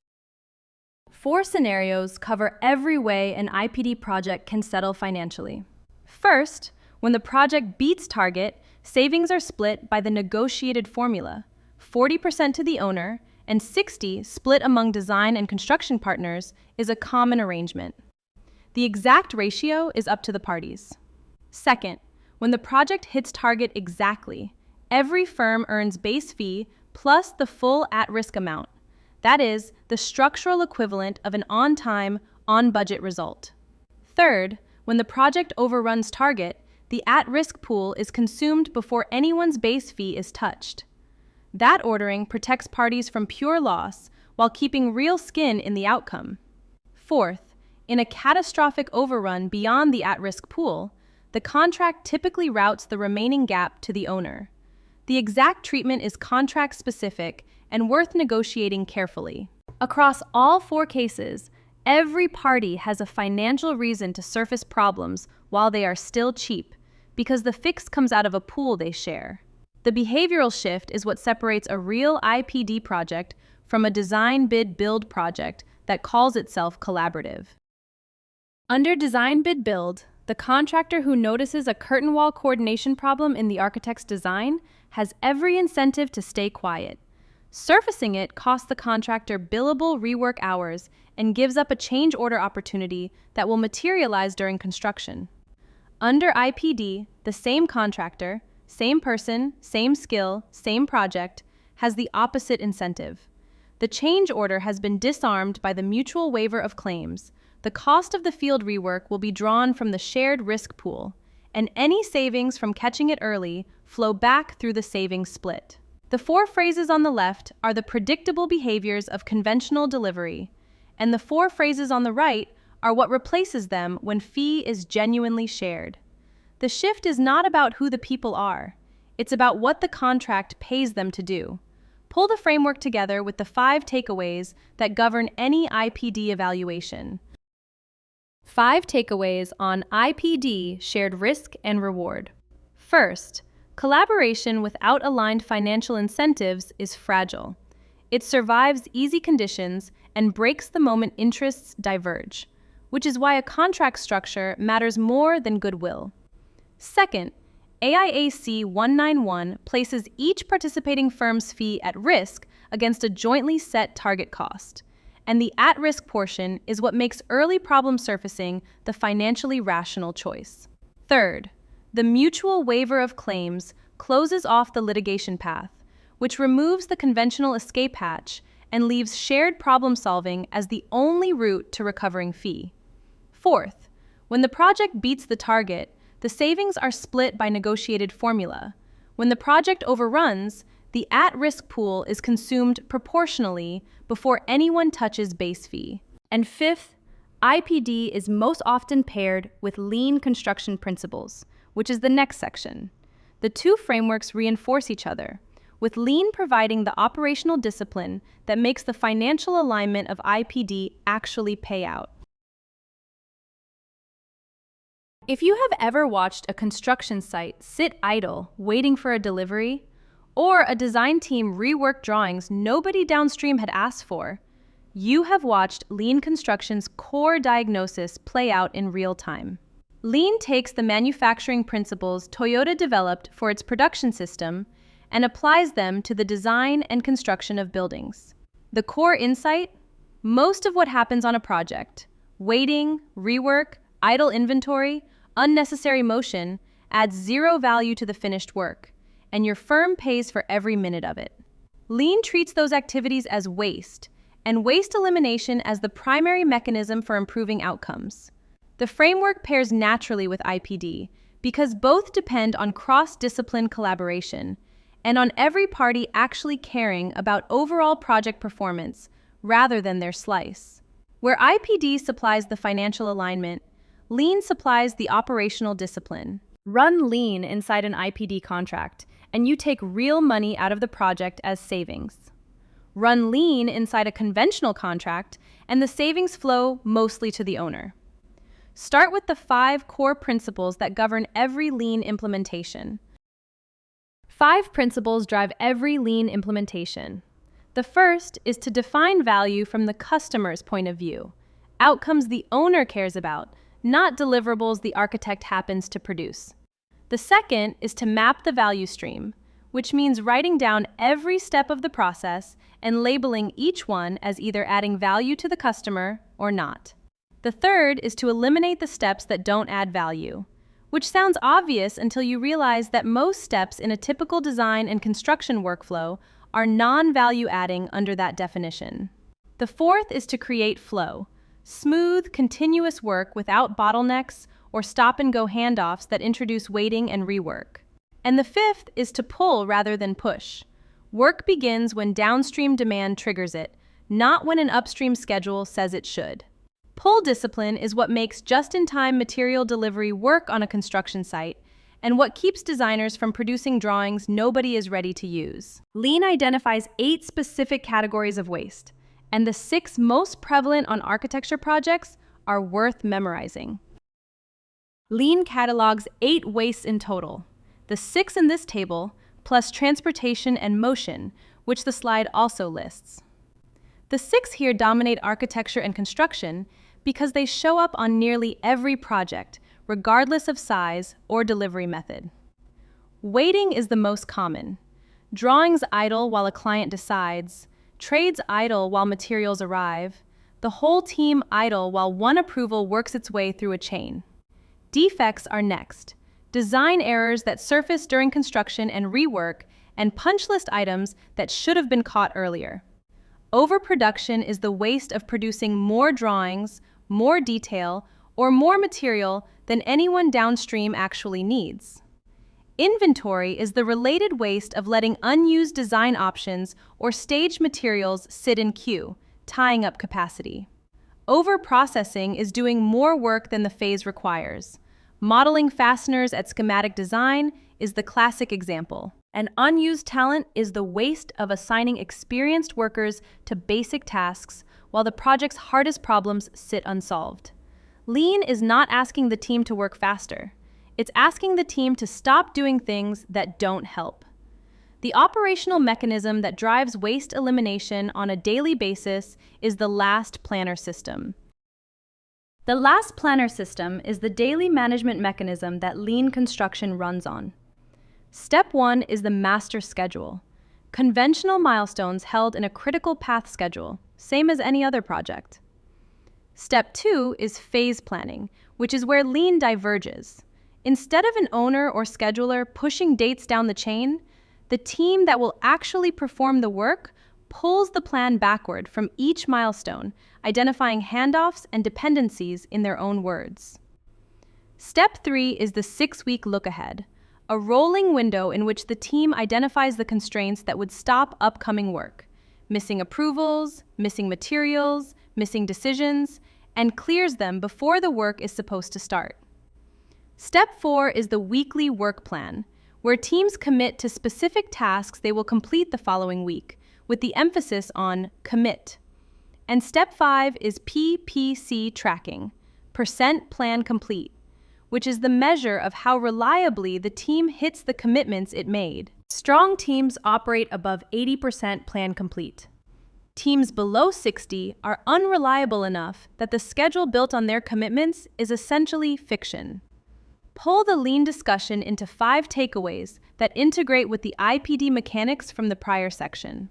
4 scenarios cover every way an IPD project can settle financially. First, when the project beats target, savings are split by the negotiated formula, 40% to the owner and 60% split among design and construction partners is a common arrangement. The exact ratio is up to the parties. Second, when the project hits target exactly, every firm earns base fee plus the full at-risk amount. That is, the structural equivalent of an on-time, on-budget result. Third, when the project overruns target, the at-risk pool is consumed before anyone's base fee is touched. That ordering protects parties from pure loss while keeping real skin in the outcome. Fourth, in a catastrophic overrun beyond the at-risk pool, the contract typically routes the remaining gap to the owner. The exact treatment is contract-specific and worth negotiating carefully. Across all 4 cases, every party has a financial reason to surface problems while they are still cheap, because the fix comes out of a pool they share. The behavioral shift is what separates a real IPD project from a design-bid-build project that calls itself collaborative. Under design-bid-build, the contractor who notices a curtain wall coordination problem in the architect's design has every incentive to stay quiet. Surfacing it costs the contractor billable rework hours and gives up a change order opportunity that will materialize during construction. Under IPD, the same contractor, same person, same skill, same project, has the opposite incentive. The change order has been disarmed by the mutual waiver of claims. The cost of the field rework will be drawn from the shared risk pool, and any savings from catching it early flow back through the savings split. The 4 phrases on the left are the predictable behaviors of conventional delivery, and the 4 phrases on the right are what replaces them when fee is genuinely shared. The shift is not about who the people are. It's about what the contract pays them to do. Pull the framework together with the 5 takeaways that govern any IPD evaluation. 5 takeaways on IPD shared risk and reward. First, collaboration without aligned financial incentives is fragile. It survives easy conditions and breaks the moment interests diverge, which is why a contract structure matters more than goodwill. Second, AIAC 191 places each participating firm's fee at risk against a jointly set target cost, and the at-risk portion is what makes early problem surfacing the financially rational choice. Third, the mutual waiver of claims closes off the litigation path, which removes the conventional escape hatch and leaves shared problem-solving as the only route to recovering fee. Fourth, when the project beats the target, the savings are split by negotiated formula. When the project overruns, the at-risk pool is consumed proportionally before anyone touches base fee. And fifth, IPD is most often paired with lean construction principles, which is the next section. The two frameworks reinforce each other, with lean providing the operational discipline that makes the financial alignment of IPD actually pay out. If you have ever watched a construction site sit idle waiting for a delivery, or a design team rework drawings nobody downstream had asked for, you have watched lean construction's core diagnosis play out in real time. Lean takes the manufacturing principles Toyota developed for its production system and applies them to the design and construction of buildings. The core insight? Most of what happens on a project, waiting, rework, idle inventory, unnecessary motion, adds zero value to the finished work, and your firm pays for every minute of it. Lean treats those activities as waste, and waste elimination as the primary mechanism for improving outcomes. The framework pairs naturally with IPD because both depend on cross-discipline collaboration and on every party actually caring about overall project performance rather than their slice. Where IPD supplies the financial alignment, Lean supplies the operational discipline. Run Lean inside an IPD contract, and you take real money out of the project as savings. Run Lean inside a conventional contract, and the savings flow mostly to the owner. Start with the 5 core principles that govern every Lean implementation. 5 principles drive every Lean implementation. The first is to define value from the customer's point of view, outcomes the owner cares about, not deliverables the architect happens to produce. The second is to map the value stream, which means writing down every step of the process and labeling each one as either adding value to the customer or not. The third is to eliminate the steps that don't add value, which sounds obvious until you realize that most steps in a typical design and construction workflow are non-value adding under that definition. The fourth is to create flow, smooth, continuous work without bottlenecks or stop-and-go handoffs that introduce waiting and rework. And the fifth is to pull rather than push. Work begins when downstream demand triggers it, not when an upstream schedule says it should. Pull discipline is what makes just-in-time material delivery work on a construction site and what keeps designers from producing drawings nobody is ready to use. Lean identifies 8 specific categories of waste, and the 6 most prevalent on architecture projects are worth memorizing. Lean catalogs 8 wastes in total, the 6 in this table, plus transportation and motion, which the slide also lists. The 6 here dominate architecture and construction because they show up on nearly every project, regardless of size or delivery method. Waiting is the most common. Drawings idle while a client decides, trades idle while materials arrive, the whole team idle while one approval works its way through a chain. Defects are next. Design errors that surface during construction and rework, and punch list items that should have been caught earlier. Overproduction is the waste of producing more drawings, more detail, or more material than anyone downstream actually needs. Inventory is the related waste of letting unused design options or staged materials sit in queue, tying up capacity. Overprocessing is doing more work than the phase requires. Modeling fasteners at schematic design is the classic example. And unused talent is the waste of assigning experienced workers to basic tasks while the project's hardest problems sit unsolved. Lean is not asking the team to work faster. It's asking the team to stop doing things that don't help. The operational mechanism that drives waste elimination on a daily basis is the last planner system. The last planner system is the daily management mechanism that lean construction runs on. Step 1 is the master schedule. Conventional milestones held in a critical path schedule, same as any other project. Step 2 is phase planning, which is where lean diverges. Instead of an owner or scheduler pushing dates down the chain, the team that will actually perform the work pulls the plan backward from each milestone, identifying handoffs and dependencies in their own words. Step 3 is the 6-week look ahead, a rolling window in which the team identifies the constraints that would stop upcoming work, missing approvals, missing materials, missing decisions, and clears them before the work is supposed to start. Step 4 is the weekly work plan, where teams commit to specific tasks they will complete the following week, with the emphasis on commit. And step 5 is PPC tracking, percent plan complete, which is the measure of how reliably the team hits the commitments it made. Strong teams operate above 80% plan complete. Teams below 60 are unreliable enough that the schedule built on their commitments is essentially fiction. Pull the lean discussion into 5 takeaways that integrate with the IPD mechanics from the prior section.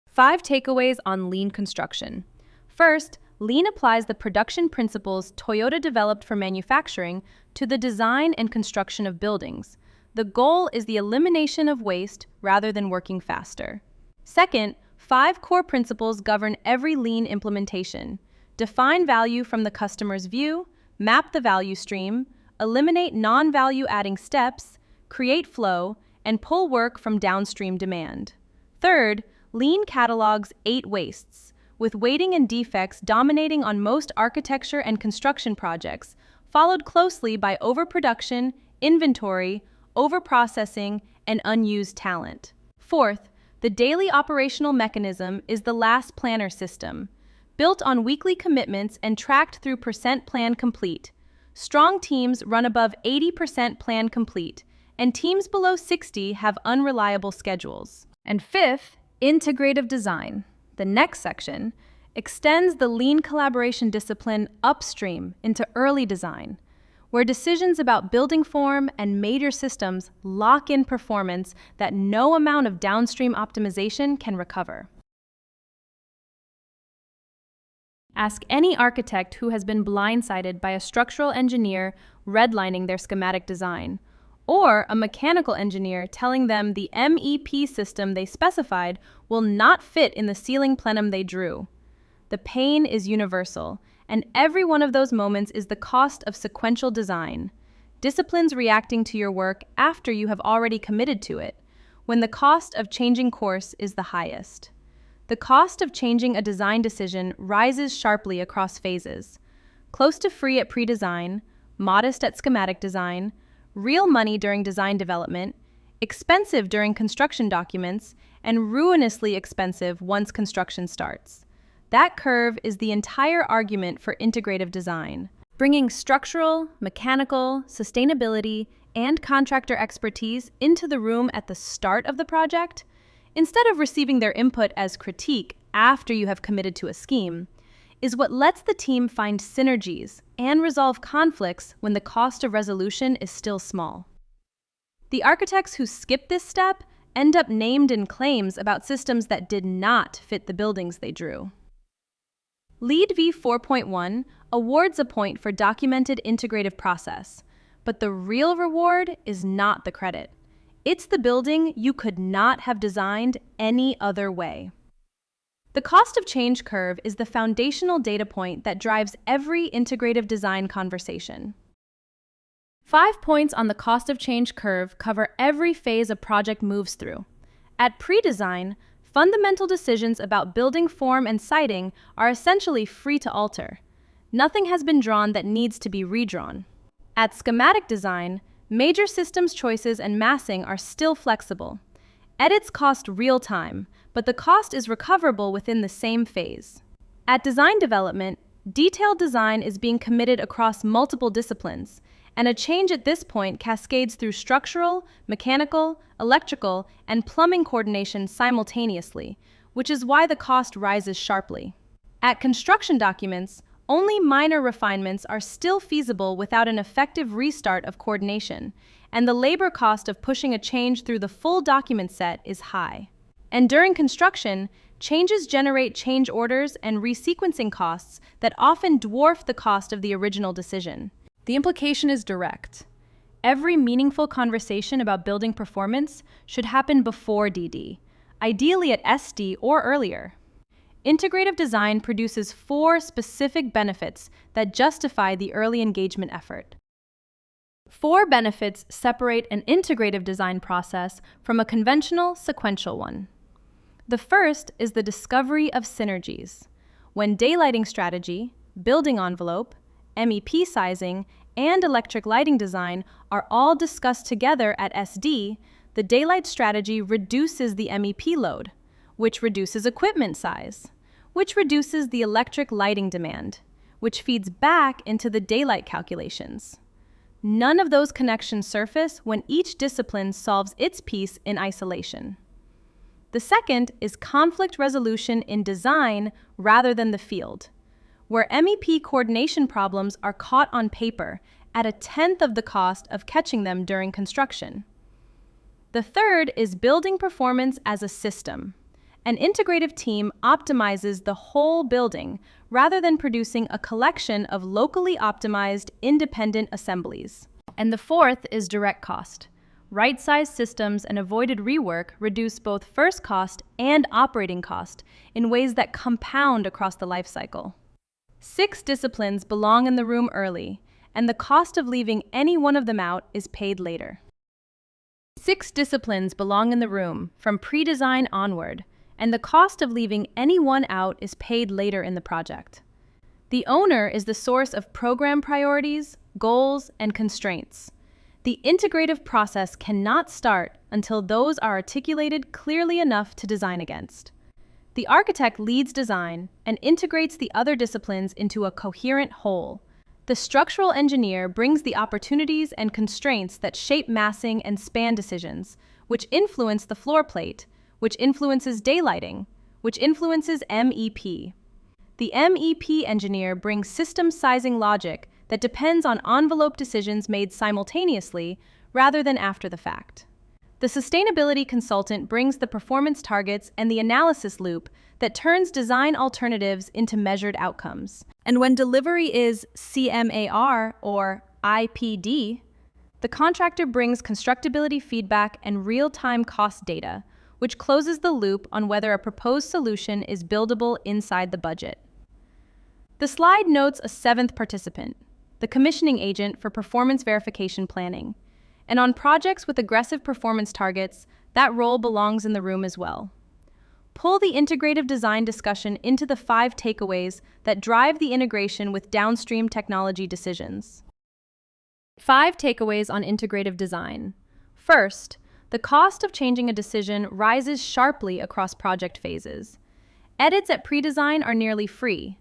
5 takeaways on lean construction. First, lean applies the production principles Toyota developed for manufacturing to the design and construction of buildings. The goal is the elimination of waste rather than working faster. Second, 5 core principles govern every lean implementation. Define value from the customer's view, map the value stream, eliminate non-value adding steps, create flow, and pull work from downstream demand. Third, lean catalogs 8 wastes, with weighting and defects dominating on most architecture and construction projects, followed closely by overproduction, inventory, overprocessing, and unused talent. Fourth, the daily operational mechanism is the last planner system. Built on weekly commitments and tracked through percent plan complete, strong teams run above 80% plan complete, and teams below 60 have unreliable schedules. And fifth, Integrative Design, the next section, extends the lean collaboration discipline upstream into early design, where decisions about building form and major systems lock in performance that no amount of downstream optimization can recover. Ask any architect who has been blindsided by a structural engineer redlining their schematic design, or a mechanical engineer telling them the MEP system they specified will not fit in the ceiling plenum they drew. The pain is universal, and every one of those moments is the cost of sequential design. Disciplines reacting to your work after you have already committed to it, when the cost of changing course is the highest. The cost of changing a design decision rises sharply across phases. Close to free at pre-design, modest at schematic design, real money during design development, expensive during construction documents, and ruinously expensive once construction starts. That curve is the entire argument for integrative design, bringing structural, mechanical, sustainability, and contractor expertise into the room at the start of the project, instead of receiving their input as critique after you have committed to a scheme, is what lets the team find synergies and resolve conflicts when the cost of resolution is still small. The architects who skip this step end up named in claims about systems that did not fit the buildings they drew. LEED v 4.1 awards a point for documented integrative process, but the real reward is not the credit. It's the building you could not have designed any other way. The cost of change curve is the foundational data point that drives every integrative design conversation. 5 points on the cost of change curve cover every phase a project moves through. At pre-design, fundamental decisions about building form and siting are essentially free to alter. Nothing has been drawn that needs to be redrawn. At schematic design, major systems choices and massing are still flexible. Edits cost real time, but the cost is recoverable within the same phase. At design development, detailed design is being committed across multiple disciplines, and a change at this point cascades through structural, mechanical, electrical, and plumbing coordination simultaneously, which is why the cost rises sharply. At construction documents, Only minor refinements are still feasible without an effective restart of coordination, and the labor cost of pushing a change through the full document set is high. And during construction, changes generate change orders and resequencing costs that often dwarf the cost of the original decision. The implication is direct. Every meaningful conversation about building performance should happen before DD, ideally at SD or earlier. Integrative design produces 4 specific benefits that justify the early engagement effort. 4 benefits separate an integrative design process from a conventional sequential one. The first is the discovery of synergies. When daylighting strategy, building envelope, MEP sizing, and electric lighting design are all discussed together at SD, the daylight strategy reduces the MEP load, which reduces equipment size, which reduces the electric lighting demand, which feeds back into the daylight calculations. None of those connections surface when each discipline solves its piece in isolation. The second is conflict resolution in design rather than the field, where MEP coordination problems are caught on paper at 1/10 of the cost of catching them during construction. The third is building performance as a system. An integrative team optimizes the whole building rather than producing a collection of locally optimized, independent assemblies. And the fourth is direct cost. Right-sized systems and avoided rework reduce both first cost and operating cost in ways that compound across the life cycle. 6 disciplines belong in the room early, and the cost of leaving any one of them out is paid later. 6 disciplines belong in the room from pre-design onward, and the cost of leaving any one out is paid later in the project. The owner is the source of program priorities, goals, and constraints. The integrative process cannot start until those are articulated clearly enough to design against. The architect leads design and integrates the other disciplines into a coherent whole. The structural engineer brings the opportunities and constraints that shape massing and span decisions, which influence the floor plate, which influences daylighting, which influences MEP. The MEP engineer brings system sizing logic that depends on envelope decisions made simultaneously rather than after the fact. The sustainability consultant brings the performance targets and the analysis loop that turns design alternatives into measured outcomes. And when delivery is CMAR or IPD, the contractor brings constructability feedback and real-time cost data, which closes the loop on whether a proposed solution is buildable inside the budget. The slide notes a 7th participant, the commissioning agent for performance verification planning. And on projects with aggressive performance targets, that role belongs in the room as well. Pull the integrative design discussion into the 5 takeaways that drive the integration with downstream technology decisions. 5 takeaways on integrative design. First, the cost of changing a decision rises sharply across project phases. Edits at pre-design are nearly free.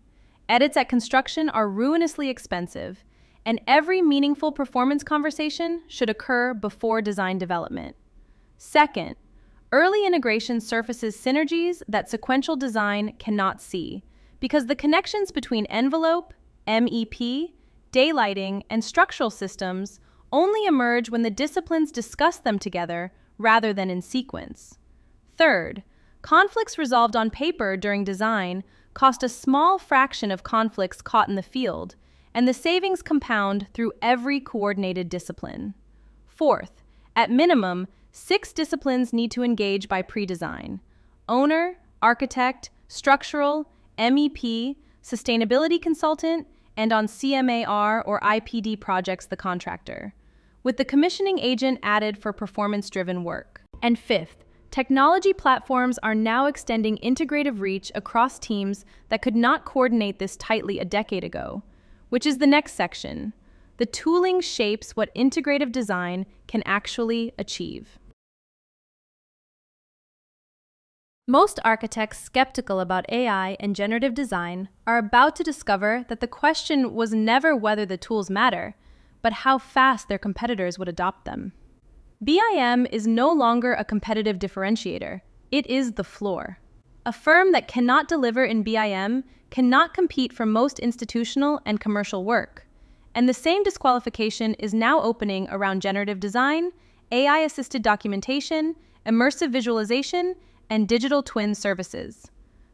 Edits at construction are ruinously expensive, and every meaningful performance conversation should occur before design development. Second, early integration surfaces synergies that sequential design cannot see, because the connections between envelope, MEP, daylighting, and structural systems only emerge when the disciplines discuss them together rather than in sequence. Third, conflicts resolved on paper during design cost a small fraction of conflicts caught in the field, and the savings compound through every coordinated discipline. Fourth, at minimum, 6 disciplines need to engage by pre-design: owner, architect, structural, MEP, sustainability consultant, and on CMAR or IPD projects the contractor, with the commissioning agent added for performance-driven work. And fifth, technology platforms are now extending integrative reach across teams that could not coordinate this tightly a decade ago, which is the next section. The tooling shapes what integrative design can actually achieve. Most architects skeptical about AI and generative design are about to discover that the question was never whether the tools matter, but how fast their competitors would adopt them. BIM is no longer a competitive differentiator. It is the floor. A firm that cannot deliver in BIM cannot compete for most institutional and commercial work. And the same disqualification is now opening around generative design, AI-assisted documentation, immersive visualization, and digital twin services.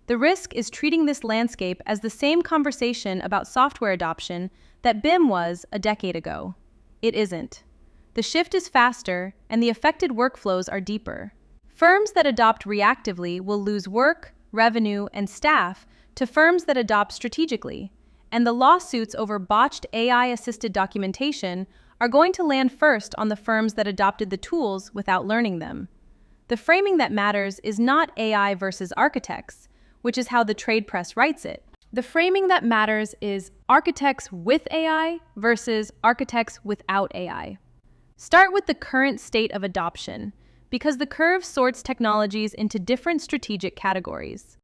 The risk is treating this landscape as the same conversation about software adoption that BIM was a decade ago. It isn't. The shift is faster, and the affected workflows are deeper. Firms that adopt reactively will lose work, revenue, and staff to firms that adopt strategically, and the lawsuits over botched AI-assisted documentation are going to land first on the firms that adopted the tools without learning them. The framing that matters is not AI versus architects, which is how the trade press writes it. The framing that matters is architects with AI versus architects without AI. Start with the current state of adoption, because the curve sorts technologies into different strategic categories.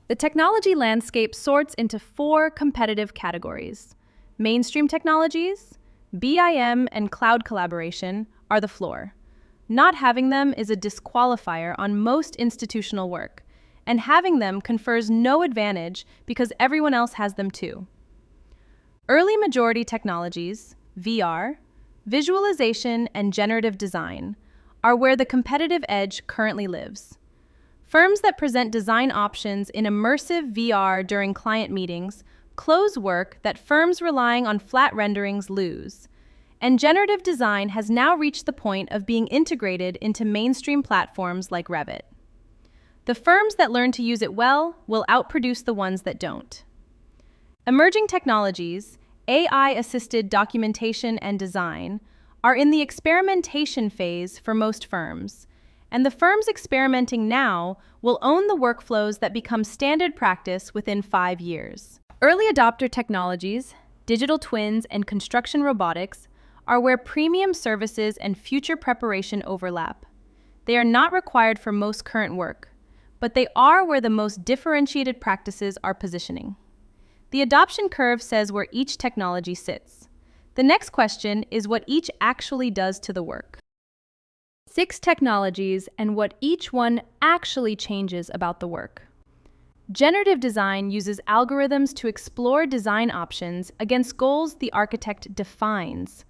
The technology landscape sorts into 4 competitive categories. Mainstream technologies, BIM, and cloud collaboration are the floor. Not having them is a disqualifier on most institutional work, and having them confers no advantage because everyone else has them too. Early majority technologies, VR, visualization, and generative design are where the competitive edge currently lives. Firms that present design options in immersive VR during client meetings close work that firms relying on flat renderings lose. And generative design has now reached the point of being integrated into mainstream platforms like Revit. The firms that learn to use it well will outproduce the ones that don't. Emerging technologies, AI-assisted documentation and design, are in the experimentation phase for most firms, and the firms experimenting now will own the workflows that become standard practice within 5 years. Early adopter technologies, digital twins, and construction robotics are where premium services and future preparation overlap. They are not required for most current work, but they are where the most differentiated practices are positioning. The adoption curve says where each technology sits. The next question is what each actually does to the work. 6 technologies and what each one actually changes about the work. Generative design uses algorithms to explore design options against goals the architect defines.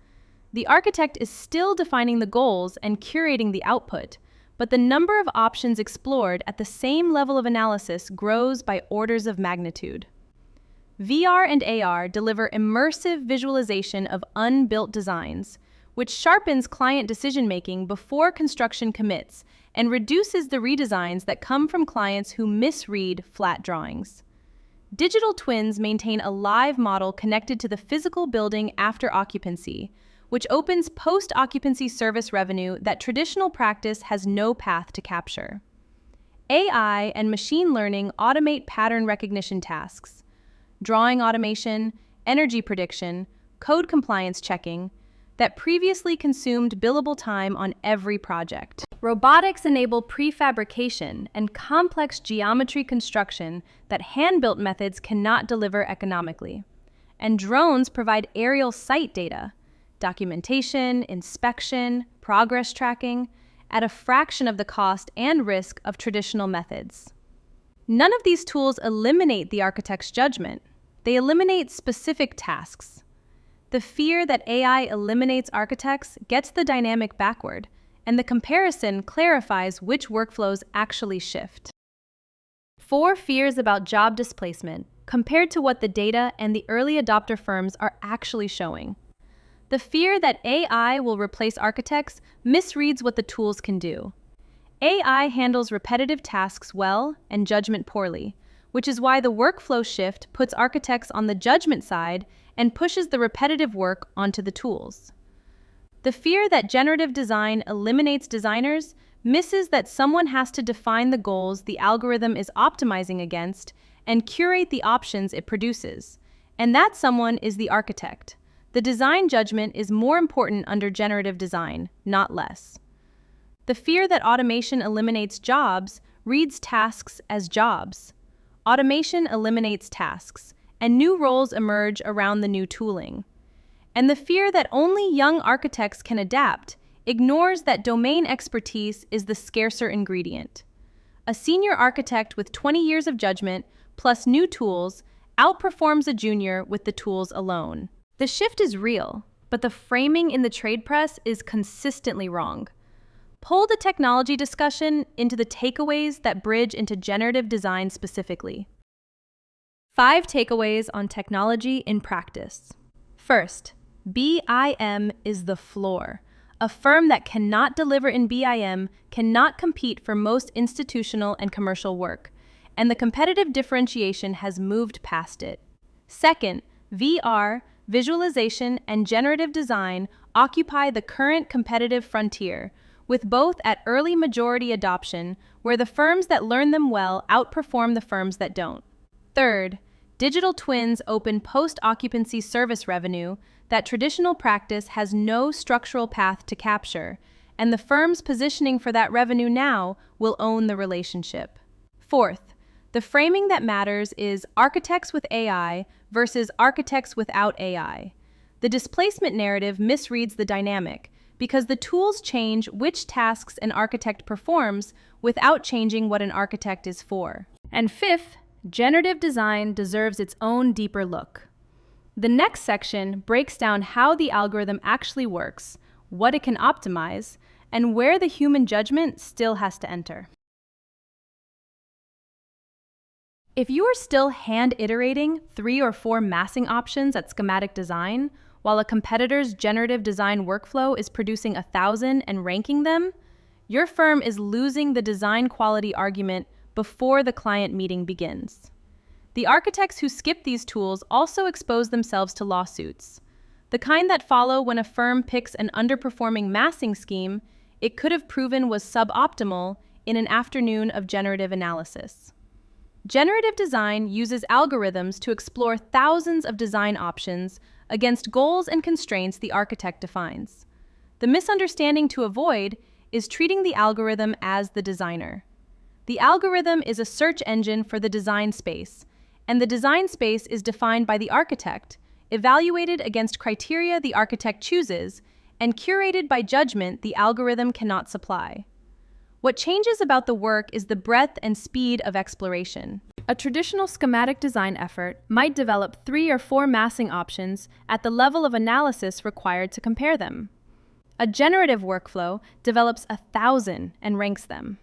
The architect is still defining the goals and curating the output, but the number of options explored at the same level of analysis grows by orders of magnitude. VR and AR deliver immersive visualization of unbuilt designs, which sharpens client decision-making before construction commits and reduces the redesigns that come from clients who misread flat drawings. Digital twins maintain a live model connected to the physical building after occupancy, which opens post-occupancy service revenue that traditional practice has no path to capture. AI and machine learning automate pattern recognition tasks, drawing automation, energy prediction, code compliance checking, that previously consumed billable time on every project. Robotics enable prefabrication and complex geometry construction that hand-built methods cannot deliver economically. And drones provide aerial site data, documentation, inspection, progress tracking, at a fraction of the cost and risk of traditional methods. None of these tools eliminate the architect's judgment. They eliminate specific tasks. The fear that AI eliminates architects gets the dynamic backward, and the comparison clarifies which workflows actually shift. 4 fears about job displacement compared to what the data and the early adopter firms are actually showing. The fear that AI will replace architects misreads what the tools can do. AI handles repetitive tasks well and judgment poorly, which is why the workflow shift puts architects on the judgment side and pushes the repetitive work onto the tools. The fear that generative design eliminates designers misses that someone has to define the goals the algorithm is optimizing against and curate the options it produces. And that someone is the architect. The design judgment is more important under generative design, not less. The fear that automation eliminates jobs reads tasks as jobs. Automation eliminates tasks, and new roles emerge around the new tooling. And the fear that only young architects can adapt ignores that domain expertise is the scarcer ingredient. A senior architect with 20 years of judgment plus new tools outperforms a junior with the tools alone. The shift is real, but the framing in the trade press is consistently wrong. Pull the technology discussion into the takeaways that bridge into generative design specifically. 5 takeaways on technology in practice. First, BIM is the floor. A firm that cannot deliver in BIM cannot compete for most institutional and commercial work, and the competitive differentiation has moved past it. Second, VR, visualization, and generative design occupy the current competitive frontier, with both at early majority adoption, where the firms that learn them well outperform the firms that don't. Third, digital twins open post-occupancy service revenue that traditional practice has no structural path to capture, and the firms positioning for that revenue now will own the relationship. Fourth, the framing that matters is architects with AI versus architects without AI. The displacement narrative misreads the dynamic because the tools change which tasks an architect performs without changing what an architect is for. And fifth, generative design deserves its own deeper look. The next section breaks down how the algorithm actually works, what it can optimize, and where the human judgment still has to enter. If you are still hand-iterating 3 or 4 massing options at schematic design, while a competitor's generative design workflow is producing 1,000 and ranking them, your firm is losing the design quality argument before the client meeting begins. The architects who skip these tools also expose themselves to lawsuits, the kind that follow when a firm picks an underperforming massing scheme it could have proven was suboptimal in an afternoon of generative analysis. Generative design uses algorithms to explore thousands of design options against goals and constraints the architect defines. The misunderstanding to avoid is treating the algorithm as the designer. The algorithm is a search engine for the design space, and the design space is defined by the architect, evaluated against criteria the architect chooses, and curated by judgment the algorithm cannot supply. What changes about the work is the breadth and speed of exploration. A traditional schematic design effort might develop 3 or 4 massing options at the level of analysis required to compare them. A generative workflow develops 1,000 and ranks them.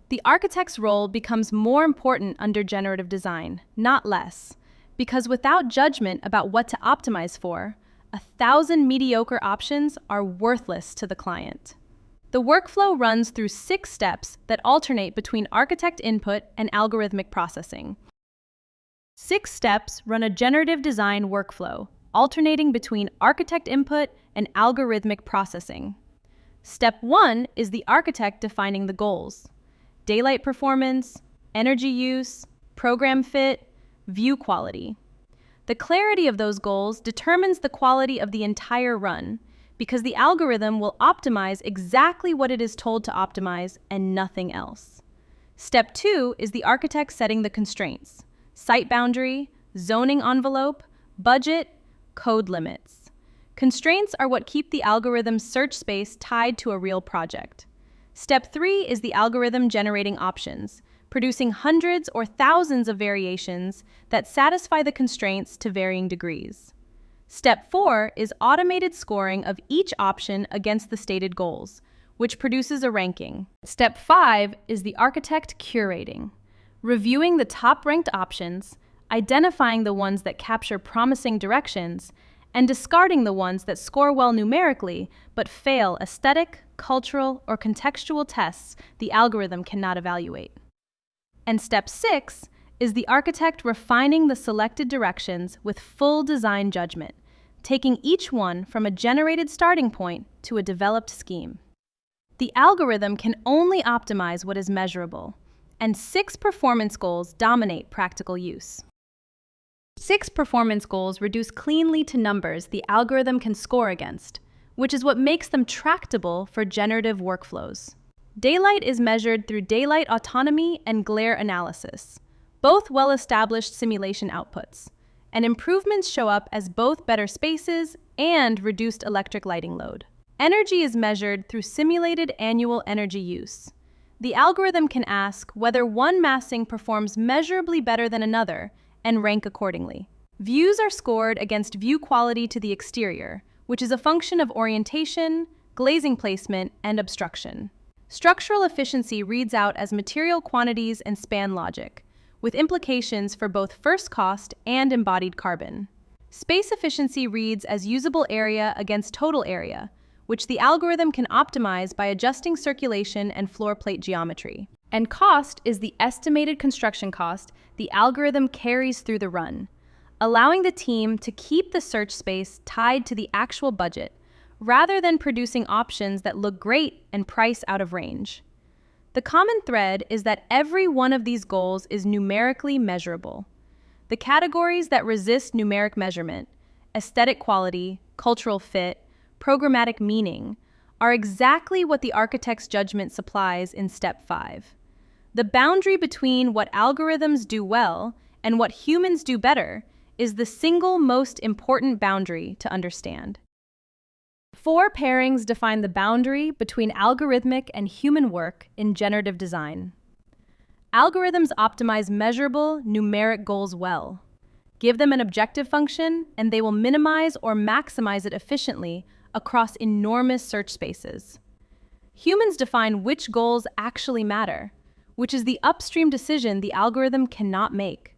The architect's role becomes more important under generative design, not less, because without judgment about what to optimize for, 1,000 mediocre options are worthless to the client. The workflow runs through 6 steps that alternate between architect input and algorithmic processing. 6 steps run a generative design workflow, alternating between architect input and algorithmic processing. Step 1 is the architect defining the goals: daylight performance, energy use, program fit, view quality. The clarity of those goals determines the quality of the entire run, because the algorithm will optimize exactly what it is told to optimize and nothing else. Step 2 is the architect setting the constraints: site boundary, zoning envelope, budget, code limits. Constraints are what keep the algorithm's search space tied to a real project. Step 3 is the algorithm generating options, producing hundreds or thousands of variations that satisfy the constraints to varying degrees. Step 4 is automated scoring of each option against the stated goals, which produces a ranking. Step 5 is the architect curating, reviewing the top-ranked options, identifying the ones that capture promising directions, and discarding the ones that score well numerically but fail aesthetic, cultural, or contextual tests the algorithm cannot evaluate. And step 6 is the architect refining the selected directions with full design judgment, taking each one from a generated starting point to a developed scheme. The algorithm can only optimize what is measurable, and 6 performance goals dominate practical use. 6 performance goals reduce cleanly to numbers the algorithm can score against, which is what makes them tractable for generative workflows. Daylight is measured through daylight autonomy and glare analysis, both well-established simulation outputs, and improvements show up as both better spaces and reduced electric lighting load. Energy is measured through simulated annual energy use. The algorithm can ask whether one massing performs measurably better than another and rank accordingly. Views are scored against view quality to the exterior, which is a function of orientation, glazing placement, and obstruction. Structural efficiency reads out as material quantities and span logic, with implications for both first cost and embodied carbon. Space efficiency reads as usable area against total area, which the algorithm can optimize by adjusting circulation and floor plate geometry. And cost is the estimated construction cost the algorithm carries through the run, allowing the team to keep the search space tied to the actual budget, rather than producing options that look great and price out of range. The common thread is that every one of these goals is numerically measurable. The categories that resist numeric measurement, aesthetic quality, cultural fit, programmatic meaning, are exactly what the architect's judgment supplies in Step 5. The boundary between what algorithms do well and what humans do better is the single most important boundary to understand. 4 pairings define the boundary between algorithmic and human work in generative design. Algorithms optimize measurable, numeric goals well. Give them an objective function, and they will minimize or maximize it efficiently across enormous search spaces. Humans define which goals actually matter, which is the upstream decision the algorithm cannot make.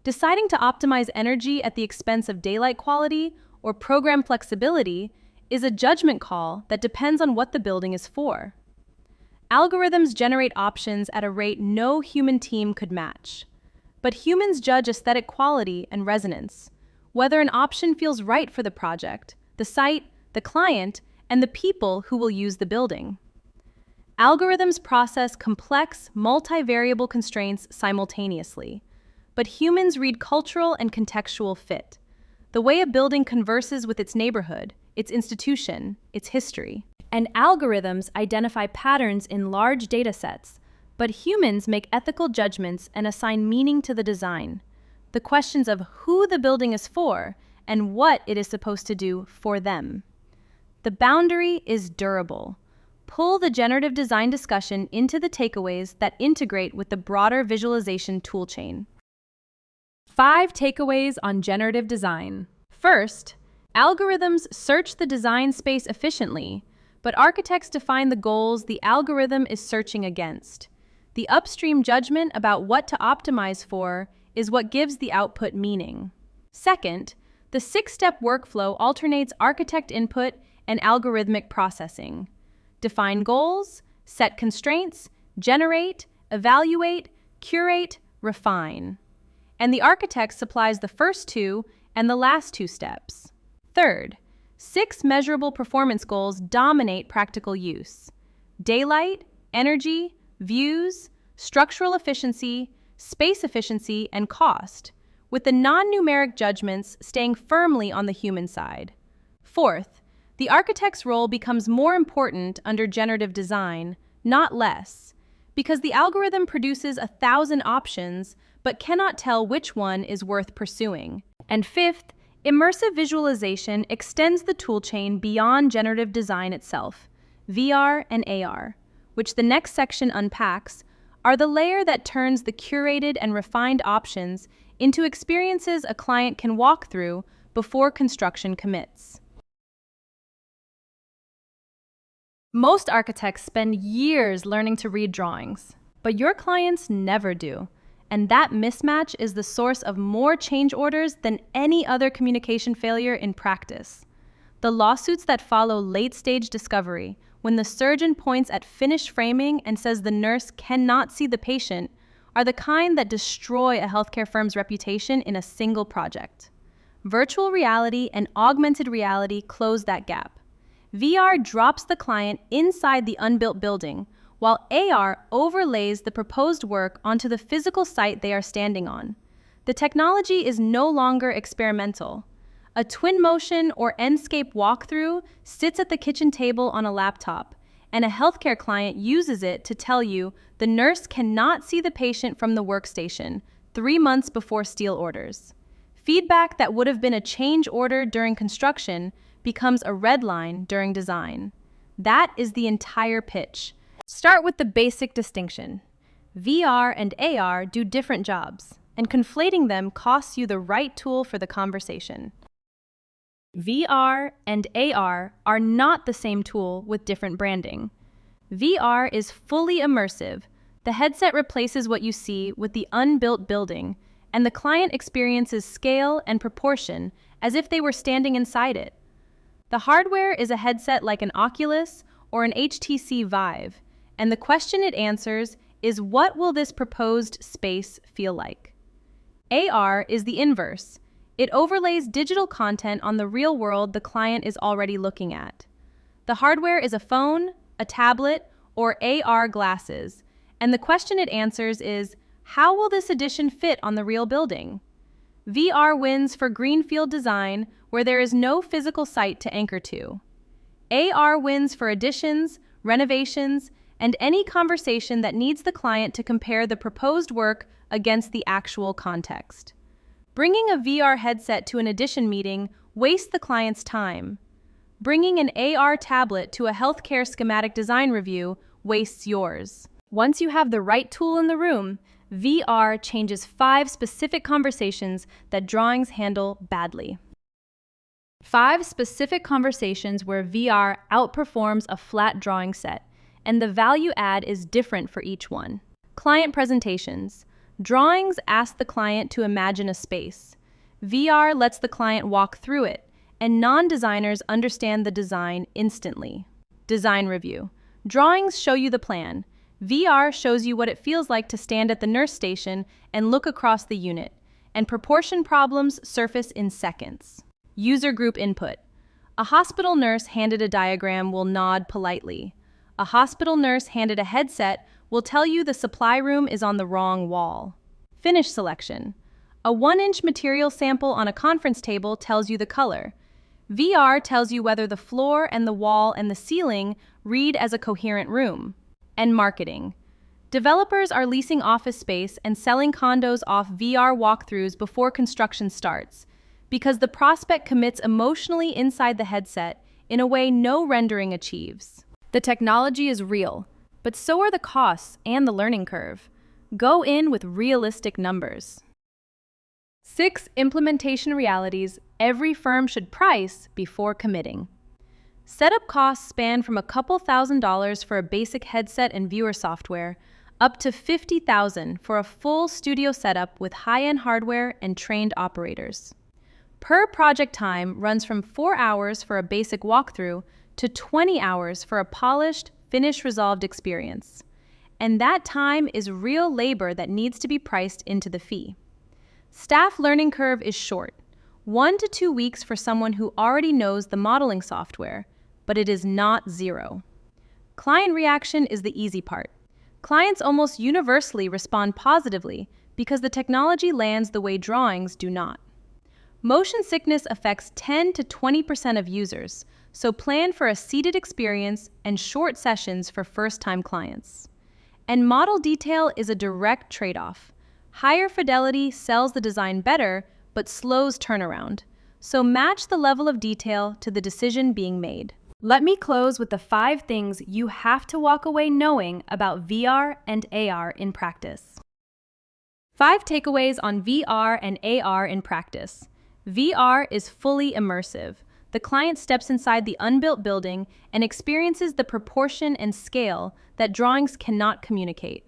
Deciding to optimize energy at the expense of daylight quality or program flexibility is a judgment call that depends on what the building is for. Algorithms generate options at a rate no human team could match. But humans judge aesthetic quality and resonance, whether an option feels right for the project, the site, the client, and the people who will use the building. Algorithms process complex, multivariable constraints simultaneously, but humans read cultural and contextual fit, the way a building converses with its neighborhood, its institution, its history. And algorithms identify patterns in large data sets, but humans make ethical judgments and assign meaning to the design. The questions of who the building is for and what it is supposed to do for them. The boundary is durable. Pull the generative design discussion into the takeaways that integrate with the broader visualization toolchain. 5 takeaways on generative design. First, algorithms search the design space efficiently, but architects define the goals the algorithm is searching against. The upstream judgment about what to optimize for is what gives the output meaning. Second, the 6-step workflow alternates architect input and algorithmic processing. Define goals, set constraints, generate, evaluate, curate, refine. And the architect supplies the first 2 and the last 2 steps. Third, 6 measurable performance goals dominate practical use: daylight, energy, views, structural efficiency, space efficiency, and cost, with the non-numeric judgments staying firmly on the human side. Fourth, the architect's role becomes more important under generative design, not less, because the algorithm produces 1,000 options but cannot tell which one is worth pursuing. And fifth, immersive visualization extends the toolchain beyond generative design itself. VR and AR, which the next section unpacks, are the layer that turns the curated and refined options into experiences a client can walk through before construction commits. Most architects spend years learning to read drawings, but your clients never do. And that mismatch is the source of more change orders than any other communication failure in practice. The lawsuits that follow late-stage discovery, when the surgeon points at finished framing and says the nurse cannot see the patient, are the kind that destroy a healthcare firm's reputation in a single project. Virtual reality and augmented reality close that gap. VR drops the client inside the unbuilt building, while AR overlays the proposed work onto the physical site they are standing on. The technology is no longer experimental. A twin motion or Enscape walkthrough sits at the kitchen table on a laptop, and a healthcare client uses it to tell you the nurse cannot see the patient from the workstation 3 months before steel orders. Feedback that would have been a change order during construction becomes a red line during design. That is the entire pitch. Start with the basic distinction. VR and AR do different jobs, and conflating them costs you the right tool for the conversation. VR and AR are not the same tool with different branding. VR is fully immersive. The headset replaces what you see with the unbuilt building, and the client experiences scale and proportion as if they were standing inside it. The hardware is a headset like an Oculus or an HTC Vive, and the question it answers is, what will this proposed space feel like? AR is the inverse. It overlays digital content on the real world the client is already looking at. The hardware is a phone, a tablet, or AR glasses, and the question it answers is, how will this addition fit on the real building? VR wins for greenfield design where there is no physical site to anchor to. AR wins for additions, renovations, and any conversation that needs the client to compare the proposed work against the actual context. Bringing a VR headset to an addition meeting wastes the client's time. Bringing an AR tablet to a healthcare schematic design review wastes yours. Once you have the right tool in the room, VR changes 5 specific conversations that drawings handle badly. 5 specific conversations where VR outperforms a flat drawing set, and the value add is different for each one. Client presentations. Drawings ask the client to imagine a space. VR lets the client walk through it, and non-designers understand the design instantly. Design review. Drawings show you the plan. VR shows you what it feels like to stand at the nurse station and look across the unit, and proportion problems surface in seconds. User group input. A hospital nurse handed a diagram will nod politely. A hospital nurse handed a headset will tell you the supply room is on the wrong wall. Finish selection. A 1-inch material sample on a conference table tells you the color. VR tells you whether the floor and the wall and the ceiling read as a coherent room. And marketing. Developers are leasing office space and selling condos off VR walkthroughs before construction starts, because the prospect commits emotionally inside the headset in a way no rendering achieves. The technology is real, but so are the costs and the learning curve. Go in with realistic numbers. 6 implementation realities every firm should price before committing. Setup costs span from a couple $1,000s for a basic headset and viewer software up to $50,000 for a full studio setup with high-end hardware and trained operators. Per project time runs from 4 hours for a basic walkthrough to 20 hours for a polished, finish-resolved experience. And that time is real labor that needs to be priced into the fee. Staff learning curve is short, 1 to 2 weeks for someone who already knows the modeling software, but it is not 0. Client reaction is the easy part. Clients almost universally respond positively because the technology lands the way drawings do not. Motion sickness affects 10 to 20% of users, so plan for a seated experience and short sessions for first-time clients. And model detail is a direct trade-off. Higher fidelity sells the design better, but slows turnaround. So match the level of detail to the decision being made. Let me close with the 5 things you have to walk away knowing about VR and AR in practice. 5 takeaways on VR and AR in practice. VR is fully immersive. The client steps inside the unbuilt building and experiences the proportion and scale that drawings cannot communicate.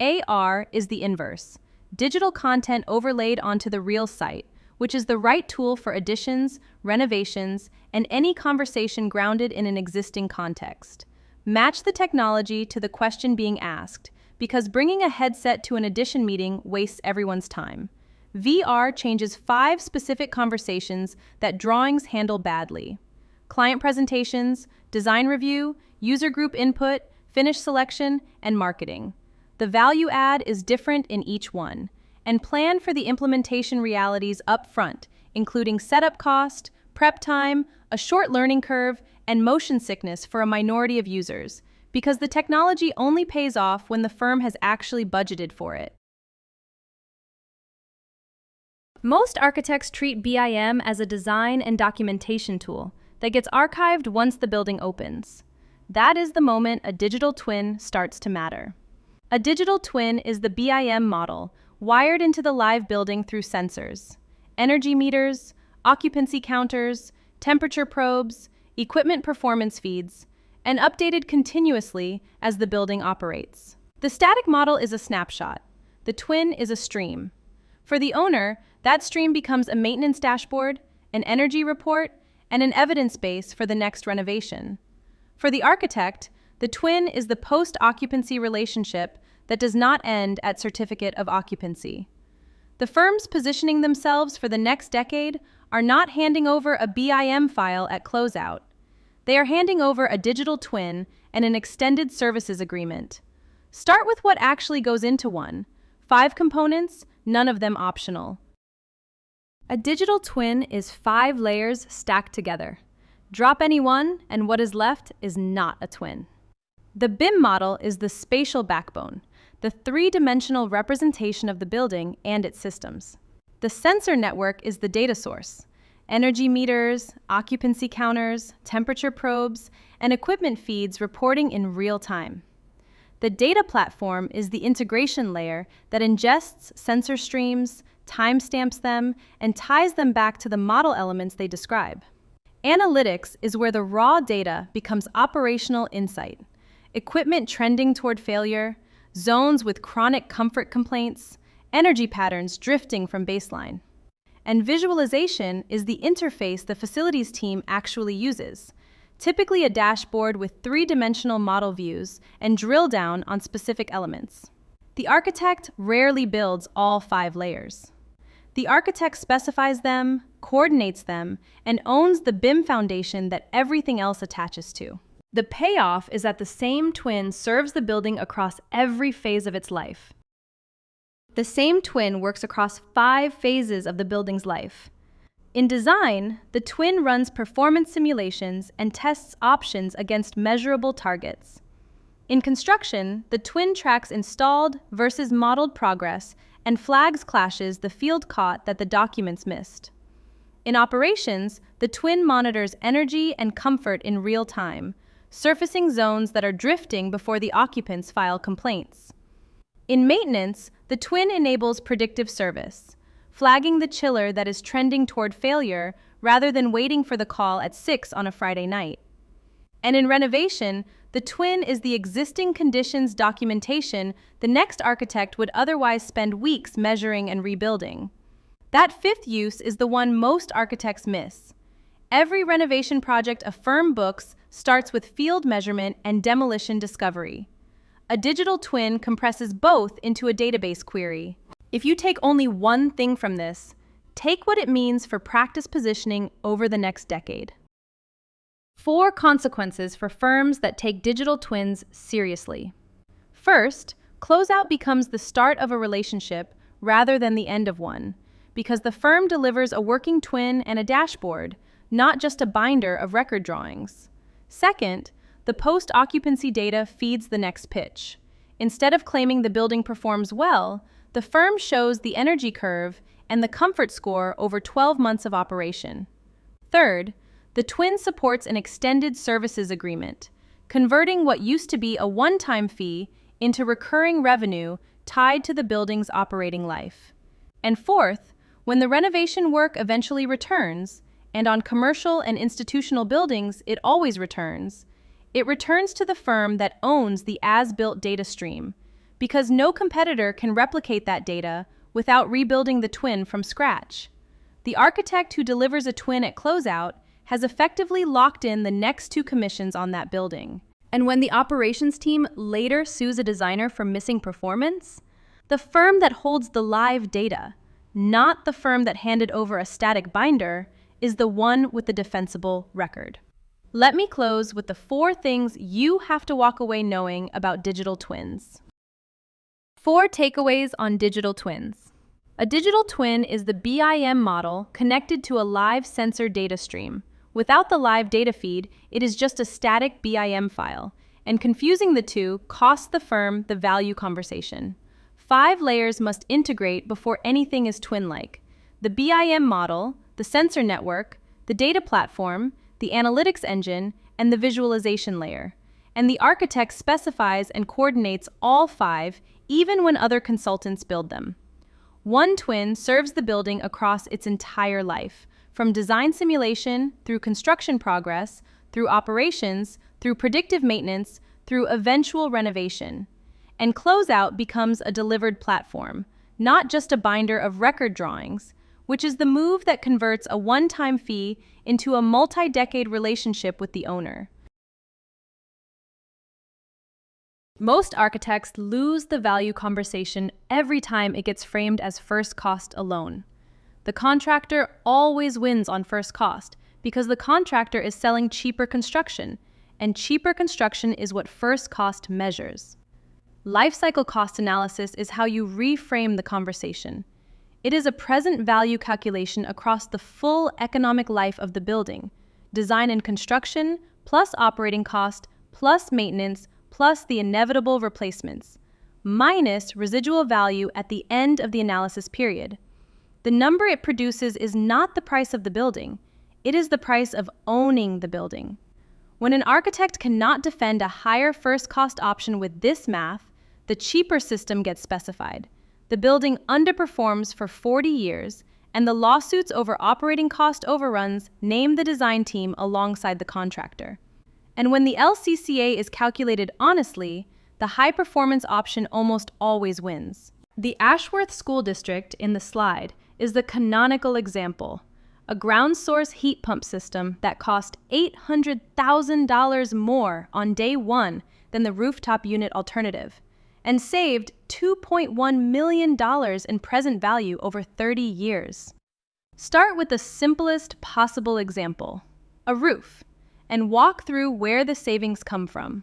AR is the inverse. Digital content overlaid onto the real site, which is the right tool for additions, renovations, and any conversation grounded in an existing context. Match the technology to the question being asked, because bringing a headset to an addition meeting wastes everyone's time. VR changes 5 specific conversations that drawings handle badly. Client presentations, design review, user group input, finish selection, and marketing. The value add is different in each one, and plan for the implementation realities up front, including setup cost, prep time, a short learning curve, and motion sickness for a minority of users, because the technology only pays off when the firm has actually budgeted for it. Most architects treat BIM as a design and documentation tool that gets archived once the building opens. that is the moment a digital twin starts to matter. A digital twin is the BIM model wired into the live building through sensors, energy meters, occupancy counters, temperature probes, equipment performance feeds, and updated continuously as the building operates. The static model is a snapshot. The twin is a stream. For the owner, that stream becomes a maintenance dashboard, an energy report, and an evidence base for the next renovation. For the architect, the twin is the post-occupancy relationship that does not end at certificate of occupancy. The firms positioning themselves for the next decade are not handing over a BIM file at closeout. They are handing over a digital twin and an extended services agreement. Start with what actually goes into one. 5 components, none of them optional. A digital twin is 5 layers stacked together. Drop any one, and what is left is not a twin. The BIM model is the spatial backbone, the 3-dimensional representation of the building and its systems. The sensor network is the data source. Energy meters, occupancy counters, temperature probes, and equipment feeds reporting in real time. The data platform is the integration layer that ingests sensor streams, timestamps them, and ties them back to the model elements they describe. Analytics is where the raw data becomes operational insight. Equipment trending toward failure, zones with chronic comfort complaints, energy patterns drifting from baseline. And visualization is the interface the facilities team actually uses, typically a dashboard with 3-dimensional model views and drill down on specific elements. The architect rarely builds all 5 layers. The architect specifies them, coordinates them, and owns the BIM foundation that everything else attaches to. The payoff is that the same twin serves the building across every phase of its life. The same twin works across 5 phases of the building's life. In design, the twin runs performance simulations and tests options against measurable targets. In construction, the twin tracks installed versus modeled progress and flags clashes the field caught that the documents missed. In operations, the twin monitors energy and comfort in real time, surfacing zones that are drifting before the occupants file complaints. In maintenance, the twin enables predictive service, flagging the chiller that is trending toward failure rather than waiting for the call at 6 on a Friday night. And in renovation, the twin is the existing conditions documentation the next architect would otherwise spend weeks measuring and rebuilding. That 5th use is the one most architects miss. Every renovation project a firm books starts with field measurement and demolition discovery. A digital twin compresses both into a database query. If you take only one thing from this, take what it means for practice positioning over the next decade. 4 consequences for firms that take digital twins seriously. First, closeout becomes the start of a relationship rather than the end of one, because the firm delivers a working twin and a dashboard, not just a binder of record drawings. Second, the post-occupancy data feeds the next pitch. Instead of claiming the building performs well, the firm shows the energy curve and the comfort score over 12 months of operation. Third, the twin supports an extended services agreement, converting what used to be a one-time fee into recurring revenue tied to the building's operating life. And fourth, when the renovation work eventually returns, and on commercial and institutional buildings it always returns, it returns to the firm that owns the as-built data stream, because no competitor can replicate that data without rebuilding the twin from scratch. The architect who delivers a twin at closeout has effectively locked in the next 2 commissions on that building. And when the operations team later sues a designer for missing performance, the firm that holds the live data, not the firm that handed over a static binder, is the one with the defensible record. Let me close with the 4 things you have to walk away knowing about digital twins. 4 takeaways on digital twins. A digital twin is the BIM model connected to a live sensor data stream. Without the live data feed, it is just a static BIM file, and confusing the two costs the firm the value conversation. 5 layers must integrate before anything is twin-like: the BIM model, the sensor network, the data platform, the analytics engine, and the visualization layer. and the architect specifies and coordinates all 5, even when other consultants build them. One twin serves the building across its entire life, from design simulation, through construction progress, through operations, through predictive maintenance, through eventual renovation. And closeout becomes a delivered platform, not just a binder of record drawings, which is the move that converts a one-time fee into a multi-decade relationship with the owner. Most architects lose the value conversation every time it gets framed as first cost alone. The contractor always wins on first cost because the contractor is selling cheaper construction, and cheaper construction is what first cost measures. Lifecycle cost analysis is how you reframe the conversation. It is a present value calculation across the full economic life of the building, design and construction, plus operating cost, plus maintenance, plus the inevitable replacements, minus residual value at the end of the analysis period. The number it produces is not the price of the building, it is the price of owning the building. When an architect cannot defend a higher first cost option with this math, the cheaper system gets specified. The building underperforms for 40 years, and the lawsuits over operating cost overruns name the design team alongside the contractor. And when the LCCA is calculated honestly, the high-performance option almost always wins. The Ashworth School District in the slide is the canonical example, a ground source heat pump system that cost $800,000 more on day one than the rooftop unit alternative, and saved $2.1 million in present value over 30 years. Start with the simplest possible example, a roof, and walk through where the savings come from.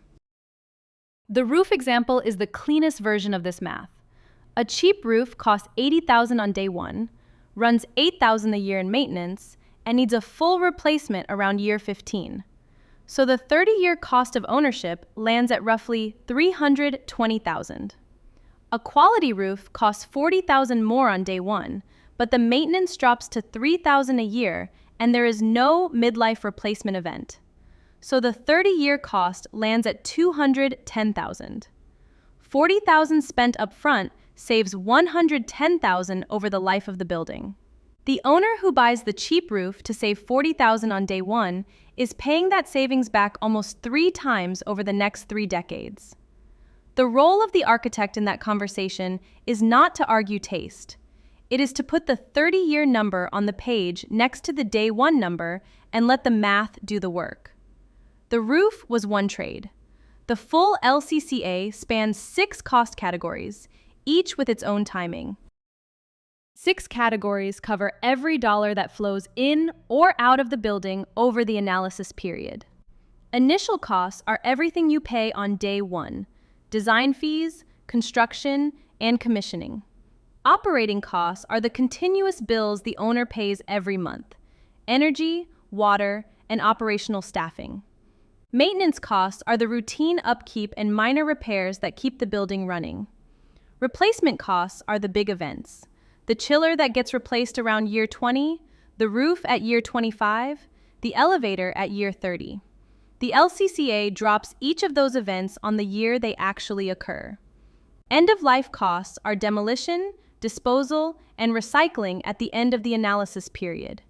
The roof example is the cleanest version of this math. A cheap roof costs $80,000 on day one, runs $8,000 a year in maintenance, and needs a full replacement around year 15. So the 30-year cost of ownership lands at roughly $320,000. A quality roof costs $40,000 more on day one, but the maintenance drops to $3,000 a year, and there is no midlife replacement event. So the 30-year cost lands at $210,000. $40,000 spent up front saves $110,000 over the life of the building. The owner who buys the cheap roof to save $40,000 on day one is paying that savings back almost 3 times over the next 3 decades. The role of the architect in that conversation is not to argue taste. It is to put the 30-year number on the page next to the day one number and let the math do the work. The roof was one trade. The full LCCA spans 6 cost categories, each with its own timing. 6 categories cover every dollar that flows in or out of the building over the analysis period. Initial costs are everything you pay on day one: design fees, construction, and commissioning. Operating costs are the continuous bills the owner pays every month: energy, water, and operational staffing. Maintenance costs are the routine upkeep and minor repairs that keep the building running. Replacement costs are the big events: the chiller that gets replaced around year 20, the roof at year 25, the elevator at year 30. The LCCA drops each of those events on the year they actually occur. End-of-life costs are demolition, disposal, and recycling at the end of the analysis period.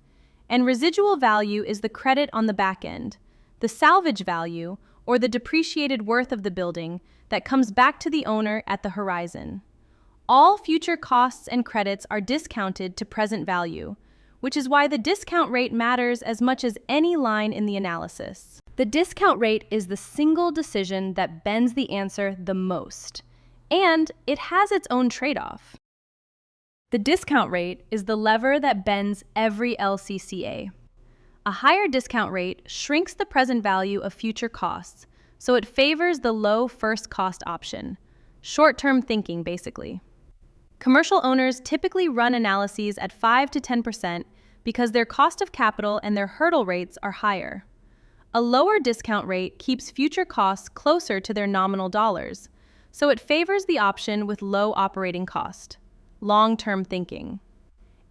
And residual value is the credit on the back end, the salvage value, or the depreciated worth of the building that comes back to the owner at the horizon. All future costs and credits are discounted to present value, which is why the discount rate matters as much as any line in the analysis. The discount rate is the single decision that bends the answer the most, and it has its own trade-off. The discount rate is the lever that bends every LCCA. A higher discount rate shrinks the present value of future costs, so it favors the low first cost option. Short-term thinking, basically. Commercial owners typically run analyses at 5 to 10% because their cost of capital and their hurdle rates are higher. A lower discount rate keeps future costs closer to their nominal dollars, so it favors the option with low operating cost. Long-term thinking.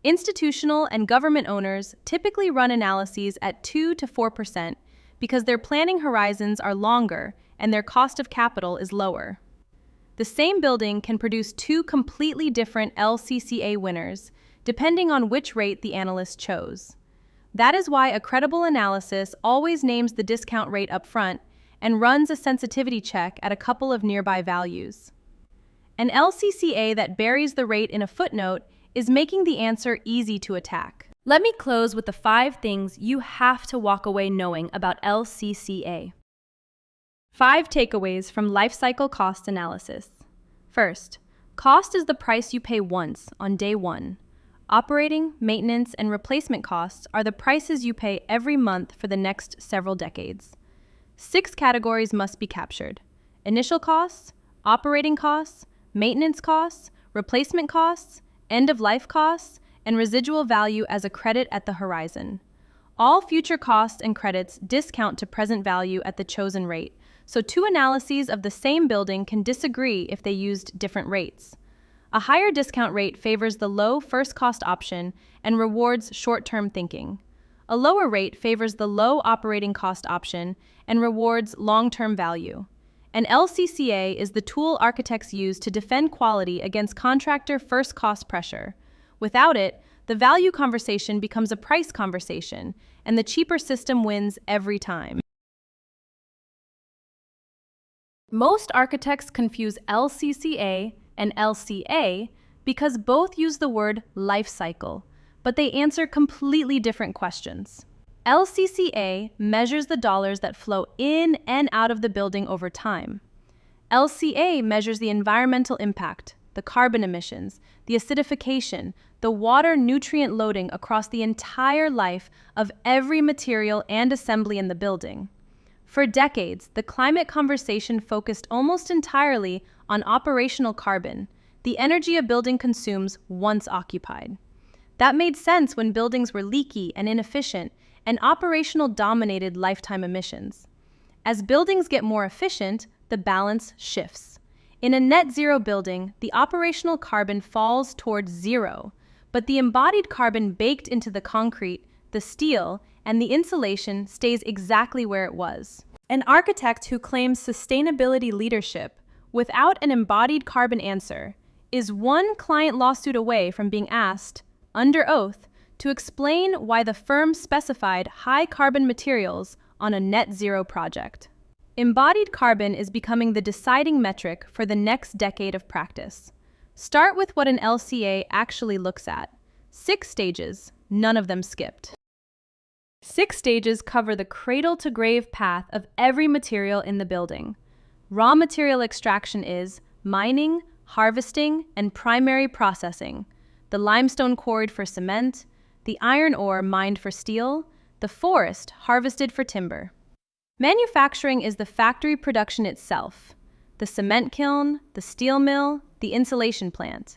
Institutional and government owners typically run analyses at 2 to 4% because their planning horizons are longer and their cost of capital is lower. The same building can produce two completely different LCCA winners, depending on which rate the analyst chose. That is why a credible analysis always names the discount rate up front and runs a sensitivity check at a couple of nearby values. An LCCA that buries the rate in a footnote is making the answer easy to attack. Let me close with the 5 things you have to walk away knowing about LCCA. 5 takeaways from life cycle cost analysis. First, cost is the price you pay once on day 1. Operating, maintenance, and replacement costs are the prices you pay every month for the next several decades. 6 categories must be captured: initial costs, operating costs, maintenance costs, replacement costs, end-of-life costs, and residual value as a credit at the horizon. All future costs and credits discount to present value at the chosen rate, so 2 analyses of the same building can disagree if they used different rates. A higher discount rate favors the low first cost option and rewards short-term thinking. A lower rate favors the low operating cost option and rewards long-term value. An LCCA is the tool architects use to defend quality against contractor first cost pressure. Without it, the value conversation becomes a price conversation, and the cheaper system wins every time. Most architects confuse LCCA and LCA because both use the word life cycle, but they answer completely different questions. LCCA measures the dollars that flow in and out of the building over time. LCA measures the environmental impact, the carbon emissions, the acidification, the water nutrient loading across the entire life of every material and assembly in the building. For decades, the climate conversation focused almost entirely on operational carbon, the energy a building consumes once occupied. That made sense when buildings were leaky and inefficient, and operational dominated lifetime emissions. As buildings get more efficient, the balance shifts. In a net zero building, the operational carbon falls towards 0, but the embodied carbon baked into the concrete, the steel, and the insulation stays exactly where it was. An architect who claims sustainability leadership without an embodied carbon answer is one client lawsuit away from being asked, under oath, to explain why the firm specified high carbon materials on a net zero project. Embodied carbon is becoming the deciding metric for the next decade of practice. Start with what an LCA actually looks at. 6 stages, none of them skipped. 6 stages cover the cradle-to-grave path of every material in the building. Raw material extraction is mining, harvesting, and primary processing. The limestone quarried for cement, the iron ore mined for steel, the forest harvested for timber. Manufacturing is the factory production itself, the cement kiln, the steel mill, the insulation plant.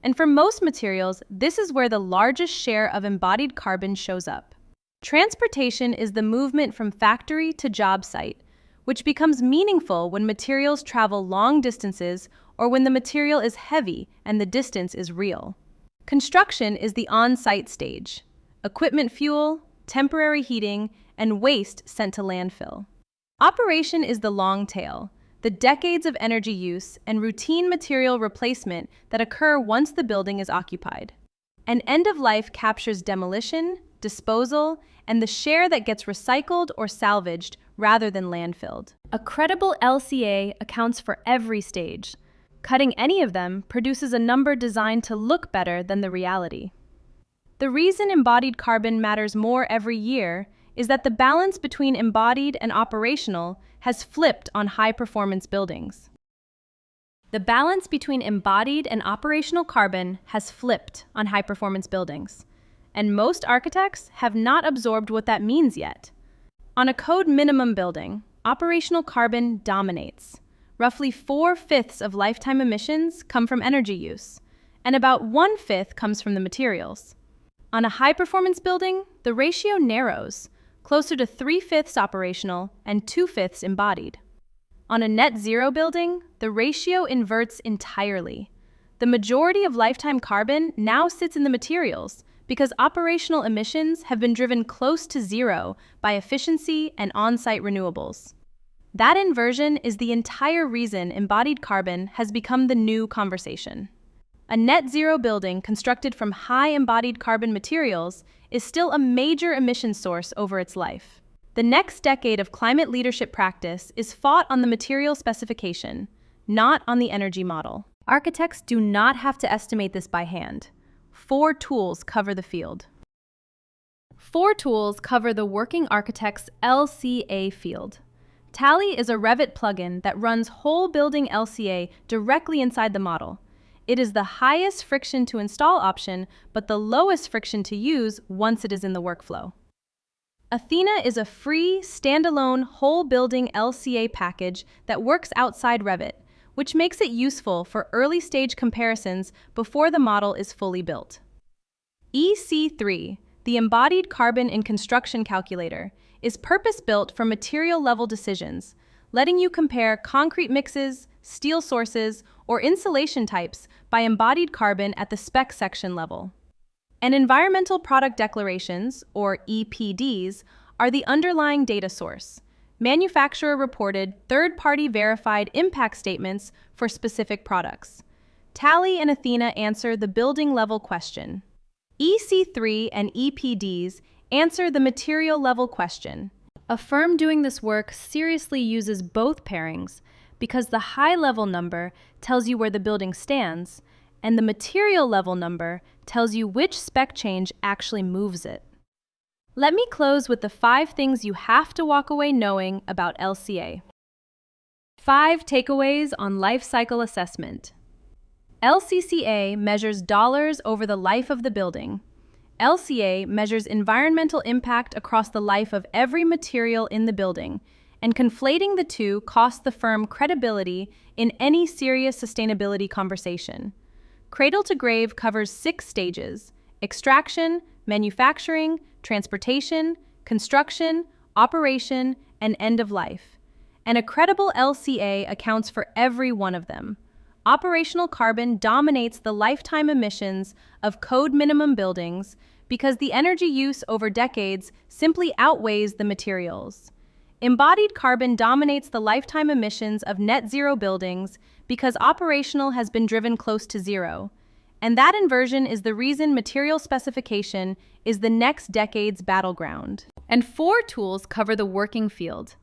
And for most materials, this is where the largest share of embodied carbon shows up. Transportation is the movement from factory to job site, which becomes meaningful when materials travel long distances or when the material is heavy and the distance is real. Construction is the on-site stage. Equipment fuel, temporary heating, and waste sent to landfill. Operation is the long tail, the decades of energy use and routine material replacement that occur once the building is occupied. And end of life captures demolition, disposal, and the share that gets recycled or salvaged rather than landfilled. A credible LCA accounts for every stage. Cutting any of them produces a number designed to look better than the reality. The reason embodied carbon matters more every year is that the balance between embodied and operational has flipped on high-performance buildings. The balance between embodied and operational carbon has flipped on high-performance buildings, and most architects have not absorbed what that means yet. On a code minimum building, operational carbon dominates. Roughly 4/5 of lifetime emissions come from energy use, and about 1/5 comes from the materials. On a high-performance building, the ratio narrows, closer to 3/5 operational and 2/5 embodied. On a net zero building, the ratio inverts entirely. The majority of lifetime carbon now sits in the materials because operational emissions have been driven close to 0 by efficiency and on-site renewables. That inversion is the entire reason embodied carbon has become the new conversation. A net zero building constructed from high embodied carbon materials is still a major emission source over its life. The next decade of climate leadership practice is fought on the material specification, not on the energy model. Architects do not have to estimate this by hand. 4 tools cover the field. 4 tools cover the working architect's LCA field. Tally is a Revit plugin that runs whole building LCA directly inside the model. It is the highest friction to install option, but the lowest friction to use once it is in the workflow. Athena is a free, standalone, whole building LCA package that works outside Revit, which makes it useful for early-stage comparisons before the model is fully built. EC3, the Embodied Carbon in Construction Calculator, is purpose-built for material-level decisions, letting you compare concrete mixes, steel sources, or insulation types by embodied carbon at the spec section level. And environmental product declarations, or EPDs, are the underlying data source, manufacturer-reported, third-party verified impact statements for specific products. Tally and Athena answer the building-level question. EC3 and EPDs answer the material-level question. A firm doing this work seriously uses both pairings because the high-level number tells you where the building stands, and the material-level number tells you which spec change actually moves it. Let me close with the 5 things you have to walk away knowing about LCA. 5 takeaways on life cycle assessment. LCCA measures dollars over the life of the building. LCA measures environmental impact across the life of every material in the building, and conflating the two costs the firm credibility in any serious sustainability conversation. Cradle to Grave covers 6 stages: extraction, manufacturing, transportation, construction, operation, and end of life. And a credible LCA accounts for every one of them. Operational carbon dominates the lifetime emissions of code minimum buildings because the energy use over decades simply outweighs the materials. Embodied carbon dominates the lifetime emissions of net zero buildings because operational has been driven close to zero. And that inversion is the reason material specification is the next decade's battleground. And 4 tools cover the working field: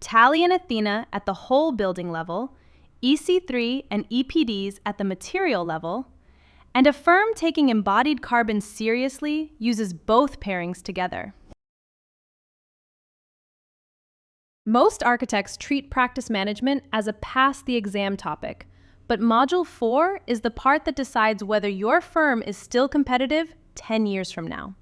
Tally and Athena at the whole building level, EC3 and EPDs at the material level, and a firm taking embodied carbon seriously uses both pairings together. Most architects treat practice management as a pass-the-exam topic, but Module 4 is the part that decides whether your firm is still competitive 10 years from now.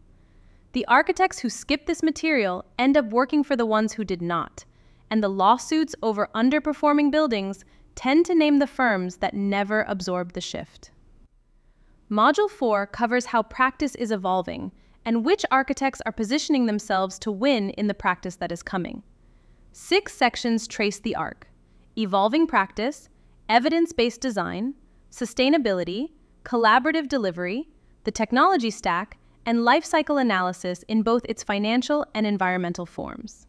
The architects who skip this material end up working for the ones who did not, and the lawsuits over underperforming buildings tend to name the firms that never absorbed the shift. Module 4 covers how practice is evolving and which architects are positioning themselves to win in the practice that is coming. 6 sections trace the arc: evolving practice, evidence-based design, sustainability, collaborative delivery, the technology stack, and lifecycle analysis in both its financial and environmental forms.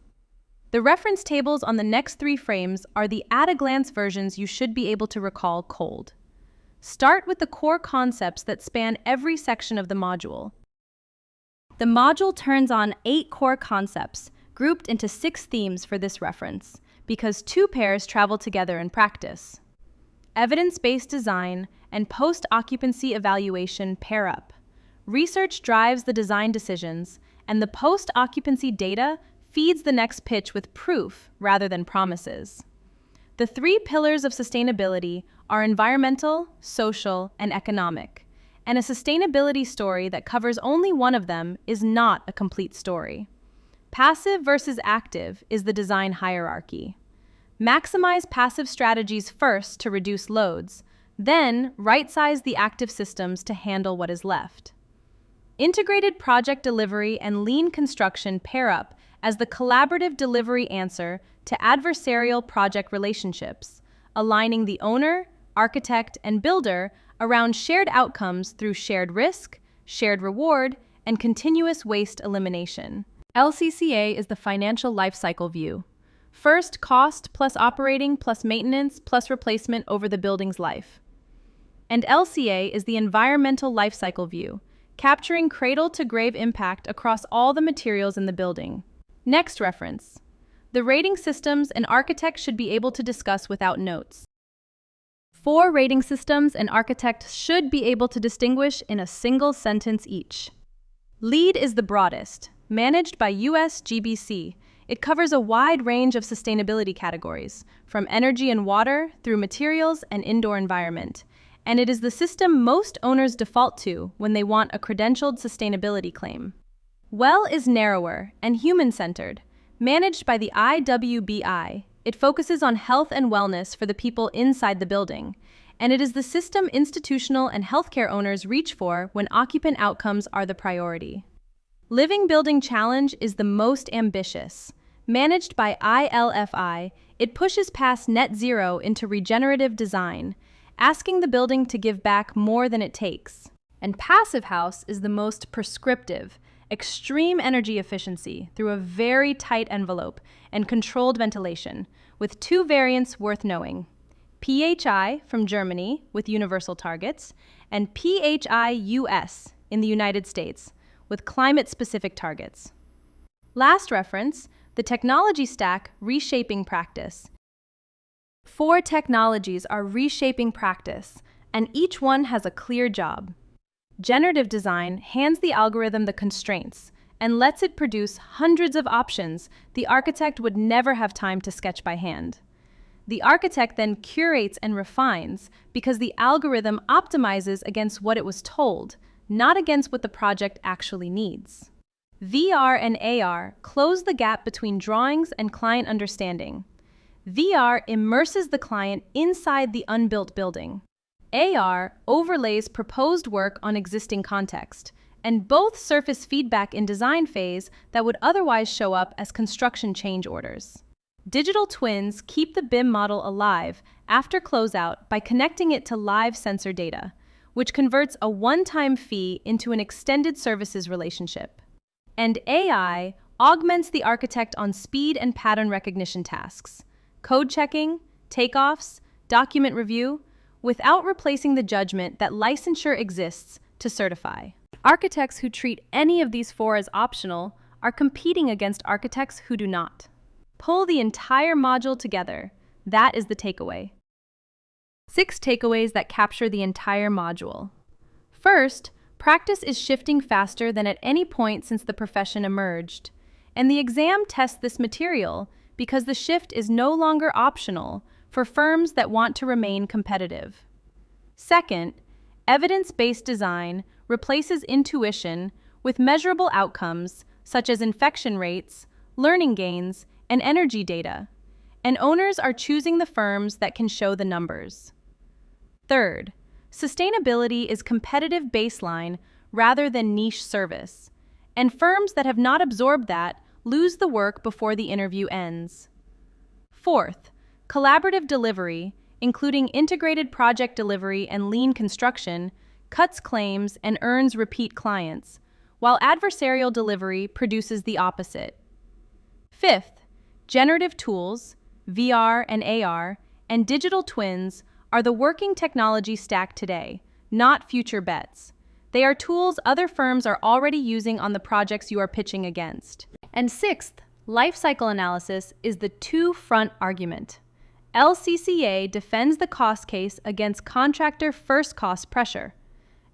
The reference tables on the next 3 frames are the at-a-glance versions you should be able to recall cold. Start with the core concepts that span every section of the module. The module turns on 8 core concepts, grouped into 6 themes for this reference, because 2 pairs travel together in practice. Evidence-based design and post-occupancy evaluation pair up. Research drives the design decisions, and the post-occupancy data feeds the next pitch with proof rather than promises. The 3 pillars of sustainability are environmental, social, and economic, and a sustainability story that covers only one of them is not a complete story. Passive versus active is the design hierarchy. Maximize passive strategies first to reduce loads, then right-size the active systems to handle what is left. Integrated project delivery and lean construction pair up as the collaborative delivery answer to adversarial project relationships, aligning the owner, architect, and builder around shared outcomes through shared risk, shared reward, and continuous waste elimination. LCCA is the financial life cycle view. First, cost plus operating plus maintenance plus replacement over the building's life. And LCA is the environmental life cycle view, capturing cradle-to-grave impact across all the materials in the building. Next reference. The rating systems an architect should be able to discuss without notes. 4 rating systems an architect should be able to distinguish in a single sentence each. LEED is the broadest, managed by USGBC. It covers a wide range of sustainability categories, from energy and water through materials and indoor environment, and it is the system most owners default to when they want a credentialed sustainability claim. WELL is narrower and human-centered, managed by the IWBI. It focuses on health and wellness for the people inside the building, and it is the system institutional and healthcare owners reach for when occupant outcomes are the priority. Living Building Challenge is the most ambitious. Managed by ILFI, it pushes past net zero into regenerative design, asking the building to give back more than it takes. And Passive House is the most prescriptive, extreme energy efficiency through a very tight envelope and controlled ventilation, with 2 variants worth knowing. PHI from Germany with universal targets, and PHI US in the United States with climate-specific targets. Last reference, the technology stack reshaping practice. 4 technologies are reshaping practice, and each one has a clear job. Generative design hands the algorithm the constraints and lets it produce hundreds of options the architect would never have time to sketch by hand. The architect then curates and refines because the algorithm optimizes against what it was told, not against what the project actually needs. VR and AR close the gap between drawings and client understanding. VR immerses the client inside the unbuilt building. AR overlays proposed work on existing context, and both surface feedback in design phase that would otherwise show up as construction change orders. Digital twins keep the BIM model alive after closeout by connecting it to live sensor data, which converts a one-time fee into an extended services relationship. And AI augments the architect on speed and pattern recognition tasks, code checking, takeoffs, document review, without replacing the judgment that licensure exists to certify. Architects who treat any of these 4 as optional are competing against architects who do not. Pull the entire module together. That is the takeaway. 6 takeaways that capture the entire module. First, practice is shifting faster than at any point since the profession emerged, and the exam tests this material because the shift is no longer optional for firms that want to remain competitive. Second, evidence-based design replaces intuition with measurable outcomes such as infection rates, learning gains, and energy data, and owners are choosing the firms that can show the numbers. Third, sustainability is competitive baseline rather than niche service, and firms that have not absorbed that lose the work before the interview ends. Fourth, collaborative delivery, including integrated project delivery and lean construction, cuts claims and earns repeat clients, while adversarial delivery produces the opposite. Fifth, generative tools, VR and AR, and digital twins are the working technology stack today, not future bets. They are tools other firms are already using on the projects you are pitching against. And sixth, life cycle analysis is the two-front argument. LCCA defends the cost case against contractor first cost pressure.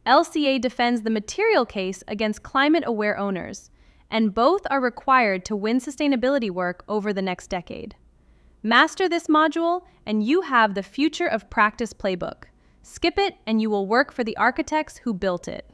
LCA defends the material case against climate-aware owners, and both are required to win sustainability work over the next decade. Master this module, and you have the future of practice playbook. Skip it, and you will work for the architects who built it.